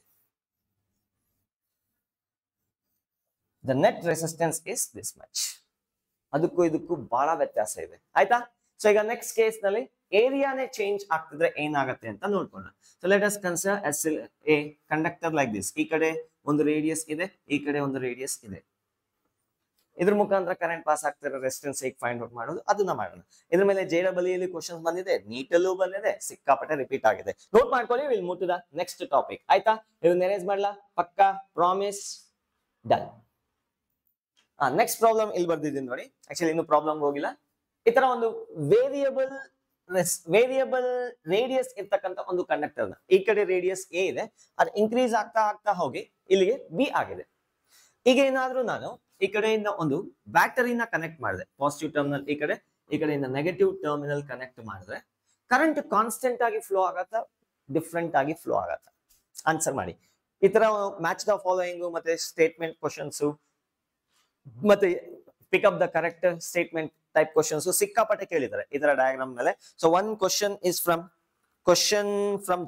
The net resistance is this much. ಅದಕ್ಕೂ ಇದಕ್ಕೂ ಬಹಳ ವ್ಯತ್ಯಾಸ ಇದೆ, ಆಯ್ತಾ? So ಈಗ next case ನಲ್ಲಿ ಏರಿಯಾನೇ change ಆಗ್ತಿದ್ರೆ ಏನಾಗುತ್ತೆ ಅಂತ ನೋಡ್ಕೊಳ್ಳೋಣ. So let us consider as a conductor like this. ಈ ಕಡೆ ಒಂದು ರೇಡಿಯಸ್ ಇದೆ, ಈ ಕಡೆ ಒಂದು ರೇಡಿಯಸ್ ಇದೆ. ಇದ್ರ ಮುಖಾಂತರ ಕರೆಂಟ್ ಪಾಸ್ ಆಗ್ತಿರೋ ರೆಸಿಸ್ಟೆನ್ಸ್ ಹೇಗೆ ಫೈಂಡ್ ಔಟ್ ಮಾಡೋದು ಅದನ್ನ ಮಾಡೋಣ. ಇದ್ರ ಮೇಲೆ JEE ಕ್ವಶನ್ಸ್ ಬಂದಿದೆ, ನೀಟಲ್ಲೂ ಬಂದಿದೆ, ಸಿಕ್ಕಾಪಟ್ಟೆ ರಿಪೀಟ್ ಆಗಿದೆ. ನೋಟ್ ಮಾಡ್ಕೊಳ್ಳಿ. Will move to the next topic. ಆಯ್ತಾ? ಇದನ್ನ ಎರೇಸ್ ಮಾಡ್ಲಾ? ಪಕ್ಕಾ? ಪ್ರಾಮಿಸ್? ಡನ್. ನೆಕ್ಸ್ಟ್ ಪ್ರಾಬ್ಲಮ್ ಇಲ್ಲಿ ಬರ್ದಿದ್ದೀನಿ ನೋಡಿ. ಆಕ್ಚುಲಿ ಇನ್ನು ಪ್ರಾಬ್ಲಮ್ ಹೋಗಿಲ್ಲ. ಈ ತರ ಒಂದು ವೇರಿಯಬಲ್ ರೇಡಿಯಸ್ ಇರ್ತಕ್ಕಂಥ ಒಂದು ಕಂಡಕ್ಟರ್ ಈ ಕಡೆ ರೇಡಿಯಸ್ ಎ ಇದೆ, ಅದು ಇನ್ಕ್ರೀಸ್ ಆಗ್ತಾ ಆಗ್ತಾ ಹೋಗಿ ಇಲ್ಲಿಗೆ ಬಿ ಆಗಿದೆ. ಈಗ ಏನಾದ್ರೂ ನಾನು ಈ ಕಡೆಯಿಂದ ಒಂದು ಬ್ಯಾಟರಿನ ಕನೆಕ್ಟ್ ಮಾಡಿದೆ, ಪಾಸಿಟಿವ್ ಟರ್ಮಿನಲ್ ಈ ಕಡೆಯಿಂದ ನೆಗೆಟಿವ್ ಟರ್ಮಿನಲ್ ಕನೆಕ್ಟ್ ಮಾಡಿದ್ರೆ ಕರೆಂಟ್ ಕಾನ್ಸ್ಟೆಂಟ್ ಆಗಿ ಫ್ಲೋ ಆಗತ್ತಾ, ಡಿಫ್ರೆಂಟ್ ಆಗಿ ಫ್ಲೋ ಆಗತ್ತಾ? ಆನ್ಸರ್ ಮಾಡಿ. ಈ ತರ ಮ್ಯಾಚ್ ದ ಫಾಲೋಯಿಂಗ್ ಮತ್ತೆ ಸ್ಟೇಟ್ಮೆಂಟ್ ಕ್ವಶನ್ಸ್ ಮತ್ತೆ pick up the correct statement type questions ಸಿಕ್ಕಾಪಟ್ಟೆ ಕೇಳಿದ್ದಾರೆ ಈ ತರ ಡಯಾಗ್ರಾಮ್ ಮೇಲೆ. So one question is from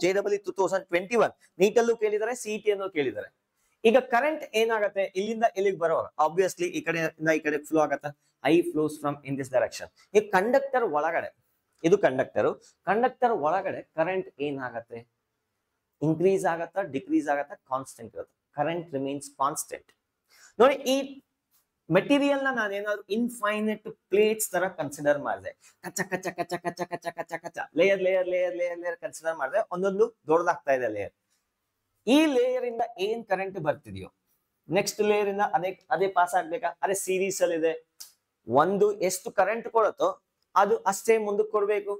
JEE 2021 ನೀಟಲ್ಲೂ ಕೇಳಿದ್ದಾರೆ, CET ಅಲ್ಲೂ ಕೇಳಿದ್ದಾರೆ. ಈಗ ಕರೆಂಟ್ ಏನಾಗುತ್ತೆ ಇಲ್ಲಿಂದ ಇಲ್ಲಿಗೆ ಬರೋವಾಗ ಆಬ್ವಿಯಸ್ಲಿ ಈ ಕಡೆಯಿಂದ ಈ ಕಡೆ ಫ್ಲೋ ಆಗತ್ತಾ? I flows from in this direction. ಈ ಕಂಡಕ್ಟರ್ ಒಳಗಡೆ, ಇದು ಕಂಡಕ್ಟರ್ ಒಳಗಡೆ ಕರೆಂಟ್ ಏನಾಗತ್ತೆ? ಇನ್ಕ್ರೀಸ್ ಆಗತ್ತಾ, ಡಿಕ್ರೀಸ್ ಆಗತ್ತಾ, ಕಾನ್ಸ್ಟೆಂಟ್ ಇರುತ್ತೆ? Current remains constant. ನೋಡಿ, ಈ ಮೆಟೀರಿಯಲ್ ನಾನು ಏನಾದ್ರು ಇನ್ಫೈನೈಟ್ ಪ್ಲೇಟ್ಸ್ ತರ ಕನ್ಸಿಡರ್ ಮಾಡಿದೆ, ಕಚ್ಚ ಕಚ್ಚ ಕಚ್ಚ ಕಚ್ಚ ಕಚ್ಚ ಕಚ್ಚ ಕಚ್ಚ ಲೇಯರ್ ಕನ್ಸಿಡರ್ ಮಾಡಿದೆ, ಒಂದೊಂದು ದೊಡ್ಡದಾಗ್ತಾ ಇದೆ ಲೇಯರ್. ಈ ಲೇಯರ್ ಇಂದ ಏನ್ ಕರೆಂಟ್ ಬರ್ತಿದೆಯೋ ನೆಕ್ಸ್ಟ್ ಲೇಯರ್ ಇಂದ ಅದೇ ಪಾಸ್ ಆಗ್ಬೇಕಾ? ಅದೇ ಸೀರೀಸ್ ಅಲ್ಲಿ ಇದೆ, ಒಂದು ಎಷ್ಟು ಕರೆಂಟ್ ಕೊಡುತ್ತೋ ಅದು ಅಷ್ಟೇ ಮುಂದಕ್ಕೆ ಕೊಡ್ಬೇಕು.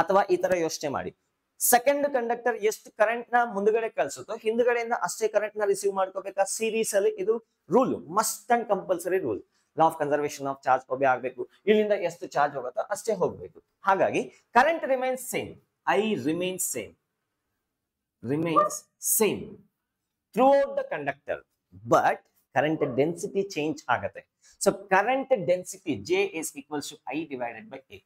ಅಥವಾ ಈ ತರ ಯೋಚನೆ ಮಾಡಿ, ಸೆಕೆಂಡ್ ಕಂಡಕ್ಟರ್ ಎಷ್ಟು ಕರೆಂಟ್ ನ ಮುಂದ್ಗಡೆ ಕಳ್ಸುತ್ತೋ ಹಿಂದ್ಗಡೆಯಿಂದ ಅಷ್ಟೇ ಕರೆಂಟ್ ನ ರಿಸೀವ್ ಮಾಡ್ಕೋಬೇಕಾ? ಸೀರೀಸ್ ಅಲ್ಲಿ ಇದು rule, must and compulsory rule. Law of conservation of charge ಒಬ್ಬೆ ಆಗ್ಬೇಕು. ಇಲ್ಲಿಂದ ಎಷ್ಟು ಚಾರ್ಜ್ ಹೋಗುತ್ತೋ ಅಷ್ಟೇ ಹೋಗ್ಬೇಕು. ಹಾಗಾಗಿ current remains same, I remains same throughout the conductor, but current density change ಆಗತ್ತೆ. So current density J is equals to I divided by A.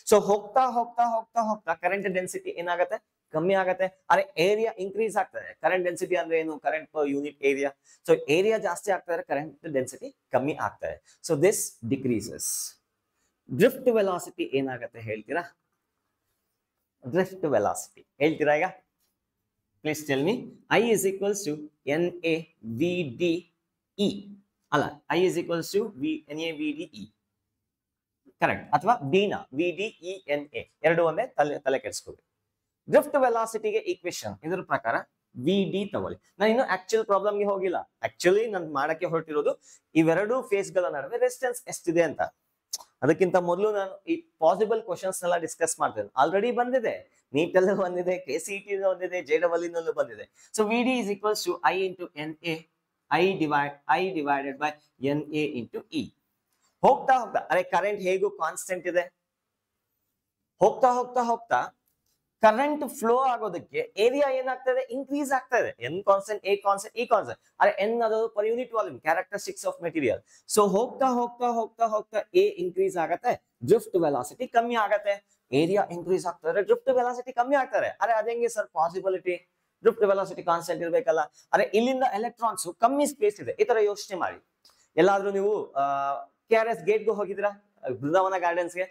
ಸೊ ಹೋಗ್ತಾ ಹೋಗ್ತಾ ಹೋಗ್ತಾ ಹೋಗ್ತಾ ಕರೆಂಟ್ ಡೆನ್ಸಿಟಿ ಏನಾಗುತ್ತೆ? ಕಮ್ಮಿ ಆಗತ್ತೆ. ಅರೆ ಏರಿಯಾ ಇನ್ಕ್ರೀಸ್ ಆಗ್ತದೆ. ಕರೆಂಟ್ ಡೆನ್ಸಿಟಿ ಅಂದ್ರೆ ಏನು? Current per unit area. So area ಜಾಸ್ತಿ ಆಗ್ತದೆ, ಕರೆಂಟ್ ಡೆನ್ಸಿಟಿ ಕಮ್ಮಿ ಆಗ್ತದೆ. So this decreases. Drift velocity ಏನಾಗತ್ತೆ ಹೇಳ್ತೀರಾ? ಡ್ರಿಫ್ಟ್ ವೆಲಾಸಿಟಿ ಹೇಳ್ತೀರಾ ಈಗ? Please tell me. I is equals to NaVDE. ಅಲ್ಲ, I is equals to NaVDE. Correct? ಅಥವಾ B ನ VDENA ಎರಡು ಒಂದೇ, ತಲೆ ಕೆಡಿಸ್ಕೋಬೇಕು. ಡ್ರಿಫ್ಟ್ ವೆಲಾಸಿಟಿಗೆ ಈಕ್ವೇಶನ್ ಇದ್ರ ಪ್ರಕಾರ VD ತಗೊಳ್ಳಿ. ನಾನು ಇನ್ನು ಆಕ್ಚುಯಲ್ ಪ್ರಾಬ್ಲಮ್ಗೆ ಹೋಗಿಲ್ಲ. ಆಕ್ಚುಲಿ ನಾನು ಮಾಡಕ್ಕೆ ಹೊರಟಿರೋದು ಇವೆರಡು ಫೇಸ್ ಗಳ ನಡುವೆ ರೆಸಿಸ್ಟೆನ್ಸ್ ಎಷ್ಟಿದೆ ಅಂತ. ಅದಕ್ಕಿಂತ ಮೊದಲು ನಾನು ಈ ಪಾಸಿಬಲ್ ಕ್ವಶನ್ಸ್ ಎಲ್ಲ ಡಿಸ್ಕಸ್ ಮಾಡ್ತೇನೆ. ಆಲ್ರೆಡಿ ಬಂದಿದೆ, ನೀಟಲ್ಲೂ ಬಂದಿದೆ, KCET ಬಂದಿದೆ, JEE ನಲ್ಲೂ ಬಂದಿದೆ. So VD is equals to I into NA, I divided by NA into E. ಹೋಗ್ತಾ ಹೋಗ್ತಾ ಅರೆ ಕರೆಂಟ್ ಹೇಗೂ ಕಾನ್ಸ್ಟೆಂಟ್ ಇದೆ, ಹೋಗ್ತಾ ಹೋಗ್ತಾ ಹೋಗ್ತಾ ಕರೆಂಟ್ ಫ್ಲೋ ಆಗೋದಕ್ಕೆ ಏರಿಯಾ ಏನಾಗ್ತದೆ? ಇನ್ಕ್ರೀಸ್ ಆಗ್ತಾ ಇದೆ. N constant, A constant, E constant. ಅರೆ N ಅದು per unit volume, characteristics of material. So ಹೋಗ್ತಾ ಹೋಗ್ತಾ ಹೋಗ್ತಾ ಹೋಗ್ತಾ A ಇನ್ಕ್ರೀಸ್ ಆಗತ್ತೆ, ಡ್ರಿಫ್ಟ್ ವೆಲಾಸಿಟಿ ಕಮ್ಮಿ ಆಗತ್ತೆ. ಏರಿಯಾ ಇನ್ಕ್ರೀಸ್ ಆಗ್ತಾರೆ, ಡ್ರಿಫ್ಟ್ ವೆಲಾಸಿಟಿ ಕಮ್ಮಿ ಆಗ್ತಾರೆ. ಅರೆ ಅದೇಂಗೆ sir possibility? Drift velocity constant ಇರ್ಬೇಕಲ್ಲ. ಅರೆ ಇಲ್ಲಿಂದ ಎಲೆಕ್ಟ್ರಾನ್ಸ್ ಕಮ್ಮಿ ಸ್ಪೇಸ್ ಇದೆ. ಈ ತರ ಯೋಚನೆ ಮಾಡಿ. ಎಲ್ಲಾದ್ರೂ ನೀವು KRS ಗೇಟ್ಗೂ ಹೋಗಿದ್ರಾ? ಬೃಂದಾವನ ಗಾರ್ಡನ್ಸ್ಗೆ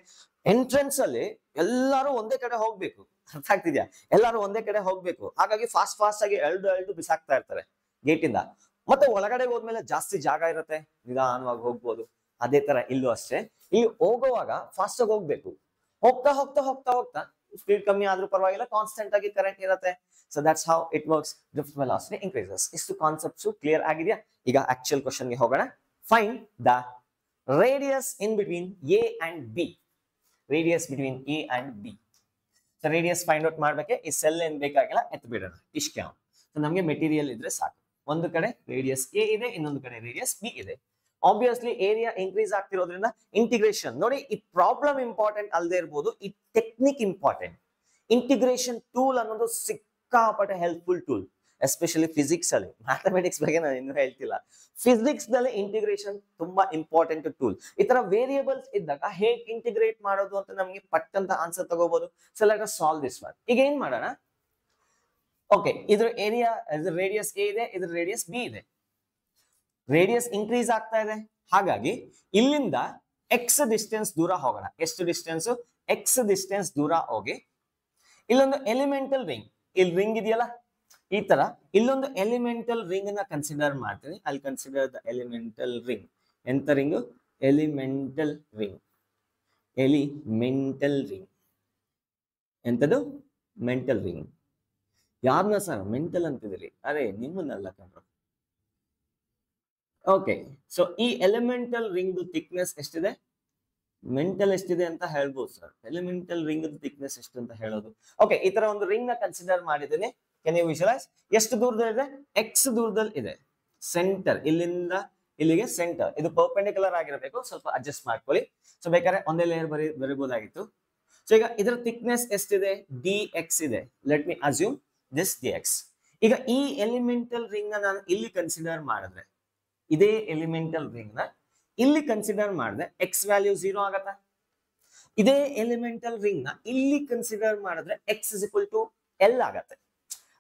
ಎಂಟ್ರೆನ್ಸ್ ಅಲ್ಲಿ ಎಲ್ಲರೂ ಒಂದೇ ಕಡೆ ಹೋಗ್ಬೇಕು. ಅರ್ಥ ಆಗ್ತಿದ್ಯಾ? ಎಲ್ಲರೂ ಒಂದೇ ಕಡೆ ಹೋಗ್ಬೇಕು. ಹಾಗಾಗಿ ಫಾಸ್ಟ್ ಆಗಿ ಎಳ್ದು ಬಿಸಾಕ್ತಾ ಇರ್ತಾರೆ ಗೇಟ್ ಇಂದ. ಮತ್ತೆ ಒಳಗಡೆ ಹೋದ್ಮೇಲೆ ಜಾಸ್ತಿ ಜಾಗ ಇರುತ್ತೆ, ನಿಧಾನವಾಗಿ ಹೋಗ್ಬೋದು. ಅದೇ ತರ ಇಲ್ಲೂ ಅಷ್ಟೇ. ಇಲ್ಲಿ ಹೋಗುವಾಗ ಫಾಸ್ಟ್ ಆಗಿ ಹೋಗ್ಬೇಕು. ಹೋಗ್ತಾ ಹೋಗ್ತಾ ಹೋಗ್ತಾ ಹೋಗ್ತಾ ಸ್ಪೀಡ್ ಕಮ್ಮಿ ಆದ್ರೂ ಪರವಾಗಿಲ್ಲ, ಕಾನ್ಸ್ಟೆಂಟ್ ಆಗಿ ಕರೆಂಟ್ ಇರುತ್ತೆ. So that's how it works. Drift velocity increases. ಇಷ್ಟು ಕಾನ್ಸೆಪ್ಟ್ಸ್ ಕ್ಲಿಯರ್ ಆಗಿದೆಯಾ? ಈಗ ಆಕ್ಚುಯಲ್ ಕ್ವಶನ್ ಗೆ ಹೋಗೋಣ. Find the radius in between A and B. Radius between A and B. So radius find out ಮಾಡ್ಬೇಕೆ. ಈ cell ಏನ್ ಬೇಕಾಗಿಲ್ಲ, ಎತ್ ಬಿಡೋಣ. ಇಷ್ಟೇ. ಸೊ ನಮ್ಗೆ ಮೆಟೀರಿಯಲ್ ಇದ್ರೆ ಸಾಕು. ಒಂದು ಕಡೆ ರೇಡಿಯಸ್ A ಇದೆ, ಇನ್ನೊಂದು ಕಡೆ ರೇಡಿಯಸ್ B ಇದೆ. ಆಬ್ವಿಯಸ್ಲಿ ಏರಿಯಾ ಇನ್ಕ್ರೀಸ್ ಆಗ್ತಿರೋದ್ರಿಂದ ಇಂಟಿಗ್ರೇಷನ್ ನೋಡಿ. ಈ ಪ್ರಾಬ್ಲಮ್ ಇಂಪಾರ್ಟೆಂಟ್ ಅಲ್ಲದೆ ಇರ್ಬೋದು, ಈ ಟೆಕ್ನಿಕ್ ಇಂಪಾರ್ಟೆಂಟ್. ಇಂಟಿಗ್ರೇಷನ್ ಟೂಲ್ ಅನ್ನೋದು ಸಿಕ್ಕಾಪಟ್ಟೆ ಹೆಲ್ಪ್ಫುಲ್ ಟೂಲ್, ಎಸ್ಪೆಷಲಿ ಫಿಸಿಕ್ಸ್ ಅಲ್ಲಿ. ಮ್ಯಾಥಮೆಟಿಕ್ಸ್ ಬಗ್ಗೆ ನಾನು ಇನ್ನೂ ಹೇಳ್ತಿಲ್ಲ. ಫಿಸಿಕ್ಸ್ ನಲ್ಲಿ ಇಂಟಿಗ್ರೇಷನ್ ತುಂಬಾ ಇಂಪಾರ್ಟೆಂಟ್ ಟೂಲ್. ಈ ತರ ವೇರಿಯೇಬಲ್ಸ್ ಇದ್ದಾಗ ಹೇಗೆ ಇಂಟಿಗ್ರೇಟ್ ಮಾಡೋದು ಅಂತ ನಮ್ಗೆ ಪಟ್ಟಂತ ಆನ್ಸರ್ ತಗೋಬಹುದು. So let us solve this one. ಈಗ ಏನ್ ಮಾಡೋಣ? ಓಕೆ, ಇದ್ರ ಏರಿಯಾ, ಇದ್ರ ರೇಡಿಯಸ್ A ಇದೆ, ಇದ್ರ ರೇಡಿಯಸ್ B ಇದೆ. ರೇಡಿಯಸ್ ಇನ್ಕ್ರೀಸ್ ಆಗ್ತಾ ಇದೆ, ಹಾಗಾಗಿ ಇಲ್ಲಿಂದ X ಡಿಸ್ಟೆನ್ಸ್ ದೂರ ಹೋಗೋಣ. ಎಷ್ಟು ಡಿಸ್ಟೆನ್ಸ್? ಎಕ್ಸ್ ಡಿಸ್ಟೆನ್ಸ್ ದೂರ ಹೋಗಿ ಇಲ್ಲೊಂದು ಎಲಿಮೆಂಟಲ್ ರಿಂಗ್, ಇಲ್ಲಿ ರಿಂಗ್ ಇದೆಯಲ್ಲ ಈ ತರ, ಇಲ್ಲೊಂದು ಎಲಿಮೆಂಟಲ್ ರಿಂಗ್ ನ ಕನ್ಸಿಡರ್ ಮಾಡ್ತೀನಿ. ಅಲ್ಲಿ ಕನ್ಸಿಡರ್ ದ ಎಲಿಮೆಂಟಲ್ ರಿಂಗ್. ಎಂತ ring? Elemental ring. Elemental ring ಎಂತದು? Mental ring. ಯಾರನ್ನ ಸರ್ ಮೆಂಟಲ್ ಅಂತಿದ್ರಿ? ಅರೆ ನಿಮ್ಮನ್ನಲ್ಲ ಕಣ್ರು. ಓಕೆ, ಸೊ ಈ ಎಲಿಮೆಂಟಲ್ ರಿಂಗ್ ಥಿಕ್ನೆಸ್ ಎಷ್ಟಿದೆ? ಮೆಂಟಲ್ ಎಷ್ಟಿದೆ ಅಂತ ಹೇಳ್ಬೋದು ಸರ್. ಎಲಿಮೆಂಟಲ್ ರಿಂಗ್ ಥಿಕ್ನೆಸ್ ಎಷ್ಟು ಅಂತ ಹೇಳೋದು? ಓಕೆ, ಈ ತರ ಒಂದು ರಿಂಗ್ ನ ಕನ್ಸಿಡರ್ ಮಾಡಿದ್ದೀನಿ. Can you visualise? ಎಷ್ಟು ದೂರದಲ್ಲಿದೆ? ಎಕ್ಸ್ ದೂರದಲ್ಲಿ ಇದೆ. ಸೆಂಟರ್, ಇಲ್ಲಿಂದ ಇಲ್ಲಿಗೆ ಸೆಂಟರ್. ಇದು ಪರ್ಪೆಂಡಿಕ್ಯುಲರ್ ಆಗಿರಬೇಕು, ಸ್ವಲ್ಪ ಅಡ್ಜಸ್ಟ್ ಮಾಡ್ಕೊಳ್ಳಿ. ಸೊ ಬೇಕಾದ್ರೆ ಒಂದೇ ಲೇಯರ್ ಬರೀಬಹುದಾಗಿತ್ತು. ಸೊ ಈಗ ಇದರ ಥಿಕ್ನೆಸ್ ಎಷ್ಟಿದೆ? ಡಿ ಎಕ್ಸ್ ಇದೆ. Let me assume this D X. ಈಗ ಈ ಎಲಿಮೆಂಟಲ್ ರಿಂಗ್ ನ ನಾನು ಇಲ್ಲಿ ಕನ್ಸಿಡರ್ ಮಾಡಿದ್ರೆ, ಇದೇ ಎಲಿಮೆಂಟಲ್ ರಿಂಗ್ ನ ಇಲ್ಲಿ ಕನ್ಸಿಡರ್ ಮಾಡಿದ್ರೆ ಎಕ್ಸ್ ವ್ಯಾಲ್ಯೂ 0 ಆಗತ್ತಾ? ಇದೇ ಎಲಿಮೆಂಟಲ್ ರಿಂಗ್ ನ ಇಲ್ಲಿ ಕನ್ಸಿಡರ್ ಮಾಡಿದ್ರೆ X is equal to L ಆಗತ್ತೆ.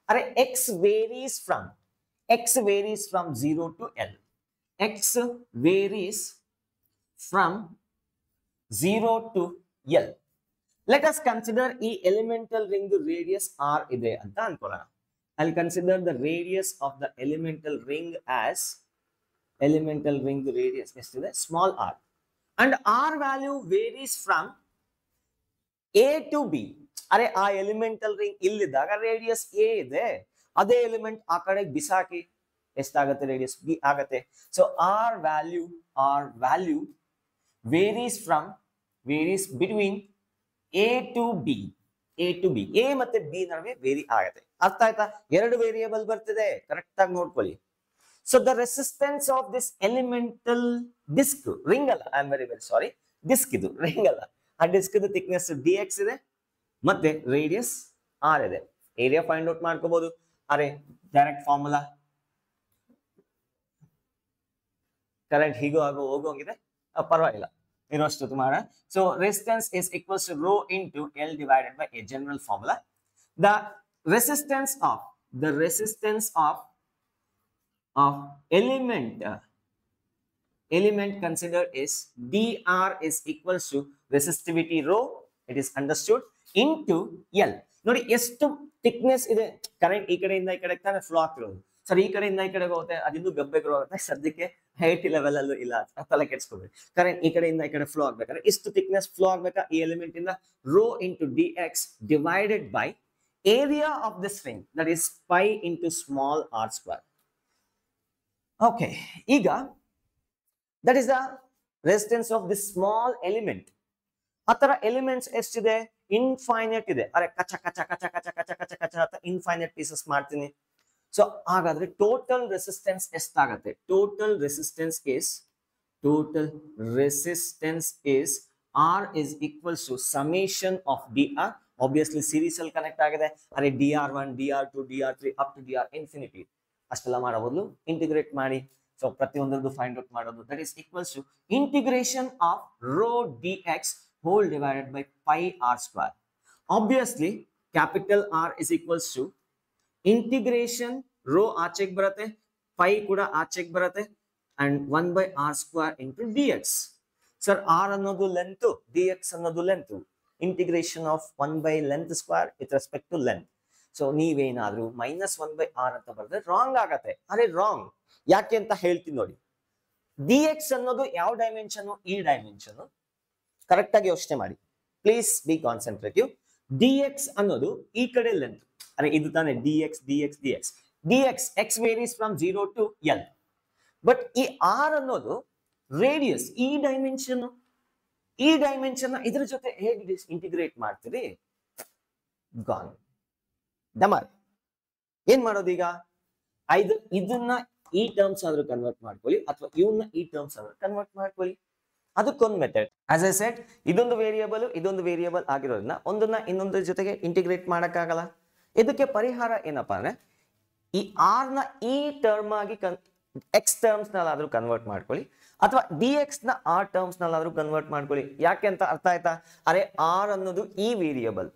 ಅರೆ X varies from 0 to L. X varies from 0 to L. Let us consider ಈ elemental ring radius r ಇದೆ ಅಂತ ಅನ್ಕೊಳ್ಳೋಣ. I'll consider the radius of the elemental ring as elemental ring radius ಎಷ್ಟಿದೆ? small r. And r value varies from A to B. ಅರೆ ಆ elemental ring ಇಲ್ಲಿದ್ದಾಗ radius A ಇದೆ, ಅದೇ element ಆ ಕಡೆ ಬಿಸಾಕಿ ಎಷ್ಟಾಗತ್ತೆ? ರೇಡಿಯಸ್ ಬಿ ಆಗತ್ತೆ. So R value varies between A to B. A ಮತ್ತೆ ಬಿ ನಡುವೆ ವೇರಿ ಆಗತ್ತೆ. ಅರ್ಥ ಆಯ್ತಾ? ಎರಡು ವೇರಿಯೇಬಲ್ ಬರ್ತಿದೆ, ಕರೆಕ್ಟ್ ಆಗಿ ನೋಡ್ಕೊಳ್ಳಿ. So the resistance of this elemental disc, ring ಅಲ್ಲ, I am very sorry, disc ಇದು, ರಿಂಗ್ ಅಲ್ಲ. ಆ ಡಿಸ್ಕ್ ಥಿಕ್ನೆಸ್ ಡಿ ಎಕ್ಸ್ ಇದೆ ಮತ್ತೆ ರೇಡಿಯಸ್ ಆರ್ ಇದೆ. ಏರಿಯಾ ಫೈಂಡ್ ಔಟ್ ಮಾಡ್ಕೋಬಹುದು. ಅರೆ ಡೈರೆಕ್ಟ್ ಫಾರ್ಮುಲಾ, ಕರೆಂಟ್ ಹೀಗೂ ಹಾಗೂ ಹೋಗೋಂಗಿದೆ, ಪರವಾಗಿಲ್ಲ, ಇರೋಷ್ಟು ಮಾಡೋಣ. So resistance is equals to rho into L divided by A general formula. The resistance of element considered is dr is equals to resistivity rho, it is understood, into L. ನೋಡಿ ಎಷ್ಟು thickness ಇದೆ. Current ಈ ಕಡೆಯಿಂದ ಈ ಕಡೆ ತಾನೇ flow ಆಗ್ತಿರೋದು. Sir ಈ ಕಡೆಯಿಂದ ಈ ಕಡೆಗೆ ಹೋಗುತ್ತೆ, ಅದಿನ್ನೂ ಗಬ್ಬೆ ಗ್ರೋ ಆಗುತ್ತೆ. ಸದ್ಯಕ್ಕೆ ಹೈಟ್ ಲೆವೆಲ್ ಅಲ್ಲೂ ಇಲ್ಲ, ತಲೆ ಕೆಡ್ಸ್ಕೋಬೇಡಿ. ಕರೆಂಟ್ ಈ ಕಡೆಯಿಂದ ಈ ಕಡೆ ಫ್ಲೋ ಆಗ್ಬೇಕಾದ್ರೆ ಇಷ್ಟು ಥಿಕ್ನೆಸ್ ಫ್ಲೋ ಆಗ್ಬೇಕಾ ಈ ಎಲಿಮೆಂಟ್ ಇಂದ? Rho into D X divided by area of this ring, that is pi into small R square. Okay, ಈಗ that is the resistance of this small element. ಆ ತರ ಎಲಿಮೆಂಟ್ಸ್ ಎಷ್ಟಿದೆ? Infinite ಇದೆ. ಅರೆ ಕಚ ಕಚ ಕಚ ಕಚ ಕಚ ಕಚ ಕಚ ಅಂತ infinite pieces ಮಾಡ್ತೀನಿ. So ಹಾಗಾದ್ರೆ total resistance ಎಷ್ಟಾಗತ್ತೆ? Total resistance is R is equals to summation of dr. Obviously series ಅಲ್ಲಿ ಕನೆಕ್ಟ್ ಆಗಿದೆ. ಅರೆ dr1 dr2 dr3 up to dr infinity ಅಷ್ಟೆಲ್ಲ ಮಾಡೋ ಬದಲು ಇಂಟಿಗ್ರೇಟ್ ಮಾಡಿ. ಸೊ ಪ್ರತಿಯೊಂದರದ್ದು ಫೈಂಡ್ ಔಟ್ ಮಾಡೋದು. That is equals to integration of rho dx whole divided by pi r square. Obviously capital R is equals to integration rho ಆಚೆಗೆ ಬರುತ್ತೆ, pi ಕೂಡ ಆಚೆಗೆ ಬರುತ್ತೆ, and 1 by r square into dx. Sir r ಅನ್ನೋದು length, dx ಅನ್ನೋದು length. Integration of 1 by length square with respect to length. So ನೀವೇನಾದ್ರೂ -1 by r ಅಂತ ಬರೆದ್ರೆ ರಾಂಗ್ ಆಗತ್ತೆ. ಅರೆ ರಾಂಗ್ ಯಾಕೆ ಅಂತ ಹೇಳ್ತೀನಿ ನೋಡಿ. dx ಅನ್ನೋದು ಯಾವ ಡೈಮೆನ್ಷನ್? ಈ ಡೈಮೆನ್ಷನ್. ಕರೆಕ್ಟ್ ಆಗಿ ಯೋಚನೆ ಮಾಡಿ, ಪ್ಲೀಸ್ ಬಿ ಕಾನ್ಸಂಟ್ರೇಟಿವ್. dx ಅನ್ನೋದು ಈ ಕಡೆ ಲೆಂತ್. ಅರೆ ಇದು ತಾನೆ dx x varies from 0 to L. But ಈ r ಅನ್ನೋದು ರೇಡಿಯಸ್, ಈ ಡೈಮೆನ್ಷನ್ ಇದ್ರ ಜೊತೆ ಹೇಗೆ ಇಂಟಿಗ್ರೇಟ್ ಮಾಡ್ತೀರಿ? ಗಾನ್ ಡಮರ್. ಏನ್ ಮಾಡೋದು ಈಗ? ಇದನ್ನ ಈ ಟರ್ಮ್ಸ್ ಆದ್ರೂ ಕನ್ವರ್ಟ್ ಮಾಡ್ಕೊಳ್ಳಿ, ಅಥವಾ ಇವನ್ನ ಈ ಟರ್ಮ್ಸ್ ಆದ್ರೂ ಕನ್ವರ್ಟ್ ಮಾಡ್ಕೊಳ್ಳಿ. ಅದಕ್ಕೊಂದು ಮೆಥಡ್. ಆಸ್ ಐ ಸೆಡ್, ಇದೊಂದು ವೇರಿಯೇಬಲ್ ಆಗಿರೋದ್ರಿಂದ ಒಂದನ್ನ ಇನ್ನೊಂದ್ರ ಜೊತೆಗೆ ಇಂಟಿಗ್ರೇಟ್ ಮಾಡಕ್ಕಾಗಲ್ಲ. ಇದಕ್ಕೆ ಪರಿಹಾರ ಏನಪ್ಪಾ ಅಂದ್ರೆ, ಈ ಆರ್ ನ ಈ ಟರ್ಮ್ ಆಗಿ ಎಕ್ಸ್ ಟರ್ಮ್ಸ್ ನಲ್ಲಾದ್ರೂ ಕನ್ವರ್ಟ್ ಮಾಡ್ಕೊಳ್ಳಿ, ಅಥವಾ ಡಿ ಎಕ್ಸ್ ನ ಆರ್ ಟರ್ಮ್ಸ್ ನಲ್ಲಾದ್ರೂ ಕನ್ವರ್ಟ್ ಮಾಡ್ಕೊಳ್ಳಿ. ಯಾಕೆ ಅಂತ ಅರ್ಥ ಆಯ್ತಾ? ಅರೆ ಆರ್ ಅನ್ನೋದು ಈ variable,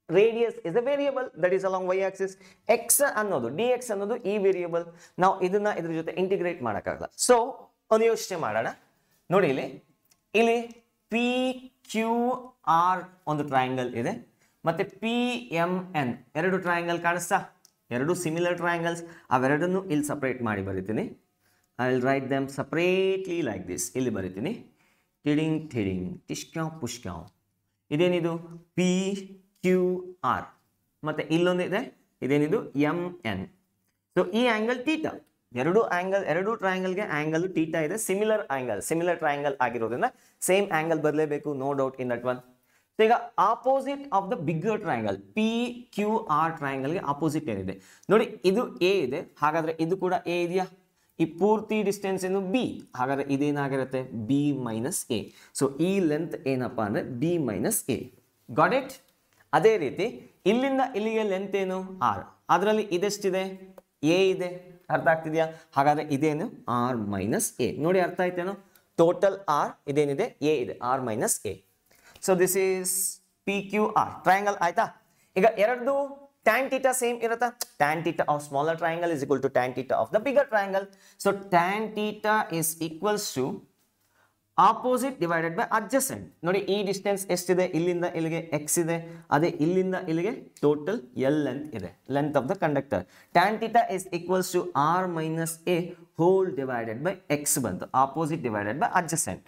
radius is a variable that is along Y axis. X ಅನ್ನೋದು dx ಅನ್ನೋದು ಈ ವೇರಿಯೇಬಲ್. ನಾವು ಇದನ್ನ ಇದ್ರ ಜೊತೆ ಇಂಟಿಗ್ರೇಟ್ ಮಾಡಕ್ಕಾಗಲ್ಲ. ಸೊ ಒಂದು ಯೋಚನೆ ಮಾಡೋಣ ನೋಡಿ. ಇಲ್ಲಿ ಪಿ ಕ್ಯೂ ಆರ್ ಒಂದು ಟ್ರಯಾಂಗಲ್ ಇದೆ, ಮತ್ತೆ ಪಿ ಎಂ ಎನ್ ಎರಡು ಟ್ರಯಾಂಗಲ್ ಕಾಣಿಸ್ತಾ, ಎರಡು ಸಿಮಿಲರ್ ಟ್ರಯಾಂಗಲ್ಸ್, ಅವೆರಡನ್ನು ಇಲ್ಲಿ ಸಪ್ರೇಟ್ ಮಾಡಿ ಬರೀತೀನಿ. I will write them separately like this. ಇಲ್ಲಿ ಬರೀತೀನಿ ಟಿಡಿಂಗ್ ಟಿಡಿಂಗ್ ಟಿಶ್ಕ್ಯಾವ್ ಪುಷ್ಕ್ಯಾವ್. ಇದೇನಿದು ಪಿ ಕ್ಯೂ ಆರ್, ಮತ್ತೆ ಇಲ್ಲೊಂದಿದೆ ಇದೇನಿದು ಎಂ ಎನ್. ಸೊ ಈ ಆಂಗಲ್ ಥೀಟಾ, ಎರಡು ಟ್ರಯಾಂಗಲ್ಗೆ ಆಂಗಲ್ ಥೀಟಾ ಇದೆ, ಸಿಮಿಲರ್ ಆಂಗಲ್, ಸಿಮಿಲರ್ ಟ್ರಯಾಂಗಲ್ ಆಗಿರೋದ್ರಿಂದ ಸೇಮ್ ಆಂಗಲ್ ಬದಲೇಬೇಕು, no doubt in that one. So ಈಗ opposite of the bigger triangle P Q R ಟ್ರಯಾಂಗಲ್ಗೆ ಆಪೋಸಿಟ್ ಏನಿದೆ ನೋಡಿ, ಇದು ಎ ಇದೆ, ಹಾಗಾದ್ರೆ ಇದು ಕೂಡ ಎ ಇದೆಯಾ? ಈ ಪೂರ್ತಿ ಡಿಸ್ಟೆನ್ಸ್ ಏನು ಬಿ, ಹಾಗಾದ್ರೆ ಇದೇನಾಗಿರುತ್ತೆ ಬಿ ಮೈನಸ್ ಎ. ಸೊ ಈ ಲೆಂತ್ ಏನಪ್ಪಾ ಅಂದ್ರೆ B minus A. Got it? ಅದೇ ರೀತಿ ಇಲ್ಲಿಂದ ಇಲ್ಲಿಗೆ ಲೆಂತ್ ಏನು ಆರ್, ಅದರಲ್ಲಿ ಇದೆಷ್ಟಿದೆ ಎ ಇದೆ, ಅರ್ಥ ಆಗ್ತಿದೆಯಾ? ಹಾಗಾದ್ರೆ ಇದೇನು ಆರ್ ಮೈನಸ್ ಎ. ನೋಡಿ ಅರ್ಥ ಆಯ್ತೇನೋ? ಟೋಟಲ್ ಆರ್ ಇದೇನಿದೆ ಎ ಇದೆ, R minus A. So this is P Q R triangle ಆಯ್ತಾ? ಈಗ ಎರಡು tan theta ಸೇಮ್ ಇರುತ್ತಾ? tan theta of smaller triangle is equal to tan theta of the bigger triangle. So tan theta is equals to opposite divided by adjacent. ನೋಡಿ ಈ distance ಎಷ್ಟಿದೆ, ಇಲ್ಲಿಂದ ಇಲ್ಲಿಗೆ x ಇದೆ, ಅದೇ ಇಲ್ಲಿಂದ ಇಲ್ಲಿಗೆ ಟೋಟಲ್ l ಲೆಂತ್ ಇದೆ, length of the conductor. tan theta is equals to r minus a whole divided by x ಬಂತು, opposite divided by adjacent.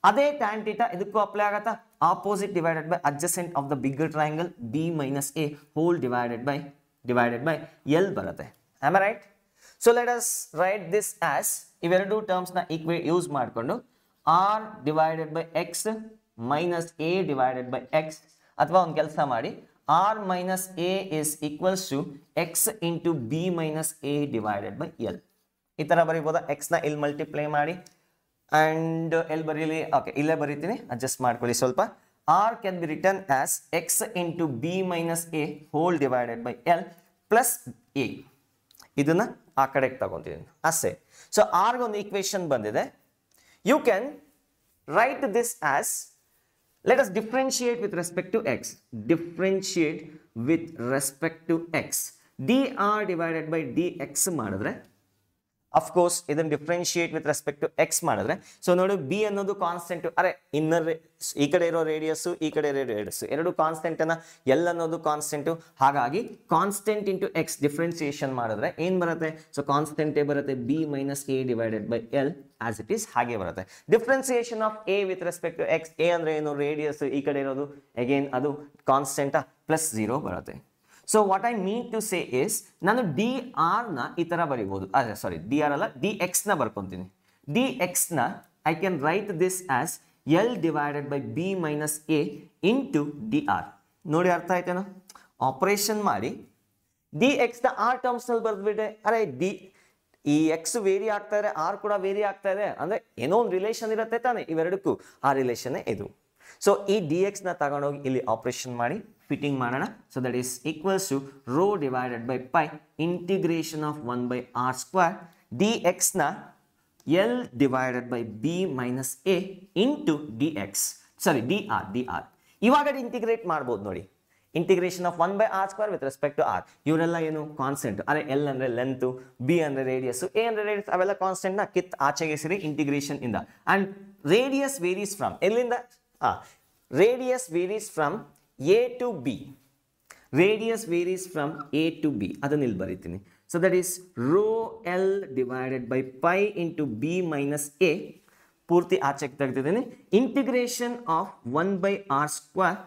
ಅದೇ tan theta ಇದಕ್ಕೂ ಅಪ್ಲೈ ಆಗತ್ತಾ? Opposite divided by adjacent of the bigger triangle B minus A whole divided by L ಬರುತ್ತೆ. Am I right? So let us write this as ಇವೆರಡು terms ನ use ಮಾಡಿಕೊಂಡು R divided by X minus A divided by X, ಅಥವಾ ಒಂದು ಕೆಲಸ ಮಾಡಿ R minus A is equals to X into B minus A divided by L. ಈ ತರ ಬರೀಬೋದಾ? X ನ ಇಲ್ಲಿ ಮಲ್ಟಿಪ್ಲೈ ಮಾಡಿ and L ಬರೀಲಿ. ಓಕೆ, ಇಲ್ಲೇ ಬರೀತೀನಿ, ಅಡ್ಜಸ್ಟ್ ಮಾಡ್ಕೊಳ್ಳಿ ಸ್ವಲ್ಪ. R can be written as x into b minus a whole divided by L plus a. ಇದನ್ನ ಆ ಕಡೆಗೆ ತಗೊಂತೀನಿ ಅಷ್ಟೇ. ಸೊ R ಗೆ ಒಂದು ಈಕ್ವೇಶನ್ ಬಂದಿದೆ. You can write this as, let us differentiate with respect to x. Differentiate with respect to x. dr divided by dx ಮಾಡಿದ್ರೆ of course ಇದನ್ನ differentiate with respect to X ಮಾಡಿದ್ರೆ, so ನೋಡಿ B ಅನ್ನೋದು constant, ಅರೆ inner ಈ ಕಡೆ ಇರೋ radius ಈ ಕಡೆ ಇರೋ ರೇಡಿಯಸ್ ಎರಡು ಕಾನ್ಸ್ಟೆಂಟ್ ಅನ್ನ, ಎಲ್ ಅನ್ನೋದು ಕಾನ್ಸ್ಟೆಂಟ್, ಹಾಗಾಗಿ ಕಾನ್ಸ್ಟೆಂಟ್ ಇಂಟು ಎಕ್ಸ್ ಡಿಫ್ರೆನ್ಸಿಯೇಷನ್ ಮಾಡಿದ್ರೆ ಏನ್ ಬರುತ್ತೆ? ಸೊ ಕಾನ್ಸ್ಟೆಂಟೇ ಬರುತ್ತೆ, B minus A divided by L as it is ಹಾಗೆ ಬರುತ್ತೆ. Differentiation of A with respect to X, A ಅಂದ್ರೆ ಏನು ರೇಡಿಯಸ್, ಈ ಕಡೆ ಇರೋದು ಅಗೇನ್ ಅದು ಕಾನ್ಸ್ಟೆಂಟ್ ಪ್ಲಸ್ 0 ಬರುತ್ತೆ. So what I mean to say is, ನಾನು ಡಿ ಆರ್ ನ ಈ ತರ ಬರೀಬಹುದು, ಸಾರಿ ಡಿ ಆರ್ ಅಲ್ಲ ಡಿ ಎಕ್ಸ್ ನ ಬರ್ಕೊಂತೀನಿ. ಡಿ ಎಕ್ಸ್ ನ I can write this as L divided by B minus A into D R. ನೋಡಿ ಅರ್ಥ ಆಯ್ತೇನೋ? ಆಪರೇಷನ್ ಮಾಡಿ ಡಿ ಎಕ್ಸ್ ನ ಆರ್ ಟರ್ಮ್ಸ್ ನಲ್ಲಿ ಬರ್ದ್ಬಿಟ್ಟೆ. ಅರೆ ಡಿ ಈ ಎಕ್ಸ್ ವೇರಿ ಆಗ್ತಾ ಇದೆ, ಆರ್ ಕೂಡ ವೇರಿ ಆಗ್ತಾ ಇದೆ, ಅಂದ್ರೆ ಏನೋ ಒಂದು ರಿಲೇಷನ್ ಇರುತ್ತೆ ತಾನೆ ಇವೆರಡಕ್ಕೂ, ಆ ರಿಲೇಷನ್ ಇದು. ಸೊ ಈ ಡಿ ಎಕ್ಸ್ ನ ತಗೊಂಡೋಗಿ ಇಲ್ಲಿ ಆಪರೇಷನ್ ಮಾಡಿ ಫಿಟ್ಟಿಂಗ್ ಮಾಡೋಣ. So that is equals to rho divided by pi integration of 1 by r square D X ನ L divided by B minus A into D X, sorry D R. ಇವಾಗ integrate ಮಾಡ್ಬೋದು ನೋಡಿ, integration of 1 by r square with respect to R. ಇವರೆಲ್ಲ ಏನು constant, ಅರೆ L ಅಂದ್ರೆ length, B ಅಂದ್ರೆ radius, A ಅಂದ್ರೆ ರೇಡಿಯಸ್, ಅವೆಲ್ಲ ಕಾನ್ಸ್ಟೆಂಟ್ ನ ಕಿತ್ ಆಚೆಗೆ ಸಿರಿ ಇಂಟಿಗ್ರೇಷನ್ ಇಂದ. ಅಂಡ್ ರೇಡಿಯಸ್ ವೇರೀಸ್ ಫ್ರಮ್ ಎಲ್ಲಿಂದ, radius varies from a to b. Radius varies from a to b. ಅದನ್ನ ಇಲ್ಲಿ ಬರೀತೀನಿ. So that is rho l divided by pi into b minus a. ಪೂರ್ತಿ ಆಚೆಗೆ ತೆಗೆದಿದ್ದೀನಿ. Integration of 1 by r square.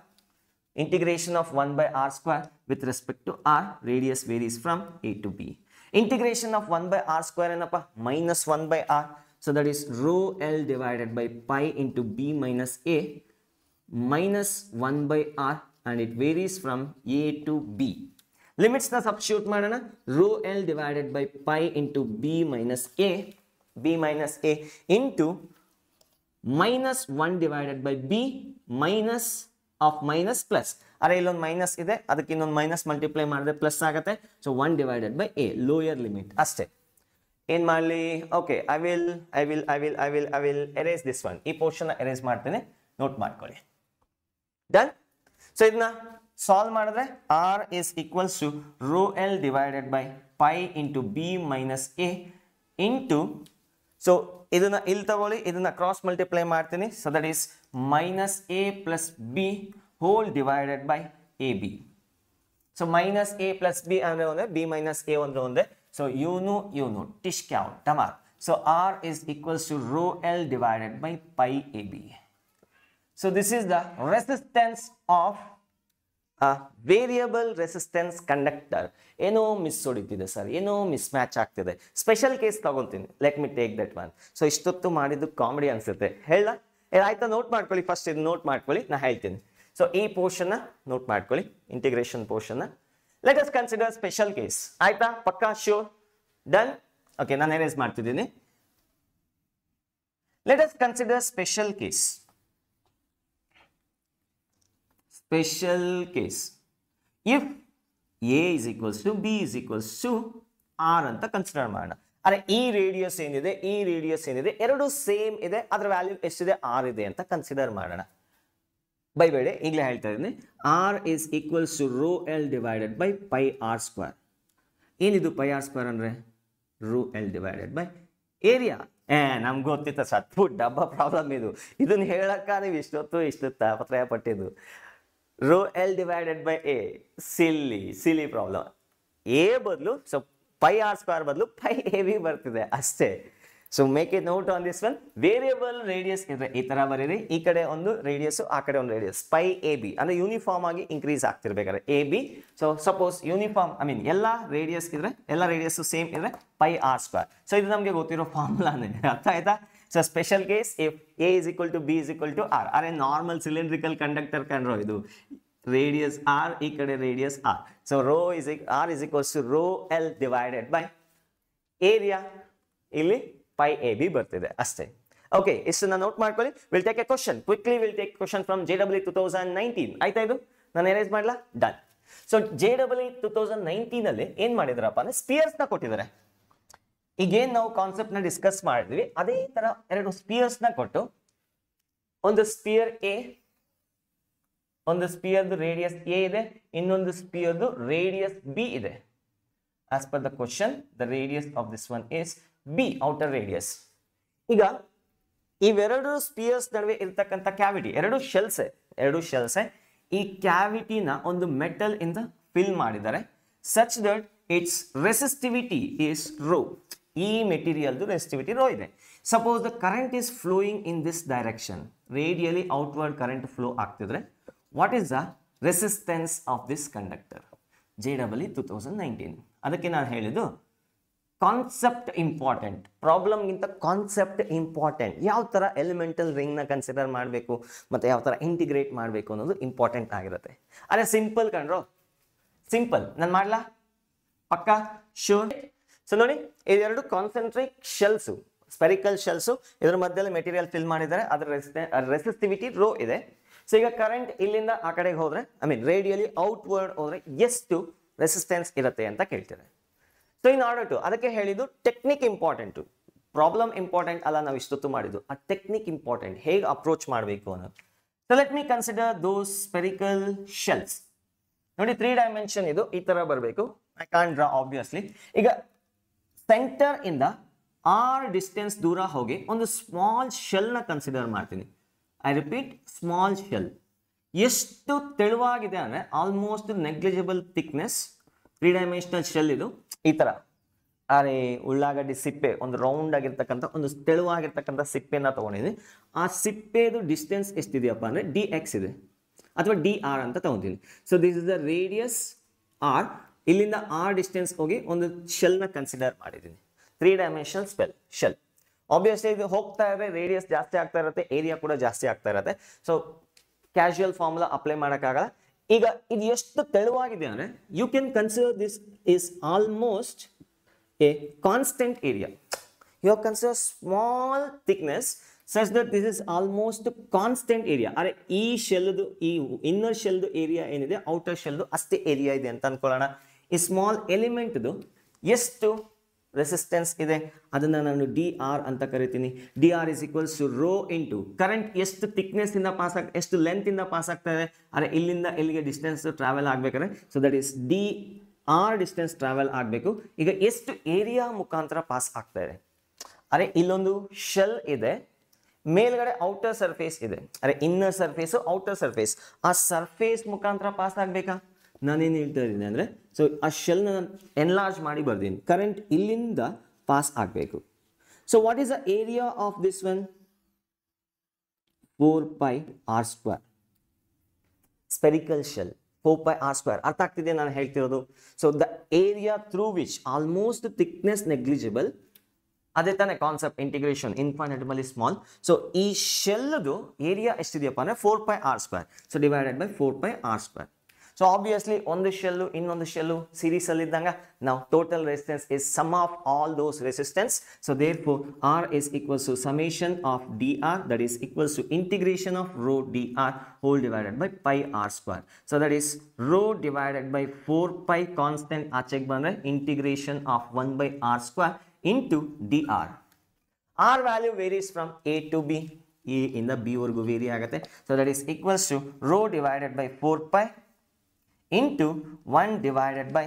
Integration of 1 by r square with respect to r. Radius varies from a to b. Integration of 1 by r square ಏನಪ್ಪ? minus 1 by r. So that is rho l divided by pi into b minus a minus 1 by r, and it varies from a to b. Limits na substitute ಮಾಡೋಣ. rho l divided by pi into b minus a into minus 1 divided by b minus of minus plus. ಅರೆ ಇಲ್ಲೊಂದು minus ಇದೆ, ಅದಕ್ಕೆ ಇನ್ನೊಂದು minus multiply ಮಾಡಿದ್ರೆ plus ಆಗುತ್ತೆ. So 1 divided by a lower limit ಅಷ್ಟೇ. ಏನ್ ಮಾಡಲಿ? Okay, I will erase this one. ಈ ಪೋರ್ಷನ್ ಎರೇಸ್ ಮಾಡ್ತೇನೆ, ನೋಟ್ ಮಾಡ್ಕೊಳ್ಳಿ. ಡನ್. ಸೊ ಇದನ್ನ ಸಾಲ್ವ್ ಮಾಡಿದ್ರೆ r is equals to rho l divided by pi into b minus a into, so ಇದನ್ನ ಇಲ್ಲಿ ತಗೊಳ್ಳಿ, ಇದನ್ನ ಕ್ರಾಸ್ ಮಲ್ಟಿಪ್ಲೈ ಮಾಡ್ತೀನಿ. So that is minus A plus B whole divided by A B. So minus A plus B ಅಂದ್ರೆ ಒಂದೇ, B minus A ಅಂದ್ರೆ ಒಂದೇ. So ಯೂನು ಟಿಶ್ ಕ್ಯಾವ್ ಟಮಾರ್. So R is equals to rho L divided by pi A B. So this is the resistance of variable resistance conductor. ಏನೋ miss ಹೊಡಿತಿದೆ ಸರ್, ಏನೋ ಮಿಸ್ ಮ್ಯಾಚ್ ಆಗ್ತಿದೆ. ಸ್ಪೆಷಲ್ ಕೇಸ್ ತಗೊತೀನಿ, let me take that one. So ಇಷ್ಟೊತ್ತು ಮಾಡಿದ್ದು comedy ಅನ್ಸುತ್ತೆ, ಹೇಳ ಆಯ್ತಾ? ನೋಟ್ ಮಾಡ್ಕೊಳ್ಳಿ, ಫಸ್ಟ್ ಇದು ನೋಟ್ ಮಾಡ್ಕೊಳ್ಳಿ, ನಾ ಹೇಳ್ತೀನಿ. ಸೊ ಈ ಪೋರ್ಷನ್ ನೋಟ್ ಮಾಡ್ಕೊಳ್ಳಿ, integration portion. Let us consider special case. ಆಯ್ತಾ? ಪಕ್ಕಾ? ಶ್ಯೂರ್? ಡನ್? ಓಕೆ, ನಾನು ಎರೇಸ್ ಮಾಡ್ತಿದ್ದೀನಿ. Let us consider special case. Special case. If A is equals to B is equals to R ಅಂತ consider ಮಾಡೋಣ. ಅರೆ ಈ radius ಏನಿದೆ, ಈ ರೇಡಿಯಸ್ ಏನಿದೆ, ಎರಡು ಸೇಮ್ ಇದೆ, ಅದರ ವ್ಯಾಲ್ಯೂ ಎಷ್ಟಿದೆ? ಆರ್ ಇದೆ ಅಂತ ಕನ್ಸಿಡರ್ ಮಾಡೋಣ. ಬೈಬೇಡಿ, ಈಗಲೇ ಹೇಳ್ತಾ ಇದ್ದೀನಿ. R is equals to rho L divided by pi R square. ಏನಿದು ಪೈ ಆರ್ ಸ್ಕ್ವೇರ್ ಅಂದ್ರೆ? Rho L divided by area. ನಮ್ಗೆ ಗೊತ್ತಿತ್ತ ಸತ್ತು ಡಬ್ಬ ಪ್ರಾಬ್ಲಮ್ ಇದು. ಇದನ್ನ ಹೇಳಕ್ಕ ನೀವು ಇಷ್ಟೊತ್ತು ತಾಪತ್ರಯ ಪಟ್ಟಿದ್ದು. Rho L divided by A, silly problem. A ಬದಲು ಸೊ ಪೈ ಆರ್ ಸ್ಕ್ವೇರ್ ಬದಲು ಪೈ ಎ ಬಿ ಬರ್ತಿದೆ ಅಷ್ಟೇ. So make it note on this one. Variable radius ಇದ್ರೆ ಈ ತರ ಬರೀರಿ, ಈ ಕಡೆ ಒಂದು ರೇಡಿಯಸ್, ಆ ಕಡೆ ಒಂದು ರೇಡಿಯಸ್. ಪೈ ಎ ಬಿ ಅಂದ್ರೆ ಯೂನಿಫಾರ್ಮ್ ಆಗಿ ಇನ್ಕ್ರೀಸ್ ಆಗ್ತಿರ್ಬೇಕಾದ್ರೆ A B. So suppose uniform ಎಲ್ಲ ರೇಡಿಯಸ್ ಇದ್ರೆ, ಎಲ್ಲ ರೇಡಿಯಸ್ ಸೇಮ್ ಇದ್ರೆ ಪೈ ಆರ್ ಸ್ಕ್ವೇರ್. ಸೊ ಇದು ನಮಗೆ ಗೊತ್ತಿರೋ ಫಾರ್ಮುಲಾನೇ, ಅರ್ಥ ಆಯ್ತಾ? So special case, if A is equal to B is equal to R, are a normal cylindrical conductor ಕಂಡ್ರೋ ಇದು. Radius R, ಈ ಕಡೆ radius R. So R is equals to rho L divided by area. ಇಲ್ಲಿ pi AB ಬರ್ತಿದೆ ಅಷ್ಟೇ. Okay, ಇಷ್ಟನ್ನ note ಮಾಡ್ಕೊಳ್ಳಿ. We'll take a question. Quickly we'll take a question from JEE 2019. ಆಯ್ತಾ ಇದು? ನಾನು ಎರೇಸ್ ಮಾಡ್ಲಾ? ಡನ್. ಸೊ JEE 2019 ಅಲ್ಲಿ ಏನ್ ಮಾಡಿದ್ರಪ್ಪ ಅಂದ್ರೆ ಸ್ಪಿಯರ್ಸ್ ನ ಕೊಟ್ಟಿದ್ದಾರೆ. ಈಗೇನ್ ನಾವು ಕಾನ್ಸೆಪ್ಟ್ ನ ಡಿಸ್ಕಸ್ ಮಾಡಿದ್ವಿ, ಅದೇ ತರ ಎರಡು ಸ್ಪಿಯರ್ಸ್ ನ ಕೊಟ್ಟು, ಒಂದು ಸ್ಪಿಯರ್ ಎ, ಒಂದು ಸ್ಪಿಯರ್ದು ರೇಡಿಯಸ್ ಎ ಇದೆ, ಇನ್ನೊಂದು ಸ್ಪಿಯರ್ದು ರೇಡಿಯಸ್ ಬಿ ಇದೆ. As per the question the radius of this one is B, outer radius. ಈಗ ಇವೆರಡು ಸ್ಪಿಯರ್ಸ್ ನಡುವೆ ಇರ್ತಕ್ಕಂಥ ಕ್ಯಾವಿಟಿ, ಎರಡು ಶೆಲ್ಸ್, ಈ ಕ್ಯಾವಿಟಿನ ಒಂದು ಮೆಟಲ್ ಇಂದ ಫಿಲ್ ಮಾಡಿದ್ದಾರೆ, such that its resistivity is rho. ಈ ಮೆಟೀರಿಯಲ್ದು ರೆಸಿಸ್ಟಿವಿಟಿ ರೋ ಇದೆ. Suppose the current is flowing in this direction, radially outward current flow ಆಗ್ತಿದ್ರೆ, what is the resistance of this conductor? JEE 2019. ಅದಕ್ಕೆ ನಾನು ಹೇಳಿದ್ದು ಕಾನ್ಸೆಪ್ಟ್ ಇಂಪಾರ್ಟೆಂಟ್, ಪ್ರಾಬ್ಲಮ್ಗಿಂತ concept important. ಯಾವ ಥರ ಎಲಿಮೆಂಟಲ್ ರಿಂಗ್ನ ಕನ್ಸಿಡರ್ ಮಾಡಬೇಕು ಮತ್ತು ಯಾವ ಥರ ಇಂಟಿಗ್ರೇಟ್ ಮಾಡಬೇಕು ಅನ್ನೋದು ಇಂಪಾರ್ಟೆಂಟ್ ಆಗಿರುತ್ತೆ. ಅದೇ ಸಿಂಪಲ್ ಕಂಡ್ರೋ, ಸಿಂಪಲ್. ನಾನು ಮಾಡ್ಲಾ? ಪಕ್ಕಾ? ಶೂರ್? ಸೊ ನೋಡಿ, ಇದೆರಡು ಕಾನ್ಸೆಂಟ್ರಿಕ್ ಶೆಲ್ಸು, ಸ್ಪೆರಿಕಲ್ ಶೆಲ್ಸು, ಇದರ ಮಧ್ಯದಲ್ಲಿ ಮೆಟೀರಿಯಲ್ ಫಿಲ್ ಮಾಡಿದ್ದಾರೆ, ಅದರ ರೆಸಿಸ್ಟಿವಿಟಿ ರೋ ಇದೆ. ಸೊ ಈಗ ಕರೆಂಟ್ ಇಲ್ಲಿಂದ ಆ ಕಡೆಗೆ ಹೋದ್ರೆ, ರೇಡಿಯಲಿ ಔಟ್ವರ್ಡ್ ಹೋದ್ರೆ ಎಷ್ಟು ರೆಸಿಸ್ಟೆನ್ಸ್ ಇರುತ್ತೆ ಅಂತ ಕೇಳ್ತಾರೆ. ಸೊ ಇನ್ ಆರ್ಡರ್ ಟು, ಅದಕ್ಕೆ ಹೇಳಿದ್ದು ಟೆಕ್ನಿಕ್ ಇಂಪಾರ್ಟೆಂಟು, ಪ್ರಾಬ್ಲಮ್ ಇಂಪಾರ್ಟೆಂಟ್ ಅಲ್ಲ. ನಾವು ಇಷ್ಟೊತ್ತು ಮಾಡಿದ್ದು ಆ ಟೆಕ್ನಿಕ್ ಇಂಪಾರ್ಟೆಂಟ್, ಹೇಗೆ ಅಪ್ರೋಚ್ ಮಾಡಬೇಕು ಅನ್ನೋದು. ಸೊ ಲೆಟ್ ಮಿ ಕನ್ಸಿಡರ್ ದೋಸ್ ಸ್ಪೆರಿಕಲ್ ಶೆಲ್ಸ್. ನೋಡಿ 3 ಡೈಮೆನ್ಷನ್ ಇದು, ಈ ತರ ಬರಬೇಕು. I can't draw obviously. ಈಗ ಸೆಂಟರ್ ಇಂದ ಆರ್ ಡಿಸ್ಟೆನ್ಸ್ ದೂರ ಹೋಗಿ ಒಂದು ಸ್ಮಾಲ್ ಶೆಲ್ ನ ಕನ್ಸಿಡರ್ ಮಾಡ್ತೀನಿ. I repeat, small shell. ಎಷ್ಟು ತೆಳುವಾಗಿದೆ ಅಂದ್ರೆ almost negligible thickness, 3 dimensional shell ಇದು. ಈ ತರ ಅರೆ ಉಳ್ಳಾಗಡ್ಡಿ ಸಿಪ್ಪೆ, ಒಂದು ರೌಂಡ್ ಆಗಿರ್ತಕ್ಕಂಥ ಒಂದು ತೆಳುವಾಗಿರ್ತಕ್ಕಂಥ ಸಿಪ್ಪೆನ ತಗೊಂಡಿದ್ದೀನಿ. ಆ ಸಿಪ್ಪೆದು ಡಿಸ್ಟೆನ್ಸ್ ಎಷ್ಟಿದೆಯಪ್ಪ ಅಂದ್ರೆ dx ಇದೆ, ಅಥವಾ dr ಅಂತ ತಗೊಂತೀನಿ. So this is the radius r. ಇಲ್ಲಿಂದ r ಡಿಸ್ಟೆನ್ಸ್ ಹೋಗಿ ಒಂದು ಶೆಲ್ ನ ಕನ್ಸಿಡರ್ ಮಾಡಿದ್ದೀನಿ, 3 ಡೈಮೆನ್ಷನಲ್ ಶೆಲ್. ಆಬ್ವಿಯಸ್ಲಿ ಇದು ಹೋಗ್ತಾ ಇದ್ರೆ ರೇಡಿಯಸ್ ಜಾಸ್ತಿ ಆಗ್ತಾ ಇರುತ್ತೆ, ಏರಿಯಾ ಕೂಡ ಜಾಸ್ತಿ ಆಗ್ತಾ ಇರುತ್ತೆ. ಸೊ ಕ್ಯಾಶುಯಲ್ ಫಾರ್ಮುಲಾ ಅಪ್ಲೈ ಮಾಡೋಕ್ಕಾಗಲ್ಲ. ಈಗ ಇದು ಎಷ್ಟು ತೆಳುವಾಗಿದೆ ಅಂದ್ರೆ you can consider this is almost a constant area. You have consider small thickness such that this is almost constant area. ಅರೆ ಈ ಶೆಲ್ದು, ಈ ಇನ್ನರ್ ಶೆಲ್ದು ಏರಿಯಾ ಏನಿದೆ, ಔಟರ್ ಶೆಲ್ದು ಅಷ್ಟೇ ಏರಿಯಾ ಇದೆ ಅಂತ ಅನ್ಕೊಳ್ಳೋಣ. ಈ ಸ್ಮಾಲ್ ಎಲಿಮೆಂಟ್ದು ಎಷ್ಟು ರೆಸಿಸ್ಟೆನ್ಸ್ ಇದೆ ಅದನ್ನ ನಾನು dr ಅಂತ ಕರಿತೀನಿ. dr is equals to rho into current ಎಷ್ಟು ಥಿಕ್ನೆಸ್ ಇಂದ ಪಾಸ್ ಎಷ್ಟು ಲೆಂತ್ ಇಂದ ಪಾಸ್ ಆಗ್ತಾ ಇದೆ, ಅರೆ ಇಲ್ಲಿಂದ ಇಲ್ಲಿಗೆ ಡಿಸ್ಟೆನ್ಸ್ ಟ್ರಾವೆಲ್ ಆಗ್ಬೇಕಾದ್ರೆ, so that is dr distance travel ಆಗಬೇಕು. ಈಗ ಎಷ್ಟು ಏರಿಯಾ ಮುಖಾಂತರ ಪಾಸ್ ಆಗ್ತಾ ಇದೆ, ಅರೆ ಇಲ್ಲೊಂದು ಶೆಲ್ ಇದೆ, ಮೇಲ್ಗಡೆ ಔಟರ್ ಸರ್ಫೇಸ್ ಇದೆ, ಅರೆ ಇನ್ನರ್ ಸರ್ಫೇಸ್ ಔಟರ್ ಸರ್ಫೇಸ್, ಆ ಸರ್ಫೇಸ್ ಮುಖಾಂತರ ಪಾಸ್ ಆಗ್ಬೇಕಾ? ನಾನೇನು ಹೇಳ್ತಾ ಇದ್ದೀನಿ ಅಂದ್ರೆ, ಸೊ ಆ ಶೆಲ್ನ ಎನ್ಲಾರ್ಜ್ ಮಾಡಿ ಬರ್ತೀನಿ, ಕರೆಂಟ್ ಇಲ್ಲಿಂದ ಪಾಸ್ ಆಗಬೇಕು. So what is the area of this one? 4πr². Spherical shell 4πr². ಅರ್ಥ ಆಗ್ತಿದೆ ನಾನು ಹೇಳ್ತಿರೋದು? So the area through which almost thickness negligible, ಅದೇ ತಾನೇ concept integration infinitely small. So ಈ ಶೆಲ್ದು ಏರಿಯಾ ಎಷ್ಟಿದೆಯಪ್ಪ ಅಂದ್ರೆ 4πr². So divided by 4πr². So obviously ಒಂದು ಶೆಲ್ಲು ಇನ್ನೊಂದು ಶೆಲ್ಲು ಸೀರೀಸ್ ಅಲ್ಲಿ ಇದ್ದಂಗ ನಾವು total resistance is sum of all those resistance. So therefore R is equals to summation of dr, that is equals to integration of rho dr whole divided by pi r². So that is rho divided by 4 pi constant ಆಚೆಗೆ ಬಂದ್ರೆ integration of 1 by r² into dr. R value varies from a to b, a ಇಂದ b ವರೆಗೂ very ಆಗುತ್ತೆ. So that is equals to rho divided by 4 pi into 1 divided by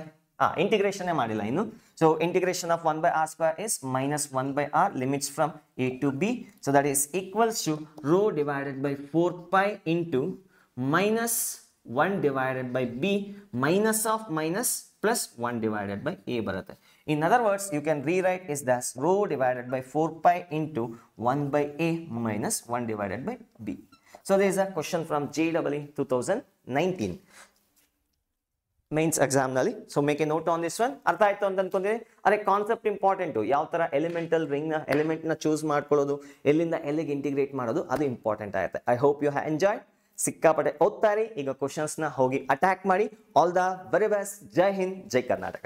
integration ಮಾಡಿಲ್ಲ ಇನ್ನು. So integration of 1 by r² is minus 1 by r, limits from a to b. So that is equals to rho divided by 4 pi into minus 1 divided by b, minus of minus plus 1 divided by a ಬರುತ್ತೆ. In other words, you can rewrite is thus rho divided by 4 pi into 1 by a minus 1 divided by b. So there is a question from JEE 2019 mains exam ನಲ್ಲಿ. So make a note on this one. ಅರ್ಥ ಆಯ್ತು ಅಂತ ಅನ್ಕೊಂಡಿದ್ದೀನಿ. ಅರೆ concept important, ಯಾವ ತರ elemental ring ನ element ನ ಚೂಸ್ ಮಾಡ್ಕೊಳ್ಳೋದು, ಎಲ್ಲಿಂದ ಎಲ್ಲಿಗೆ ಇಂಟಿಗ್ರೇಟ್ ಮಾಡೋದು, ಅದು ಇಂಪಾರ್ಟೆಂಟ್ ಆಗುತ್ತೆ. I hope you have enjoy. ಸಿಕ್ಕಾಪಟ್ಟೆ ಓದ್ತಾ ಇರಿ. ಈಗ ಕ್ವಶನ್ಸ್ ನ ಹೋಗಿ ಅಟ್ಯಾಕ್ ಮಾಡಿ. All the very best. ಜೈ ಹಿಂದ್, ಜೈ ಕರ್ನಾಟಕ.